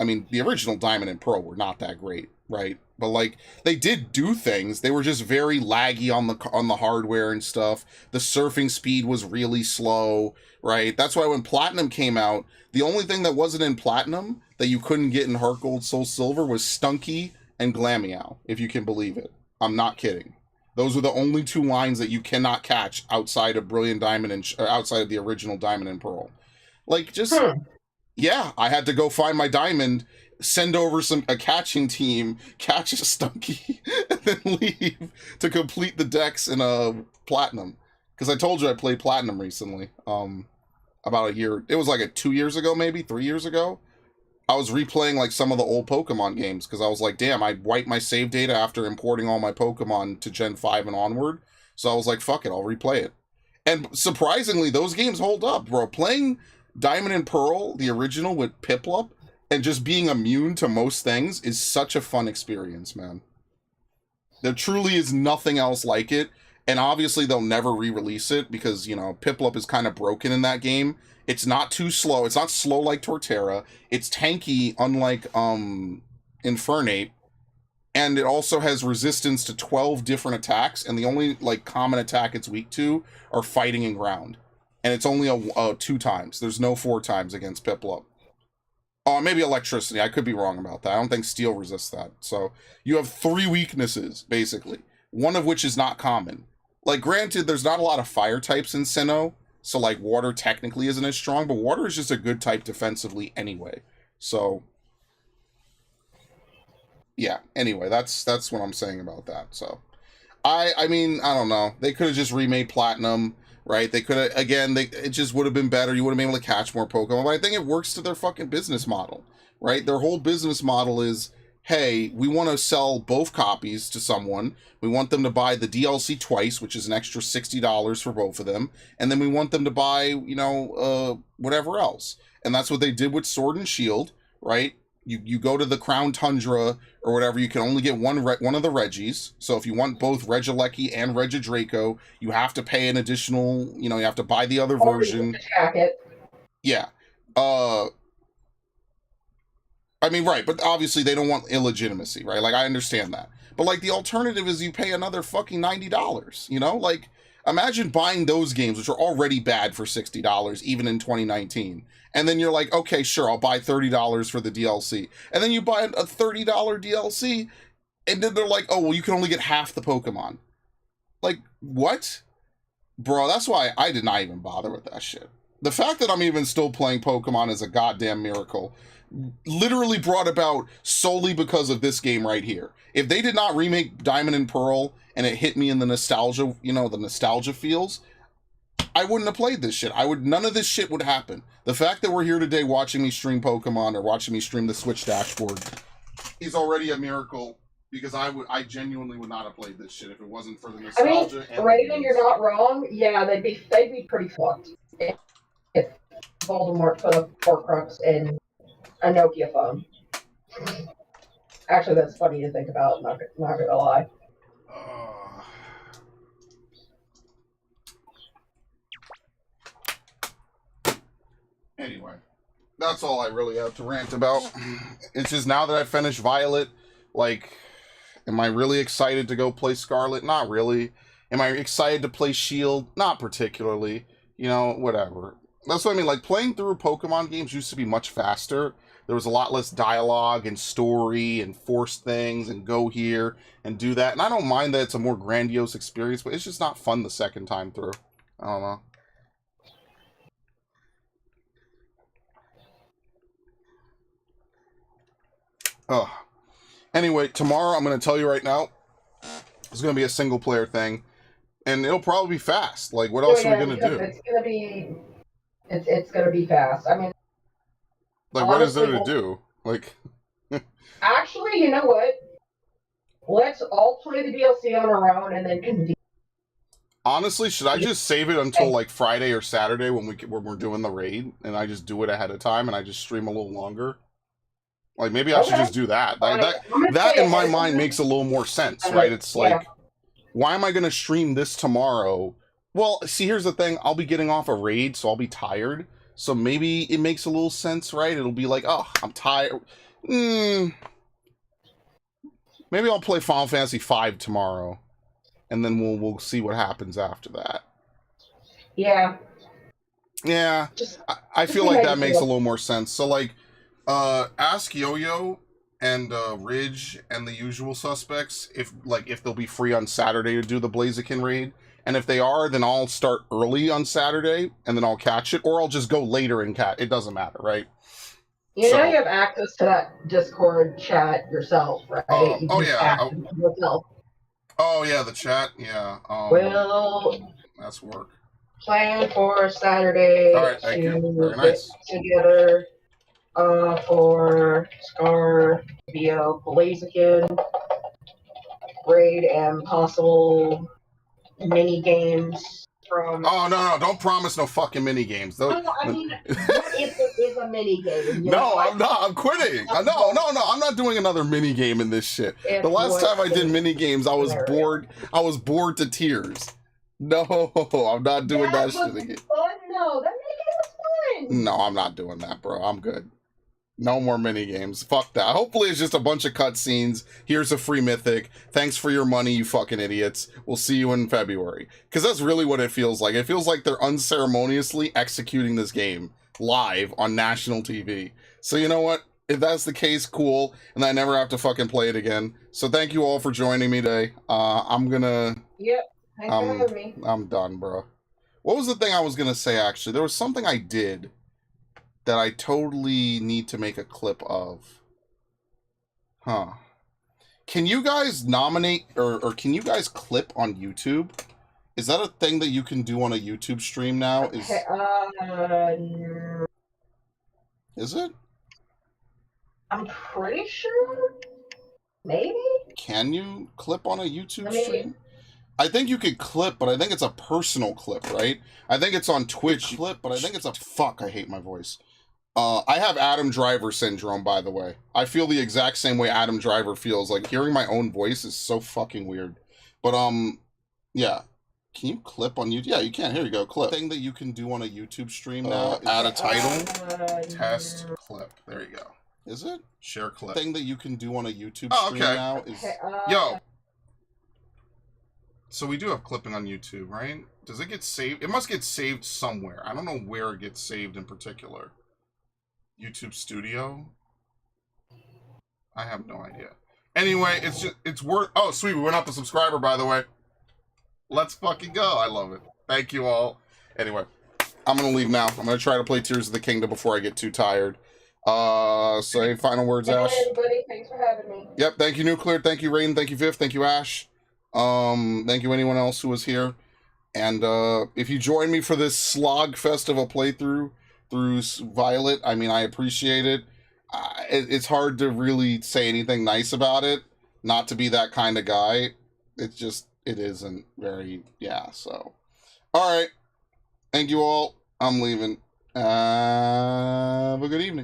Speaker 1: I mean, the original Diamond and Pearl were not that great, right? But like they did do things. They were just very laggy on the hardware and stuff. The surfing speed was really slow, right? That's why when Platinum came out, the only thing that wasn't in Platinum that you couldn't get in Heart Gold Soul Silver was Stunky and Glameow, if you can believe it. I'm not kidding. Those are the only two lines that you cannot catch outside of Brilliant Diamond and outside of the original Diamond and Pearl. Like just yeah, I had to go find my diamond, send over a catching team, catch a Stunky, and then leave to complete the decks in a Platinum. Because I told you I played Platinum recently. About a year. It was like 2 years ago, maybe 3 years ago. I was replaying like some of the old Pokemon games because I was like, damn, I wiped my save data after importing all my Pokemon to Gen 5 and onward. So I was like, fuck it, I'll replay it. And surprisingly, those games hold up, bro. Playing Diamond and Pearl, the original with Piplup, and just being immune to most things is such a fun experience, man. There truly is nothing else like it. And obviously they'll never re-release it because, you know, Piplup is kind of broken in that game. It's not too slow. It's not slow like Torterra. It's tanky, unlike Infernape. And it also has resistance to 12 different attacks, and the only like common attack it's weak to are fighting and ground. And it's only a 2 times. There's no 4 times against Piplup. Oh, maybe electricity. I could be wrong about that. I don't think steel resists that. So you have 3 weaknesses, basically. One of which is not common. Like, granted, there's not a lot of fire types in Sinnoh, so like water technically isn't as strong, but water is just a good type defensively anyway. So yeah, anyway, that's what I'm saying about that. So I mean, I don't know. They could have just remade Platinum, right? They could have, again, it just would have been better. You would have been able to catch more Pokemon. But I think it works to their fucking business model, right? Their whole business model is, hey, we want to sell both copies to someone. We want them to buy the DLC twice, which is an extra $60 for both of them. And then we want them to buy, you know, whatever else. And that's what they did with Sword and Shield, right? You go to the Crown Tundra or whatever, you can only get one of the Reggies. So if you want both Regieleki and Regidraco, you have to pay an additional, you know, you have to buy the other version. Yeah. I mean, right, but obviously they don't want illegitimacy, right? Like, I understand that. But, like, the alternative is you pay another fucking $90, you know? Like, imagine buying those games, which are already bad for $60, even in 2019. And then you're like, okay, sure, I'll buy $30 for the DLC. And then you buy a $30 DLC, and then they're like, oh, well, you can only get half the Pokemon. Like, what? Bro, that's why I did not even bother with that shit. The fact that I'm even still playing Pokemon is a goddamn miracle. Literally brought about solely because of this game right here. If they did not remake Diamond and Pearl and it hit me in the nostalgia, you know, the nostalgia feels, I wouldn't have played this shit. None of this shit would happen. The fact that we're here today watching me stream Pokemon or watching me stream the Switch dashboard is already a miracle, because I genuinely would not have played this shit if it wasn't for the nostalgia. I mean,
Speaker 2: Raven, you're not wrong. Yeah, they'd be pretty fucked if Voldemort put a Horcrux in a Nokia phone. Actually, that's funny to think about, not gonna lie.
Speaker 1: Anyway, that's all I really have to rant about. It's just now that I finished Violet, like, am I really excited to go play Scarlet? Not really. Am I excited to play Shield? Not particularly. You know, whatever. That's what I mean. Like, playing through Pokemon games used to be much faster. There was a lot less dialogue and story and force things and go here and do that. And I don't mind that it's a more grandiose experience, but it's just not fun the second time through. I don't know. Ugh. Anyway, tomorrow, I'm going to tell you right now, it's going to be a single player thing. And it'll probably be fast. Like, what else are we going to do?
Speaker 2: It's going to be fast. I mean,
Speaker 1: like, what is there to do? Like,
Speaker 2: actually, you know what? Let's all play the DLC on our own and then convene.
Speaker 1: Honestly, should I just save it until like Friday or Saturday when we're doing the raid, and I just do it ahead of time, and I just stream a little longer? Like maybe I should just do that. That in my mind makes a little more sense, right? It's like, why am I gonna stream this tomorrow? Well, see, here's the thing. I'll be getting off a raid, so I'll be tired. So maybe it makes a little sense, right? It'll be like, oh, I'm tired. Maybe I'll play Final Fantasy V tomorrow, and then we'll see what happens after that.
Speaker 2: Yeah.
Speaker 1: Yeah. I feel like that makes a little more sense. So like, ask Yo-Yo and Ridge and the usual suspects if they'll be free on Saturday to do the Blaziken raid. And if they are, then I'll start early on Saturday, and then I'll catch it, or I'll just go later and catch. It doesn't matter, right?
Speaker 2: You know you have access to that Discord chat yourself, right?
Speaker 1: Oh yeah.
Speaker 2: Yourself.
Speaker 1: Oh yeah, the chat. Yeah.
Speaker 2: Well,
Speaker 1: that's work.
Speaker 2: Plan for Saturday.
Speaker 1: All right, thank you. Very nice.
Speaker 2: Together, for Scar via Blaziken raid and possible mini games from.
Speaker 1: Oh no! Don't promise no fucking mini games.
Speaker 2: No, I mean, what if there is a mini game?
Speaker 1: No, I'm not. I'm quitting. No. I'm not doing another mini game in this shit. The last time I did mini games, I was bored. I was bored to tears. No, I'm not doing that shit again.
Speaker 2: Fun? No, that mini game was fun.
Speaker 1: No, I'm not doing that, bro. I'm good. No more mini games. Fuck that. Hopefully it's just a bunch of cutscenes. Here's a free mythic. Thanks for your money, you fucking idiots. We'll see you in February. Because that's really what it feels like. It feels like they're unceremoniously executing this game live on national TV. So you know what? If that's the case, cool. And I never have to fucking play it again. So thank you all for joining me today. I'm gonna...
Speaker 2: Yep. Thanks for having me.
Speaker 1: I'm done, bro. What was the thing I was gonna say, actually? There was something I did that I totally need to make a clip of. Huh. Can you guys nominate, or can you guys clip on YouTube? Is that a thing that you can do on a YouTube stream now? Is it?
Speaker 2: I'm pretty sure. Maybe?
Speaker 1: Can you clip on a YouTube stream? I think you could clip, but I think it's a personal clip, right? I think it's on Twitch clip, but I think it's a... Fuck, I hate my voice. I have Adam Driver syndrome, by the way. I feel the exact same way Adam Driver feels. Like, hearing my own voice is so fucking weird. But, yeah. Can you clip on YouTube? Yeah, you can. Here you go, clip. Thing that you can do on a YouTube stream now. Add a title. Test clip. There you go. Is it? Share clip. Thing that you can do on a YouTube stream now is... Yo! So we do have clipping on YouTube, right? Does it get saved? It must get saved somewhere. I don't know where it gets saved in particular. YouTube Studio? I have no idea. Anyway, it's worth... Oh, sweet. We went up a subscriber, by the way. Let's fucking go. I love it. Thank you all. Anyway, I'm going to leave now. I'm going to try to play Tears of the Kingdom before I get too tired. So any final words, Ash?
Speaker 2: Hey, everybody. Thanks for having me.
Speaker 1: Yep. Thank you, Nuclear. Thank you, Raiden. Thank you, Viv. Thank you, Ash. Thank you, anyone else who was here. And if you join me for this slog fest of a playthrough through Violet, I mean, I appreciate it. It's hard to really say anything nice about it. Not to be that kind of guy. It's just, it isn't very, yeah, so. All right. Thank you all. I'm leaving. Have a good evening.